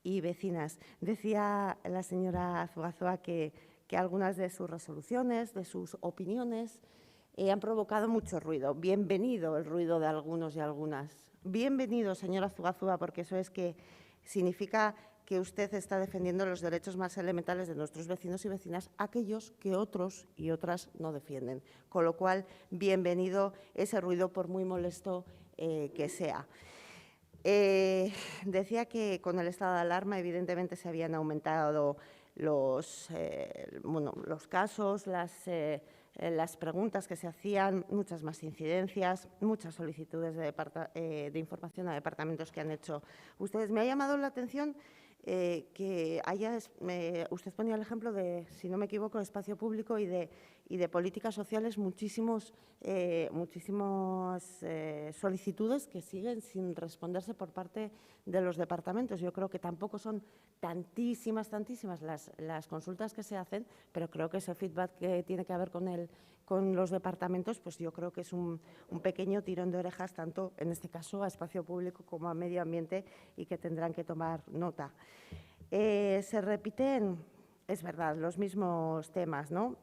vecinas. Decía la señora Zuazua que algunas de sus resoluciones, de sus opiniones, han provocado mucho ruido. Bienvenido el ruido de algunos y algunas. Bienvenido, señora Zuazua, porque eso es que significa que usted está defendiendo los derechos más elementales de nuestros vecinos y vecinas, aquellos que otros y otras no defienden. Con lo cual, bienvenido ese ruido, por muy molesto que sea. Decía que con el estado de alarma, evidentemente, se habían aumentado los casos, las preguntas que se hacían, muchas más incidencias, muchas solicitudes de información a departamentos que han hecho ustedes. Me ha llamado la atención que usted ponía el ejemplo de, si no me equivoco, de espacio público y de políticas sociales, muchísimas solicitudes que siguen sin responderse por parte de los departamentos. Yo creo que tampoco son tantísimas las consultas que se hacen, pero creo que ese feedback que tiene que haber con los departamentos, pues yo creo que es un pequeño tirón de orejas, tanto en este caso a espacio público como a medio ambiente, y que tendrán que tomar nota. Se repiten, es verdad, los mismos temas, ¿no?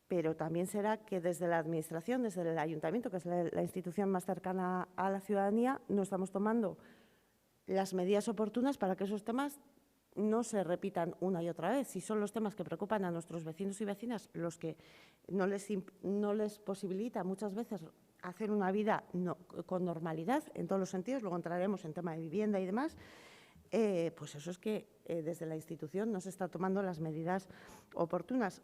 Pero también será que desde la Administración, desde el Ayuntamiento, que es la institución más cercana a la ciudadanía, no estamos tomando las medidas oportunas para que esos temas no se repitan una y otra vez. Si son los temas que preocupan a nuestros vecinos y vecinas los que no les posibilita muchas veces hacer una vida con normalidad en todos los sentidos, luego entraremos en tema de vivienda y demás, pues eso es que desde la institución no se está tomando las medidas oportunas,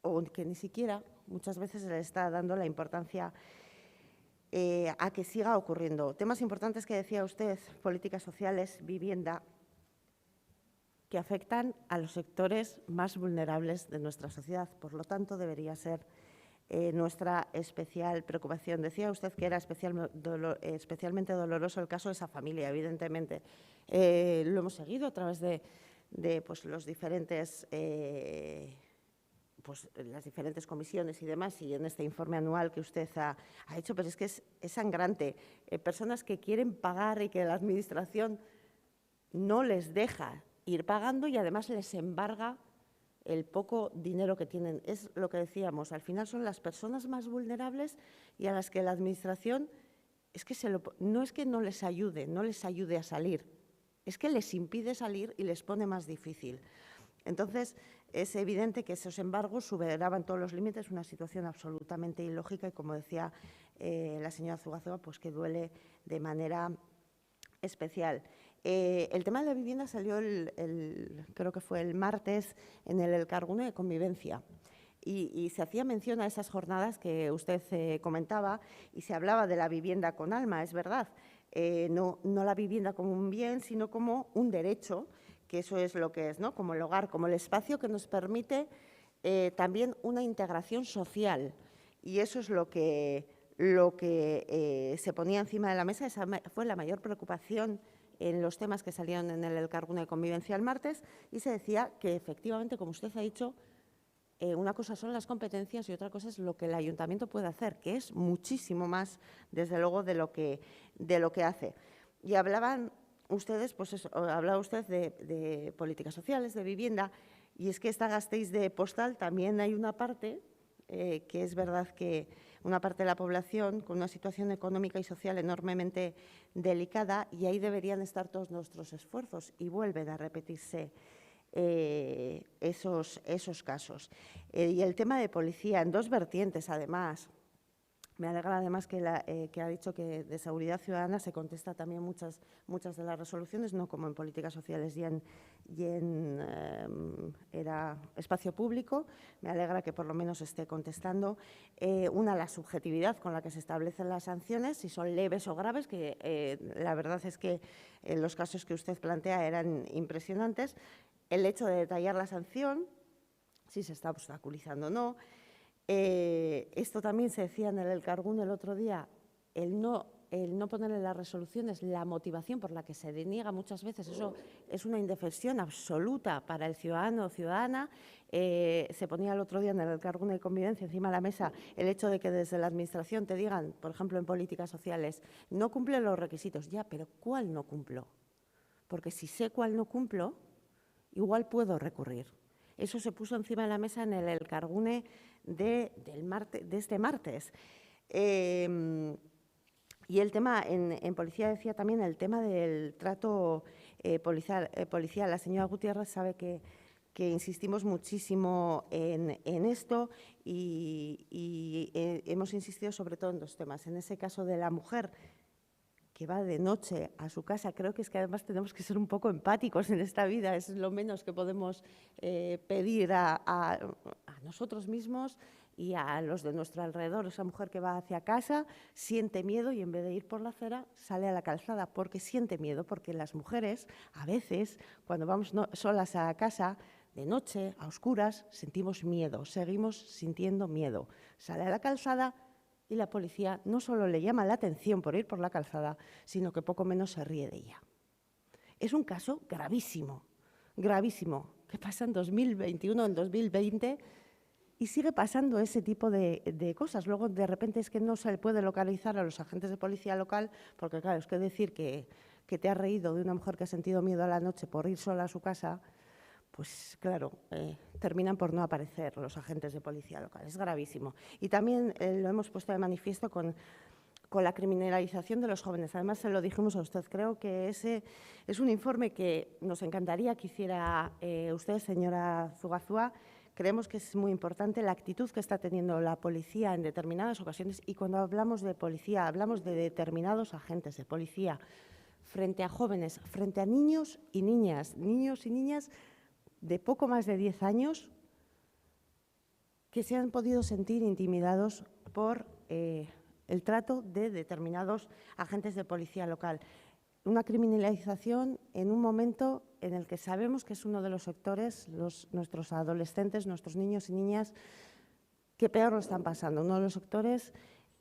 o que ni siquiera muchas veces se le está dando la importancia a que siga ocurriendo. Temas importantes que decía usted, políticas sociales, vivienda, que afectan a los sectores más vulnerables de nuestra sociedad. Por lo tanto, debería ser nuestra especial preocupación. Decía usted que era especialmente doloroso el caso de esa familia, evidentemente. Lo hemos seguido a través de los diferentes las diferentes comisiones y demás, y en este informe anual que usted ha hecho, pero es que es sangrante. Personas que quieren pagar y que la Administración no les deja ir pagando y además les embarga el poco dinero que tienen. Es lo que decíamos, al final son las personas más vulnerables y a las que la Administración no es que no les ayude a salir, es que les impide salir y les pone más difícil. Entonces, es evidente que esos embargos superaban todos los límites, una situación absolutamente ilógica y, como decía la señora Zuazua, pues que duele de manera especial. El tema de la vivienda salió, creo que fue el martes, en el Elkargune de Convivencia. Y se hacía mención a esas jornadas que usted comentaba y se hablaba de la vivienda con alma, es verdad. No la vivienda como un bien, sino como un derecho, que eso es lo que es, ¿no? Como el hogar, como el espacio que nos permite también una integración social. Y eso es lo que se ponía encima de la mesa. Esa fue la mayor preocupación en los temas que salieron en el Elkargune de Convivencia el martes, y se decía que efectivamente, como usted ha dicho, una cosa son las competencias y otra cosa es lo que el Ayuntamiento puede hacer, que es muchísimo más, desde luego, de lo que hace. Y hablaban ustedes, hablaba usted de políticas sociales, de vivienda, y es que esta Gasteiz de Postal también hay una parte que es verdad que una parte de la población con una situación económica y social enormemente delicada, y ahí deberían estar todos nuestros esfuerzos, y vuelven a repetirse esos casos. Y el tema de policía, en dos vertientes, además. Me alegra además que ha dicho que de seguridad ciudadana se contesta también muchas de las resoluciones, no como en políticas sociales y en espacio público. Me alegra que por lo menos esté contestando. La subjetividad con la que se establecen las sanciones, si son leves o graves, que la verdad es que los casos que usted plantea eran impresionantes. El hecho de detallar la sanción, si se está obstaculizando o no. Esto también se decía en el Elkargune el otro día, el no poner en las resoluciones la motivación por la que se deniega muchas veces, eso es una indefensión absoluta para el ciudadano o ciudadana. Se ponía el otro día en el Cargune de Convivencia encima de la mesa el hecho de que desde la Administración te digan, por ejemplo, en políticas sociales, no cumple los requisitos. Ya, pero ¿cuál no cumplo? Porque si sé cuál no cumplo, igual puedo recurrir. Eso se puso encima de la mesa en el Cargune de este martes. Y el tema, en policía decía también el tema del trato policial. La señora Gutiérrez sabe que insistimos muchísimo en esto y hemos insistido sobre todo en dos temas. En ese caso de la mujer que va de noche a su casa, creo que es que además tenemos que ser un poco empáticos en esta vida, es lo menos que podemos pedir a nosotros mismos y a los de nuestro alrededor. Esa mujer que va hacia casa siente miedo y en vez de ir por la acera sale a la calzada porque siente miedo, porque las mujeres a veces cuando vamos solas a casa de noche, a oscuras, sentimos miedo, seguimos sintiendo miedo. Sale a la calzada y la policía no solo le llama la atención por ir por la calzada, sino que poco menos se ríe de ella. Es un caso gravísimo, gravísimo, que pasa en 2021, en 2020, y sigue pasando ese tipo de cosas. Luego, de repente, es que no se le puede localizar a los agentes de policía local, porque, claro, es que decir que te has reído de una mujer que ha sentido miedo a la noche por ir sola a su casa, pues claro, terminan por no aparecer los agentes de policía local. Es gravísimo. Y también lo hemos puesto de manifiesto con la criminalización de los jóvenes. Además, se lo dijimos a usted. Creo que ese es un informe que nos encantaría que hiciera usted, señora Zugazúa. Creemos que es muy importante la actitud que está teniendo la policía en determinadas ocasiones. Y cuando hablamos de policía, hablamos de determinados agentes de policía frente a jóvenes, frente a niños y niñas de poco más de 10 años que se han podido sentir intimidados por el trato de determinados agentes de policía local. Una criminalización en un momento en el que sabemos que es uno de los sectores, nuestros adolescentes, nuestros niños y niñas, que peor lo están pasando. Uno de los sectores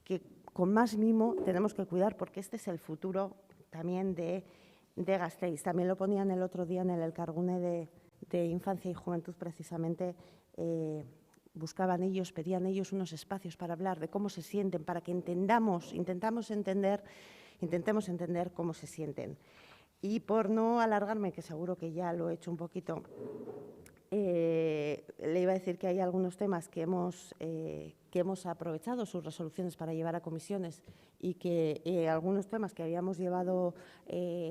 que con más mimo tenemos que cuidar porque este es el futuro también de Gasteiz. También lo ponían el otro día en el Cargune de Infancia y Juventud, precisamente. Buscaban ellos, pedían ellos unos espacios para hablar de cómo se sienten, para que intentemos entender cómo se sienten. Y por no alargarme, que seguro que ya lo he hecho un poquito, le iba a decir que hay algunos temas que hemos aprovechado sus resoluciones para llevar a comisiones y que algunos temas que habíamos llevado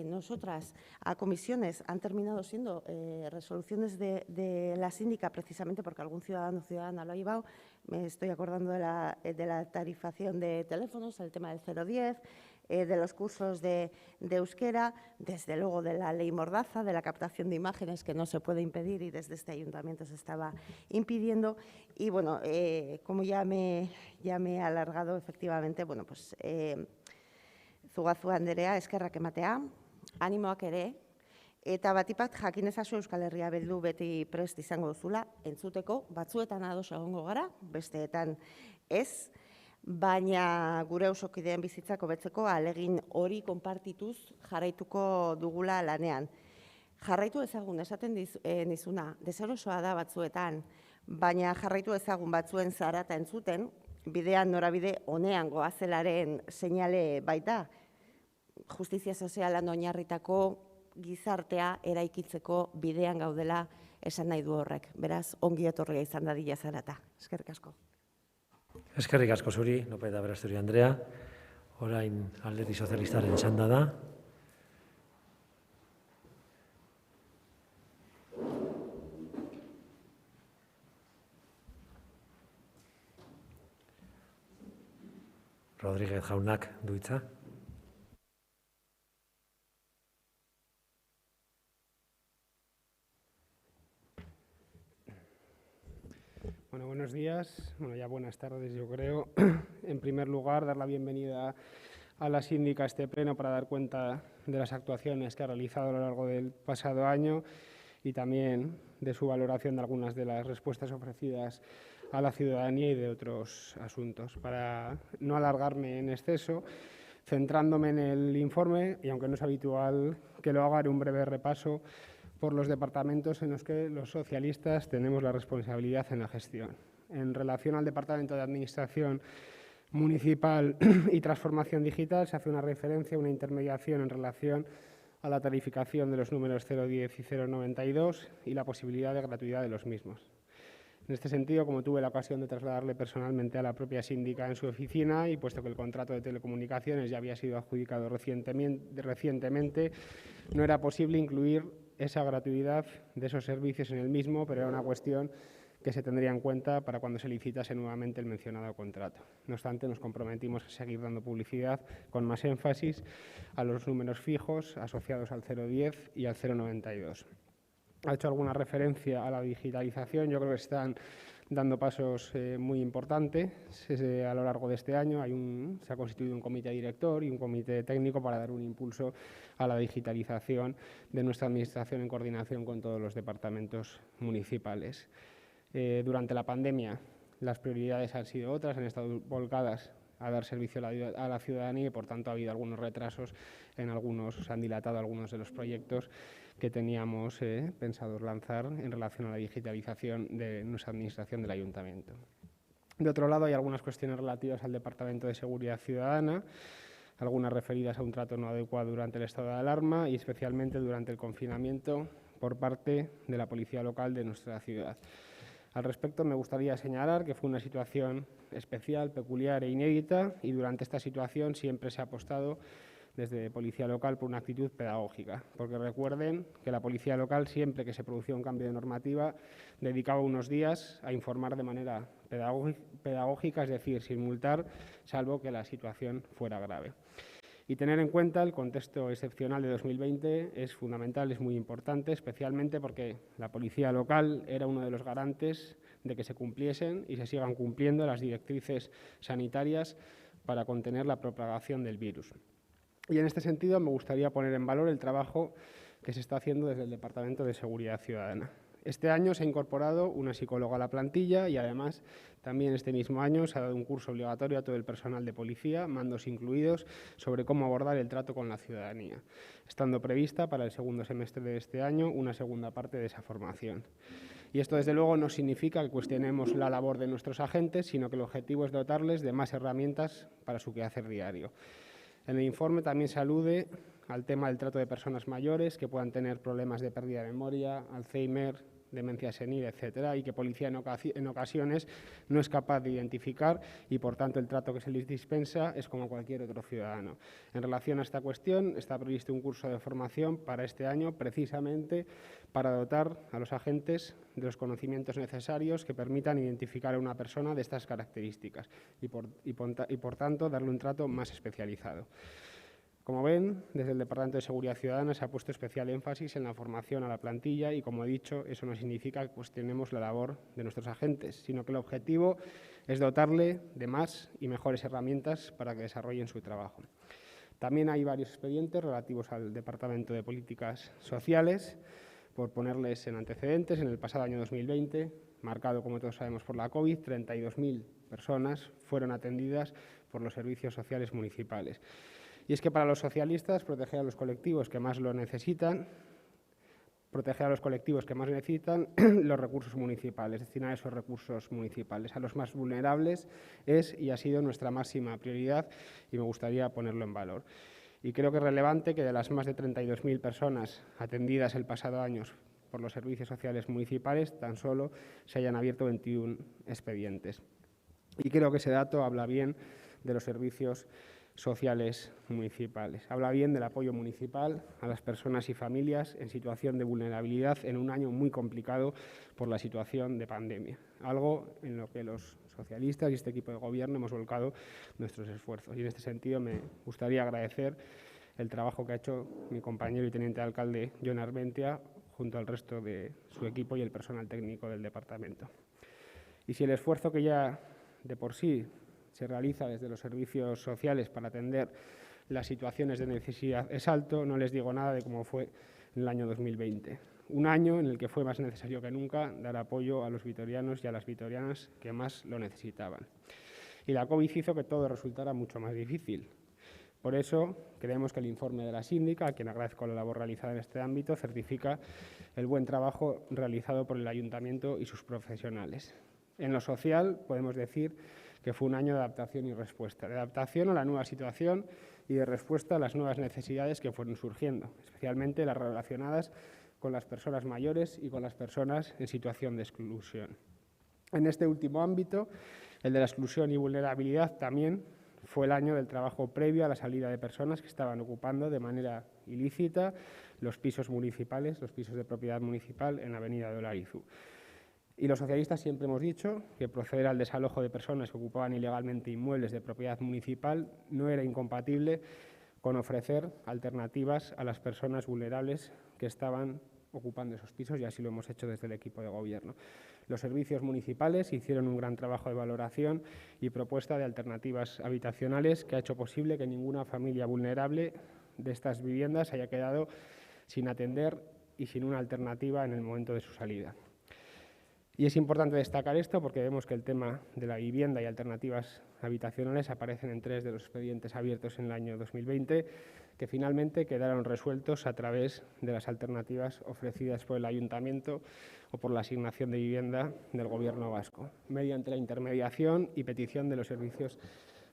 nosotras a comisiones han terminado siendo resoluciones de la síndica, precisamente porque algún ciudadano o ciudadana lo ha llevado. Me estoy acordando de la tarifación de teléfonos, el tema del 010, de los cursos de euskera, desde luego de la ley Mordaza, de la captación de imágenes que no se puede impedir y desde este ayuntamiento se estaba impidiendo. Y bueno, como ya me he alargado, efectivamente, bueno, pues Zugazúa Anderea, eskerrak ematea, animoak ere, eta batipat jakin ezazu Euskal Herria Bildu beti prest izango duzula, entzuteko, batzuetan ados egongo gara, besteetan ez, baina gure auzokideen bizitzak hobetzeko ahalegin hori konpartituz jarraituko dugula lanean. Jarraitu ezagun, esaten nizuna, deserosoa da batzuetan, baina jarraitu ezagun batzuen zarata entzuten, bidean norabide honean goazelaren seinale baita, justizia sozialan oinarritako gizartea eraikitzeko bidean gaudela esan nahi du horrek. Beraz, ongi etorria izan dadila zarata. Eskerrik asko. Eskerrik asko zuri, López de Aberasturi Andrea. Orain Alderdi Sozialistaren txanda da. Rodríguez jaunak du hitza. Bueno, buenos días. Bueno, ya buenas tardes, yo creo. En primer lugar, dar la bienvenida a la síndica a este pleno para dar cuenta de las actuaciones que ha realizado a lo largo del pasado año y también de su valoración de algunas de las respuestas ofrecidas a la ciudadanía y de otros asuntos. Para no alargarme en exceso, centrándome en el informe, y aunque no es habitual que lo haga, haré un breve repaso por los departamentos en los que los socialistas tenemos la responsabilidad en la gestión. En relación al Departamento de Administración Municipal y Transformación Digital, se hace una referencia, una intermediación en relación a la tarificación de los números 010 y 092 y la posibilidad de gratuidad de los mismos. En este sentido, como tuve la ocasión de trasladarle personalmente a la propia síndica en su oficina y puesto que el contrato de telecomunicaciones ya había sido adjudicado recientemente, no era posible incluir esa gratuidad de esos servicios en el mismo, pero era una cuestión que se tendría en cuenta para cuando se licitase nuevamente el mencionado contrato. No obstante, nos comprometimos a seguir dando publicidad con más énfasis a los números fijos asociados al 010 y al 092. Ha hecho alguna referencia a la digitalización. Yo creo que están dando pasos muy importantes a lo largo de este año. Se ha constituido un comité director y un comité técnico para dar un impulso a la digitalización de nuestra Administración en coordinación con todos los departamentos municipales. Durante la pandemia, las prioridades han sido otras, han estado volcadas a dar servicio a la ciudadanía y, por tanto, ha habido algunos retrasos en algunos, se han dilatado algunos de los proyectos que teníamos pensados lanzar en relación a la digitalización de nuestra administración del Ayuntamiento. De otro lado, hay algunas cuestiones relativas al Departamento de Seguridad Ciudadana, algunas referidas a un trato no adecuado durante el estado de alarma y especialmente durante el confinamiento por parte de la policía local de nuestra ciudad. Al respecto, me gustaría señalar que fue una situación especial, peculiar e inédita y durante esta situación siempre se ha apostado desde Policía Local por una actitud pedagógica, porque recuerden que la Policía Local, siempre que se producía un cambio de normativa, dedicaba unos días a informar de manera pedagógica, es decir, sin multar, salvo que la situación fuera grave. Y tener en cuenta el contexto excepcional de 2020 es fundamental, es muy importante, especialmente porque la Policía Local era uno de los garantes de que se cumpliesen y se sigan cumpliendo las directrices sanitarias para contener la propagación del virus. Y en este sentido me gustaría poner en valor el trabajo que se está haciendo desde el Departamento de Seguridad Ciudadana. Este año se ha incorporado una psicóloga a la plantilla y además también este mismo año se ha dado un curso obligatorio a todo el personal de policía, mandos incluidos, sobre cómo abordar el trato con la ciudadanía, estando prevista para el segundo semestre de este año una segunda parte de esa formación. Y esto, desde luego, no significa que cuestionemos la labor de nuestros agentes, sino que el objetivo es dotarles de más herramientas para su quehacer diario. En el informe también se alude al tema del trato de personas mayores que puedan tener problemas de pérdida de memoria, Alzheimer, demencia senil, etcétera, y que policía en ocasiones no es capaz de identificar y, por tanto, el trato que se les dispensa es como cualquier otro ciudadano. En relación a esta cuestión, está previsto un curso de formación para este año, precisamente para dotar a los agentes de los conocimientos necesarios que permitan identificar a una persona de estas características y, por tanto, darle un trato más especializado. Como ven, desde el Departamento de Seguridad Ciudadana se ha puesto especial énfasis en la formación a la plantilla y, como he dicho, eso no significa que cuestionemos la labor de nuestros agentes, sino que el objetivo es dotarle de más y mejores herramientas para que desarrollen su trabajo. También hay varios expedientes relativos al Departamento de Políticas Sociales. Por ponerles en antecedentes, en el pasado año 2020, marcado, como todos sabemos, por la COVID, 32.000 personas fueron atendidas por los servicios sociales municipales. Y es que para los socialistas proteger a los colectivos que más lo necesitan, los recursos municipales, destinar esos recursos municipales a los más vulnerables es y ha sido nuestra máxima prioridad y me gustaría ponerlo en valor. Y creo que es relevante que de las más de 32.000 personas atendidas el pasado año por los servicios sociales municipales, tan solo se hayan abierto 21 expedientes. Y creo que ese dato habla bien de los servicios sociales municipales. Habla bien del apoyo municipal a las personas y familias en situación de vulnerabilidad en un año muy complicado por la situación de pandemia, algo en lo que los socialistas y este equipo de gobierno hemos volcado nuestros esfuerzos. Y en este sentido me gustaría agradecer el trabajo que ha hecho mi compañero y teniente alcalde Jon Armentia junto al resto de su equipo y el personal técnico del departamento. Y si el esfuerzo que ya de por sí se realiza desde los servicios sociales para atender las situaciones de necesidad es alto, no les digo nada de cómo fue en el año 2020. un año en el que fue más necesario que nunca dar apoyo a los vitorianos y a las vitorianas que más lo necesitaban. Y la COVID hizo que todo resultara mucho más difícil. Por eso, creemos que el informe de la síndica, a quien agradezco la labor realizada en este ámbito, certifica el buen trabajo realizado por el Ayuntamiento y sus profesionales. En lo social, podemos decir que fue un año de adaptación y respuesta, de adaptación a la nueva situación y de respuesta a las nuevas necesidades que fueron surgiendo, especialmente las relacionadas con las personas mayores y con las personas en situación de exclusión. En este último ámbito, el de la exclusión y vulnerabilidad, también fue el año del trabajo previo a la salida de personas que estaban ocupando de manera ilícita los pisos municipales, los pisos de propiedad municipal en la avenida de Olarizu. Y los socialistas siempre hemos dicho que proceder al desalojo de personas que ocupaban ilegalmente inmuebles de propiedad municipal no era incompatible con ofrecer alternativas a las personas vulnerables que estaban ocupando esos pisos, y así lo hemos hecho desde el equipo de gobierno. Los servicios municipales hicieron un gran trabajo de valoración y propuesta de alternativas habitacionales que ha hecho posible que ninguna familia vulnerable de estas viviendas haya quedado sin atender y sin una alternativa en el momento de su salida. Y es importante destacar esto porque vemos que el tema de la vivienda y alternativas habitacionales aparecen en 3 de los expedientes abiertos en el año 2020, que finalmente quedaron resueltos a través de las alternativas ofrecidas por el Ayuntamiento o por la asignación de vivienda del Gobierno vasco, mediante la intermediación y petición de los servicios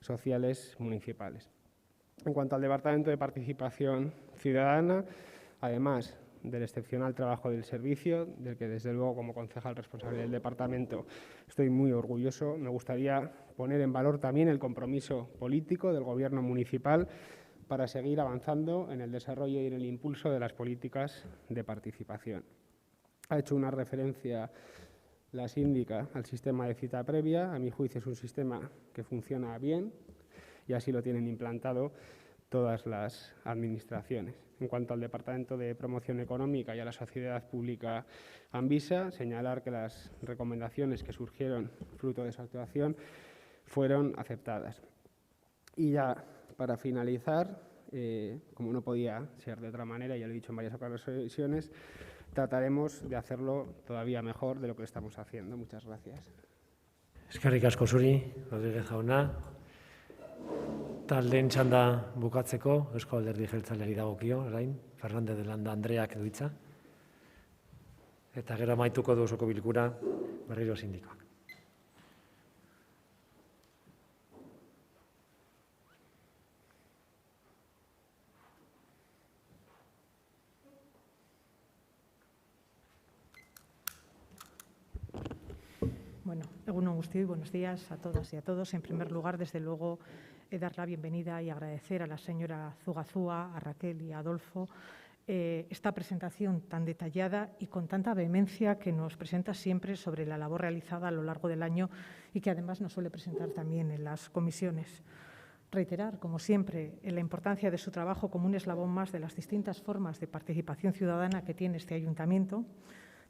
sociales municipales. En cuanto al Departamento de Participación Ciudadana, además del excepcional trabajo del servicio, del que desde luego como concejal responsable del departamento estoy muy orgulloso, me gustaría poner en valor también el compromiso político del Gobierno municipal para seguir avanzando en el desarrollo y en el impulso de las políticas de participación. Ha hecho una referencia la síndica al sistema de cita previa. A mi juicio es un sistema que funciona bien y así lo tienen implantado todas las administraciones. En cuanto al Departamento de Promoción Económica y a la Sociedad Pública Anvisa, señalar que las recomendaciones que surgieron fruto de esa actuación fueron aceptadas. Y ya para finalizar, como no podía ser de otra manera, ya lo he dicho en varias ocasiones, trataremos de hacerlo todavía mejor de lo que estamos haciendo. Muchas gracias. Eskerrik asko zuri, Rodríguez jauna. Taldeen txanda bukatzeko, Eusko Alderdi Jeltzaleari dagokio, orain, Fernández de Landa Andreak du hitza. Eta gero amaituko du osoko bilkura berriro sindikoak. Bueno, egun on guztioi, buenos días a todas y a todos. En primer lugar, desde luego, dar la bienvenida y agradecer a la señora Zugazúa, a Raquel y a Adolfo esta presentación tan detallada y con tanta vehemencia que nos presenta siempre sobre la labor realizada a lo largo del año y que además nos suele presentar también en las comisiones. Reiterar, como siempre, la importancia de su trabajo como un eslabón más de las distintas formas de participación ciudadana que tiene este ayuntamiento.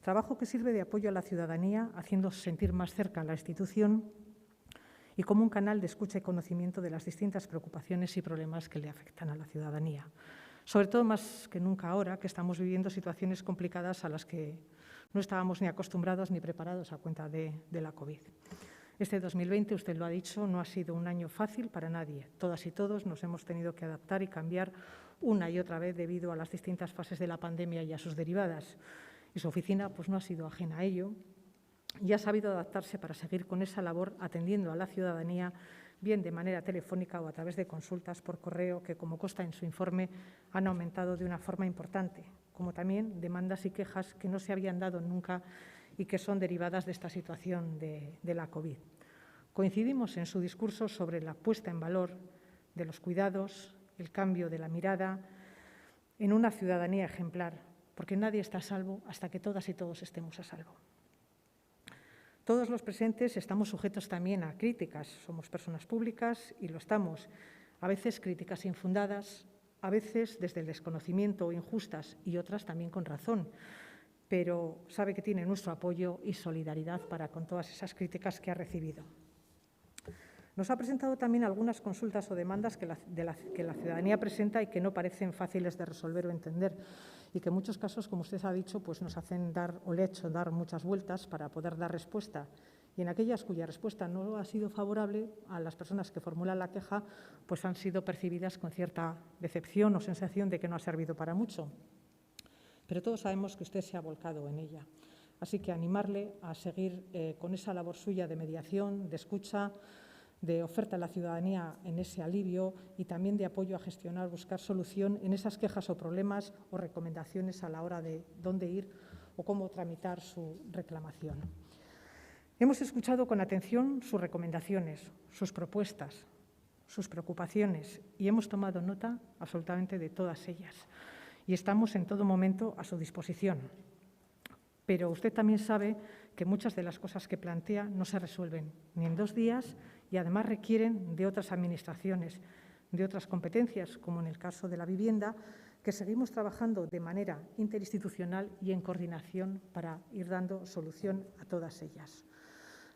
Trabajo que sirve de apoyo a la ciudadanía, haciendo sentir más cerca a la institución y como un canal de escucha y conocimiento de las distintas preocupaciones y problemas que le afectan a la ciudadanía. Sobre todo más que nunca ahora, que estamos viviendo situaciones complicadas a las que no estábamos ni acostumbrados ni preparados a cuenta de la COVID. Este 2020, usted lo ha dicho, no ha sido un año fácil para nadie. Todas y todos nos hemos tenido que adaptar y cambiar una y otra vez debido a las distintas fases de la pandemia y a sus derivadas. Y su oficina pues, no ha sido ajena a ello y ha sabido adaptarse para seguir con esa labor atendiendo a la ciudadanía, bien de manera telefónica o a través de consultas por correo que, como consta en su informe, han aumentado de una forma importante, como también demandas y quejas que no se habían dado nunca y que son derivadas de esta situación de la COVID. Coincidimos en su discurso sobre la puesta en valor de los cuidados, el cambio de la mirada en una ciudadanía ejemplar, porque nadie está a salvo hasta que todas y todos estemos a salvo. Todos los presentes estamos sujetos también a críticas. Somos personas públicas y lo estamos. A veces críticas infundadas, a veces desde el desconocimiento o injustas y otras también con razón. Pero sabe que tiene nuestro apoyo y solidaridad para con todas esas críticas que ha recibido. Nos ha presentado también algunas consultas o demandas que la ciudadanía presenta y que no parecen fáciles de resolver o entender y que en muchos casos, como usted ha dicho, pues nos hacen dar muchas vueltas para poder dar respuesta. Y en aquellas cuya respuesta no ha sido favorable, a las personas que formulan la queja, pues han sido percibidas con cierta decepción o sensación de que no ha servido para mucho. Pero todos sabemos que usted se ha volcado en ella. Así que animarle a seguir con esa labor suya de mediación, de escucha, de oferta a la ciudadanía en ese alivio y también de apoyo a gestionar, buscar solución en esas quejas o problemas o recomendaciones a la hora de dónde ir o cómo tramitar su reclamación. Hemos escuchado con atención sus recomendaciones, sus propuestas, sus preocupaciones y hemos tomado nota absolutamente de todas ellas. Y estamos en todo momento a su disposición. Pero usted también sabe que muchas de las cosas que plantea no se resuelven ni en 2 días y además requieren de otras administraciones, de otras competencias, como en el caso de la vivienda, que seguimos trabajando de manera interinstitucional y en coordinación para ir dando solución a todas ellas.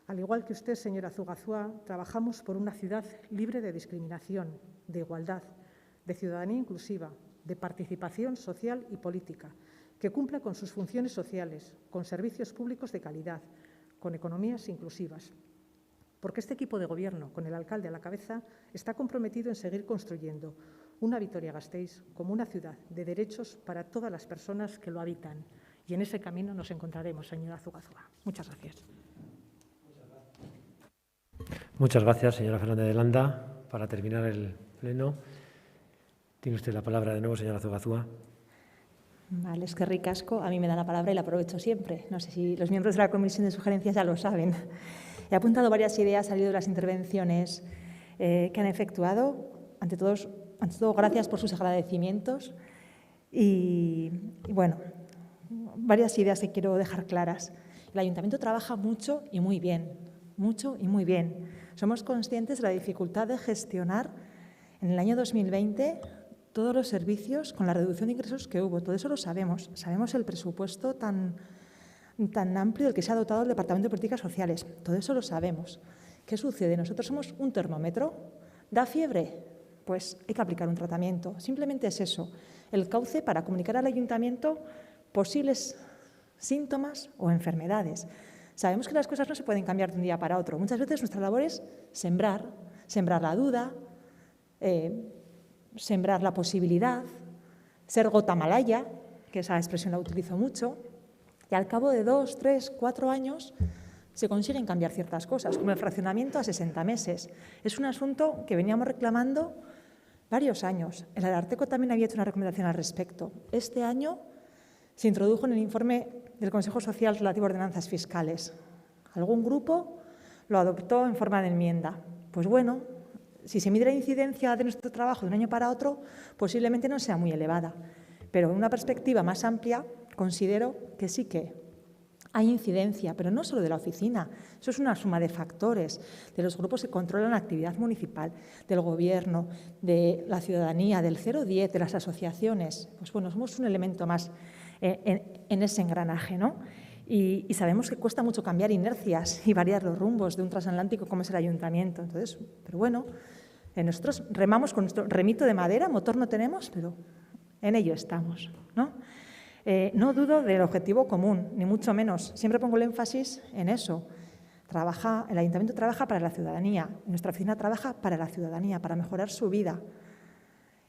Al igual que usted, señora Zugazúa, trabajamos por una ciudad libre de discriminación, de igualdad, de ciudadanía inclusiva, de participación social y política, que cumpla con sus funciones sociales, con servicios públicos de calidad, con economías inclusivas. Porque este equipo de Gobierno, con el alcalde a la cabeza, está comprometido en seguir construyendo una Vitoria-Gasteiz como una ciudad de derechos para todas las personas que lo habitan. Y en ese camino nos encontraremos, señora Zugazúa. Muchas gracias. Muchas gracias, señora Fernández de Landa. Para terminar el pleno, tiene usted la palabra de nuevo, señora Zugazúa. Vale, es que ricasco. A mí me da la palabra y la aprovecho siempre. No sé si los miembros de la Comisión de Sugerencias ya lo saben. He apuntado varias ideas, salido de las intervenciones que han efectuado. Ante todo, gracias por sus agradecimientos. Y bueno, varias ideas que quiero dejar claras. El Ayuntamiento trabaja mucho y muy bien. Mucho y muy bien. Somos conscientes de la dificultad de gestionar en el año 2020 todos los servicios con la reducción de ingresos que hubo. Todo eso lo sabemos. Sabemos el presupuesto tan amplio del que se ha dotado el Departamento de Políticas Sociales. Todo eso lo sabemos. ¿Qué sucede? Nosotros somos un termómetro. ¿Da fiebre? Pues hay que aplicar un tratamiento. Simplemente es eso. El cauce para comunicar al Ayuntamiento posibles síntomas o enfermedades. Sabemos que las cosas no se pueden cambiar de un día para otro. Muchas veces nuestra labor es sembrar la duda, sembrar la posibilidad, ser gota malaya, que esa expresión la utilizo mucho, y al cabo de 2, 3, 4 años se consiguen cambiar ciertas cosas, como el fraccionamiento a 60 meses. Es un asunto que veníamos reclamando varios años. El Ararteko también había hecho una recomendación al respecto. Este año se introdujo en el informe del Consejo Social relativo a ordenanzas fiscales. Algún grupo lo adoptó en forma de enmienda. Pues bueno, si se mide la incidencia de nuestro trabajo de un año para otro, posiblemente no sea muy elevada. Pero en una perspectiva más amplia, considero que sí que hay incidencia, pero no solo de la oficina. Eso es una suma de factores, de los grupos que controlan la actividad municipal, del Gobierno, de la ciudadanía, del 010, de las asociaciones. Pues bueno, somos un elemento más en ese engranaje, ¿no? Y sabemos que cuesta mucho cambiar inercias y variar los rumbos de un transatlántico como es el Ayuntamiento. Entonces, pero bueno, nosotros remamos con nuestro remito de madera, motor no tenemos, pero en ello estamos, ¿no? No dudo del objetivo común, ni mucho menos. Siempre pongo el énfasis en eso. El Ayuntamiento trabaja para la ciudadanía, nuestra oficina trabaja para la ciudadanía, para mejorar su vida.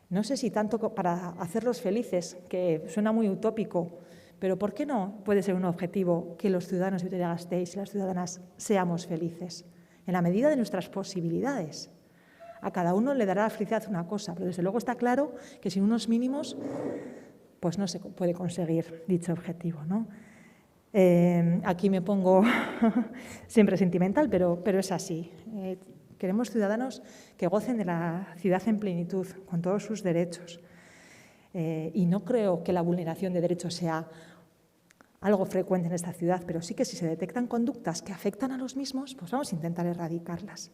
No sé si tanto para hacerlos felices, que suena muy utópico, pero ¿por qué no puede ser un objetivo que los ciudadanos de Vitoria-Gasteiz y las ciudadanas seamos felices? En la medida de nuestras posibilidades. A cada uno le dará la felicidad una cosa, pero desde luego está claro que sin unos mínimos pues no se puede conseguir dicho objetivo, ¿no? Aquí me pongo siempre sentimental, pero es así. Queremos ciudadanos que gocen de la ciudad en plenitud, con todos sus derechos. Y no creo que la vulneración de derechos sea algo frecuente en esta ciudad, pero sí que si se detectan conductas que afectan a los mismos, pues vamos a intentar erradicarlas.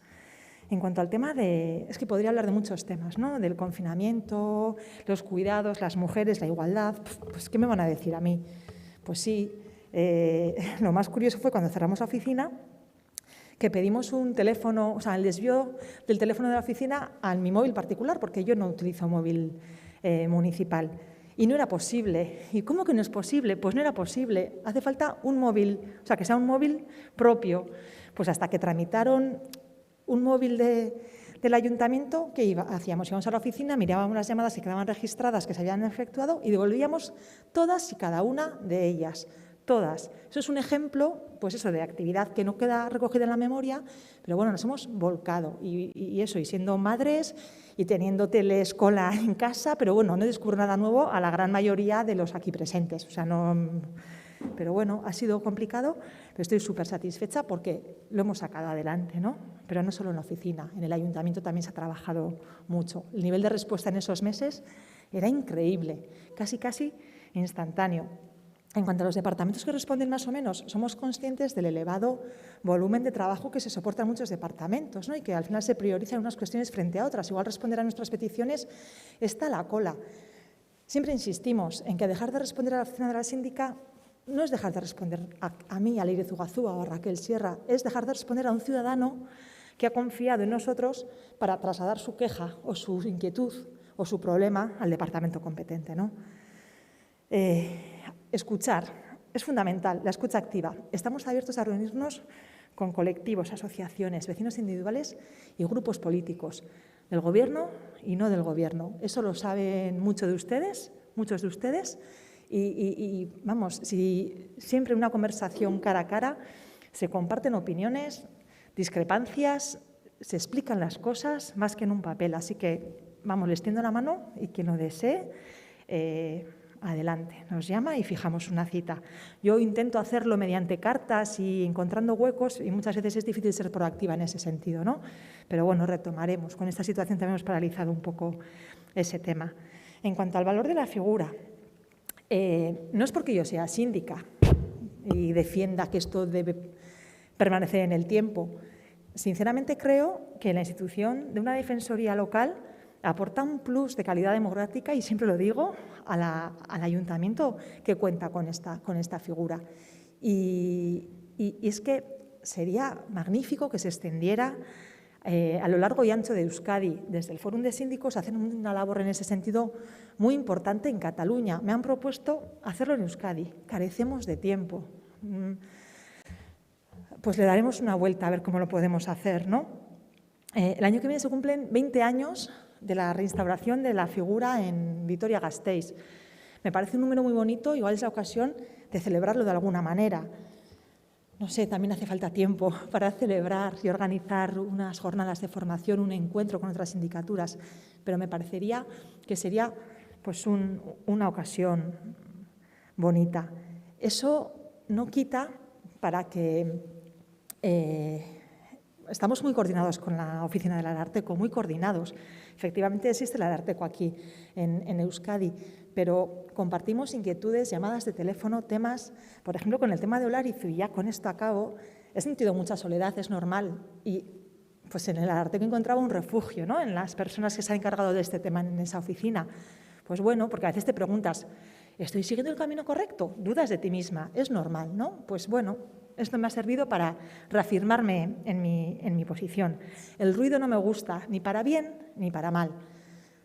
En cuanto al tema es que podría hablar de muchos temas, ¿no? Del confinamiento, los cuidados, las mujeres, la igualdad. Pues, ¿qué me van a decir a mí? Pues sí, lo más curioso fue cuando cerramos la oficina, que pedimos un teléfono, o sea, el desvío del teléfono de la oficina a mi móvil particular, porque yo no utilizo móvil municipal. Y no era posible. ¿Y cómo que no es posible? Pues no era posible. Hace falta un móvil, o sea, que sea un móvil propio. Pues hasta que tramitaron un móvil del ayuntamiento, ¿qué hacíamos? Íbamos a la oficina, mirábamos las llamadas que quedaban registradas, que se habían efectuado y devolvíamos todas y cada una de ellas. Todas. Eso es un ejemplo, pues eso, de actividad que no queda recogida en la memoria, pero bueno, nos hemos volcado. Y eso, y siendo madres y teniendo teleescola en casa, pero bueno, no descubro nada nuevo a la gran mayoría de los aquí presentes. O sea, no... Pero bueno, ha sido complicado, pero estoy súper satisfecha porque lo hemos sacado adelante, ¿no? Pero no solo en la oficina, en el ayuntamiento también se ha trabajado mucho. El nivel de respuesta en esos meses era increíble, casi instantáneo. En cuanto a los departamentos que responden más o menos, somos conscientes del elevado volumen de trabajo que se soporta en muchos departamentos, ¿no? Y que al final se priorizan unas cuestiones frente a otras. Igual responder a nuestras peticiones está a la cola. Siempre insistimos en que dejar de responder a la oficina de la síndica no es dejar de responder a mí, a Leire Zugazúa o a Raquel Sierra, es dejar de responder a un ciudadano que ha confiado en nosotros para trasladar su queja o su inquietud o su problema al departamento competente, ¿no? Escuchar es fundamental, la escucha activa. Estamos abiertos a reunirnos con colectivos, asociaciones, vecinos individuales y grupos políticos, del Gobierno y no del Gobierno. Eso lo saben muchos de ustedes, y vamos, si siempre en una conversación cara a cara se comparten opiniones, discrepancias, se explican las cosas más que en un papel. Así que, vamos, les tiendo la mano y quien lo desee, adelante, nos llama y fijamos una cita. Yo intento hacerlo mediante cartas y encontrando huecos y muchas veces es difícil ser proactiva en ese sentido, ¿no? Pero bueno, retomaremos. Con esta situación también hemos paralizado un poco ese tema. En cuanto al valor de la figura, no es porque yo sea síndica y defienda que esto debe permanecer en el tiempo. Sinceramente creo que la institución de una defensoría local aporta un plus de calidad democrática, y siempre lo digo, al ayuntamiento que cuenta con esta figura. Y es que sería magnífico que se extendiera a lo largo y ancho de Euskadi. Desde el Fórum de Síndicos hacen una labor en ese sentido muy importante en Cataluña. Me han propuesto hacerlo en Euskadi. Carecemos de tiempo. Pues le daremos una vuelta a ver cómo lo podemos hacer, ¿no? El año que viene se cumplen 20 años de la reinstauración de la figura en Vitoria-Gasteiz. Me parece un número muy bonito, igual es la ocasión de celebrarlo de alguna manera. No sé, también hace falta tiempo para celebrar y organizar unas jornadas de formación, un encuentro con otras sindicaturas, pero me parecería que sería pues una ocasión bonita. Eso no quita para que estamos muy coordinados con la oficina del Ararteko, muy coordinados. Efectivamente existe el Ararteko aquí en Euskadi, pero compartimos inquietudes, llamadas de teléfono, temas, por ejemplo, con el tema de Olarizu, y ya con esto acabo, he sentido mucha soledad, es normal, y pues en el Ararteko encontraba un refugio, ¿no?, en las personas que se han encargado de este tema en esa oficina. Pues bueno, porque a veces te preguntas, ¿estoy siguiendo el camino correcto? Dudas de ti misma, es normal, ¿no? Pues bueno, esto me ha servido para reafirmarme en mi posición. El ruido no me gusta, ni para bien ni para mal.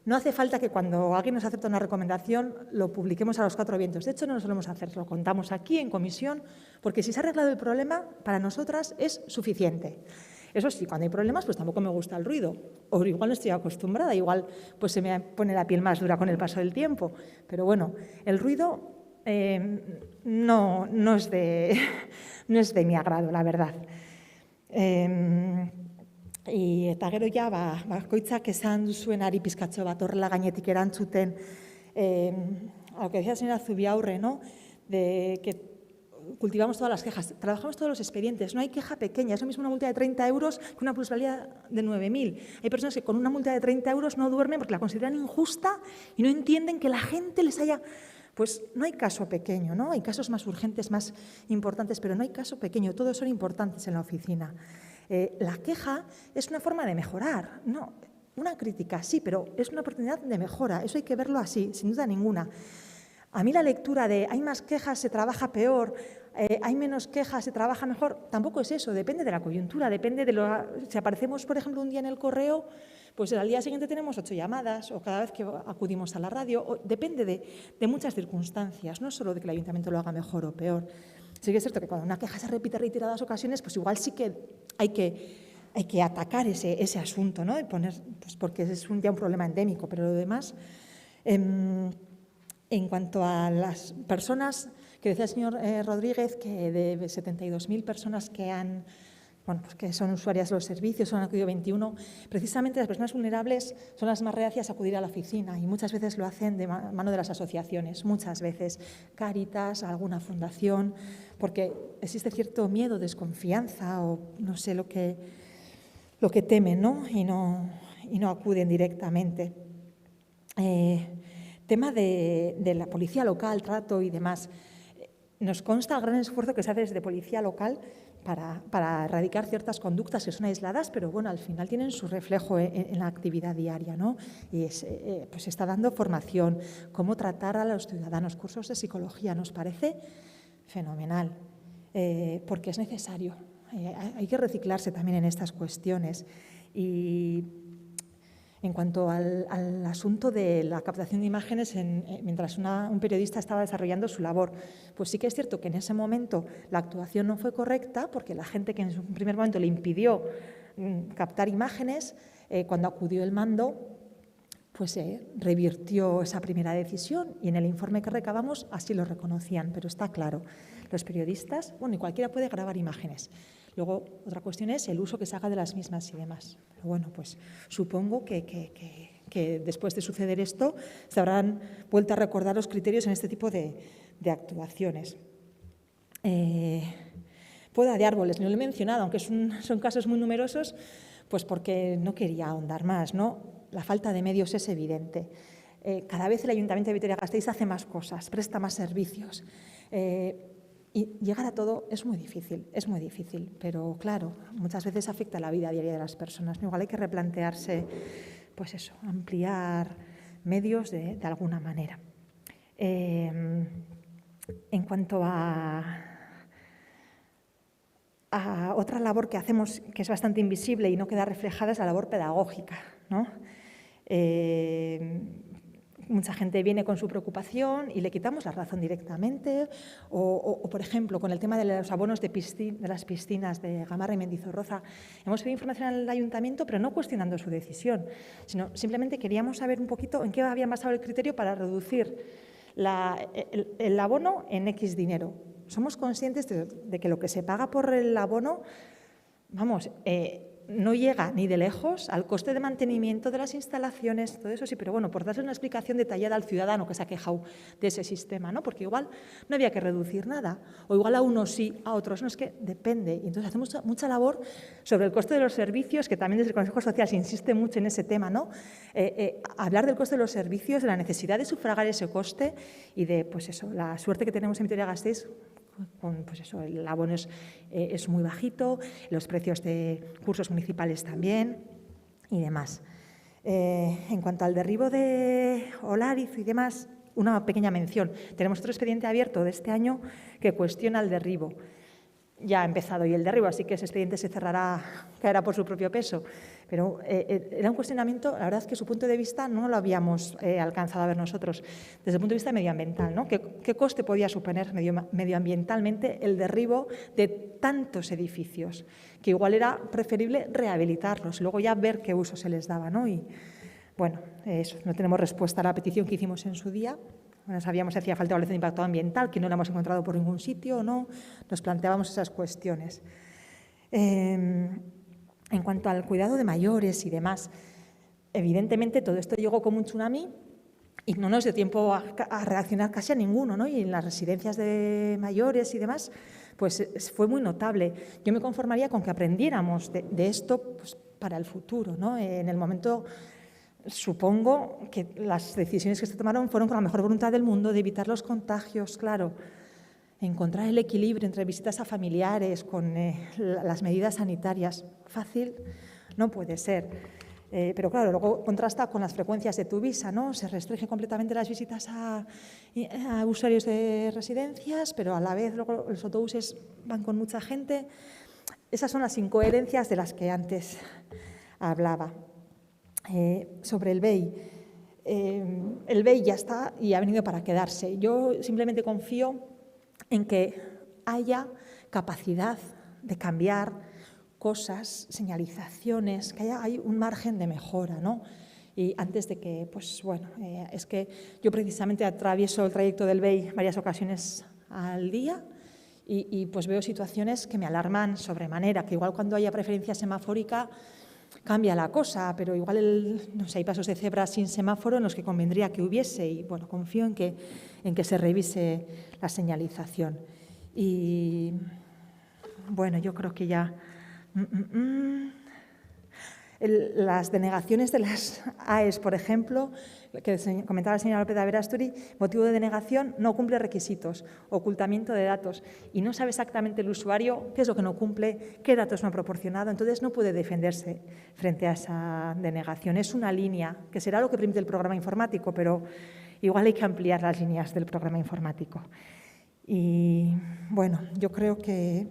No hace falta que cuando alguien nos acepta una recomendación lo publiquemos a los 4 vientos. De hecho, no lo solemos hacer, lo contamos aquí en comisión, porque si se ha arreglado el problema, para nosotras es suficiente. Eso sí, cuando hay problemas, pues tampoco me gusta el ruido. O igual no estoy acostumbrada, igual pues se me pone la piel más dura con el paso del tiempo. Pero bueno, el ruido no es de mi agrado, la verdad. Eta gero ja, bakoitzak esan duzuenari pizkatxo bat horrela gainetik erantzuten, a lo que decía la señora Zubiaurre, ¿no?, de que cultivamos todas las quejas, trabajamos todos los expedientes, no hay queja pequeña, es lo mismo una multa de 30 euros que una plusvalía de 9.000. Hay personas que con una multa de 30 euros no duermen porque la consideran injusta y no entienden que la gente les haya... Pues no hay caso pequeño, ¿no? Hay casos más urgentes, más importantes, pero no hay caso pequeño, todos son importantes en la oficina. La queja es una forma de mejorar, ¿no? Una crítica, sí, pero es una oportunidad de mejora, eso hay que verlo así, sin duda ninguna. A mí la lectura de hay más quejas, se trabaja peor, hay menos quejas, se trabaja mejor, tampoco es eso, depende de la coyuntura, depende de si aparecemos, por ejemplo, un día en el correo, pues al día siguiente tenemos 8 llamadas o cada vez que acudimos a la radio, depende de muchas circunstancias, no solo de que el ayuntamiento lo haga mejor o peor. Sí que es cierto que cuando una queja se repite reiteradas ocasiones, pues igual sí que hay que atacar ese asunto, ¿no? Y poner, pues porque es ya un problema endémico, pero lo demás, en cuanto a las personas, que decía el señor Rodríguez, que de 72.000 personas que han, bueno, pues que son usuarias de los servicios, han acudido 21, precisamente las personas vulnerables son las más reacias a acudir a la oficina y muchas veces lo hacen de mano de las asociaciones, muchas veces Cáritas, alguna fundación, porque existe cierto miedo, desconfianza o no sé lo que temen, ¿no? Y no acuden directamente. Tema de la policía local, trato y demás. Nos consta el gran esfuerzo que se hace desde policía local para erradicar ciertas conductas que son aisladas, pero bueno, al final tienen su reflejo en la actividad diaria, ¿no? Y pues se está dando formación, cómo tratar a los ciudadanos, cursos de psicología, nos parece fenomenal, porque es necesario. Hay que reciclarse también en estas cuestiones. Y en cuanto al asunto de la captación de imágenes mientras un periodista estaba desarrollando su labor, pues sí que es cierto que en ese momento la actuación no fue correcta porque la gente que en un primer momento le impidió captar imágenes, cuando acudió el mando, pues revirtió esa primera decisión y en el informe que recabamos así lo reconocían, pero está claro, los periodistas, bueno, y cualquiera puede grabar imágenes. Luego, otra cuestión es el uso que se haga de las mismas y demás. Pero bueno, pues supongo que después de suceder esto se habrán vuelto a recordar los criterios en este tipo de actuaciones. Poda de árboles, no lo he mencionado, aunque son casos muy numerosos, pues porque no quería ahondar más, ¿no? La falta de medios es evidente. Cada vez el Ayuntamiento de Vitoria-Gasteiz hace más cosas, presta más servicios. Y llegar a todo es muy difícil, pero claro, muchas veces afecta a la vida diaria de las personas, ¿no? Igual hay que replantearse, pues eso, ampliar medios de alguna manera. En cuanto a otra labor que hacemos, que es bastante invisible y no queda reflejada, es la labor pedagógica, ¿no? Mucha gente viene con su preocupación y le quitamos la razón directamente. O por ejemplo, con el tema de los abonos de las piscinas de Gamarra y Mendizorroza, hemos pedido información al ayuntamiento, pero no cuestionando su decisión, sino simplemente queríamos saber un poquito en qué había basado el criterio para reducir el abono en X dinero. Somos conscientes de que lo que se paga por el abono, vamos, no llega ni de lejos al coste de mantenimiento de las instalaciones, todo eso sí, pero bueno, por darle una explicación detallada al ciudadano que se ha quejado de ese sistema, ¿no? Porque igual no había que reducir nada, o igual a unos sí, a otros no, es que depende. Y entonces hacemos mucha labor sobre el coste de los servicios, que también desde el Consejo Social se insiste mucho en ese tema, ¿no? Hablar del coste de los servicios, de la necesidad de sufragar ese coste y de, pues eso, la suerte que tenemos en Vitoria-Gasteiz. Pues eso, el abono es muy bajito, los precios de cursos municipales también y demás. En cuanto al derribo de Olariz y demás, una pequeña mención. Tenemos otro expediente abierto de este año que cuestiona el derribo. Ya ha empezado y el derribo, así que ese expediente se cerrará, caerá por su propio peso. Pero era un cuestionamiento, la verdad es que su punto de vista no lo habíamos alcanzado a ver nosotros, desde el punto de vista medioambiental, ¿no? ¿Qué coste podía suponer medioambientalmente el derribo de tantos edificios? Que igual era preferible rehabilitarlos, luego ya ver qué uso se les daba, ¿no? Y bueno, eso, no tenemos respuesta a la petición que hicimos en su día. No sabíamos si hacía falta evaluación de impacto ambiental, que no la hemos encontrado por ningún sitio o no. Nos planteábamos esas cuestiones. En cuanto al cuidado de mayores y demás, evidentemente todo esto llegó como un tsunami y no nos dio tiempo a reaccionar casi a ninguno, ¿no? Y en las residencias de mayores y demás, pues fue muy notable. Yo me conformaría con que aprendiéramos de esto pues, para el futuro, ¿no? En el momento, supongo que las decisiones que se tomaron fueron con la mejor voluntad del mundo de evitar los contagios, claro. Encontrar el equilibrio entre visitas a familiares con las medidas sanitarias. Fácil no puede ser. Pero claro, luego contrasta con las frecuencias de Tuvisa, ¿no? Se restringen completamente las visitas a usuarios de residencias, pero a la vez luego los autobuses van con mucha gente. Esas son las incoherencias de las que antes hablaba. Sobre el BEI ya está y ha venido para quedarse. Yo simplemente confío en que haya capacidad de cambiar cosas, señalizaciones, que hay un margen de mejora, ¿no? Y antes de que, pues bueno, es que yo precisamente atravieso el trayecto del BEI varias ocasiones al día y pues veo situaciones que me alarman sobremanera, que igual cuando haya preferencia semafórica cambia la cosa, pero igual no sé, hay pasos de cebra sin semáforo en los que convendría que hubiese y bueno, confío en que se revise la señalización. Y bueno, yo creo que ya las denegaciones de las AES, por ejemplo, que comentaba la señora López de Aberasturi, motivo de denegación, no cumple requisitos, ocultamiento de datos, y no sabe exactamente el usuario qué es lo que no cumple, qué datos no ha proporcionado, entonces no puede defenderse frente a esa denegación. Es una línea, que será lo que permite el programa informático, pero igual hay que ampliar las líneas del programa informático. Y bueno, yo creo que...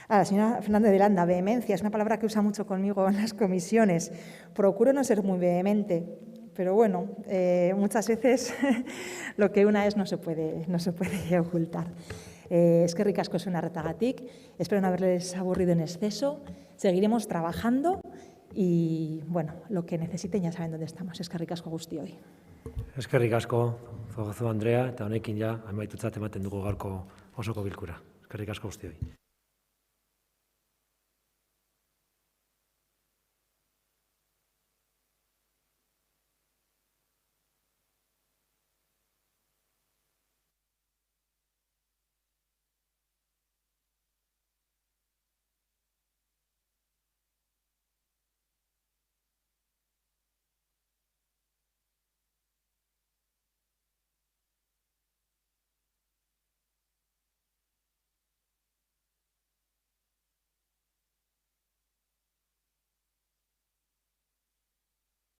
A la señora Fernández de Landa, vehemencia, es una palabra que usa mucho conmigo en las comisiones. Procuro no ser muy vehemente, pero bueno, muchas veces lo que una es no se puede ocultar. Eskerrik asko zuen arretagatik, espero no haberles aburrido en exceso, seguiremos trabajando y bueno, lo que necesiten ya saben dónde estamos. Eskerrik asko guztioi. Eskerrik asko, Zogozo Andrea, eta honekin ja, amaitutzat ematen dugu gaurko osoko bilkura. Eskerrik asko guztioi.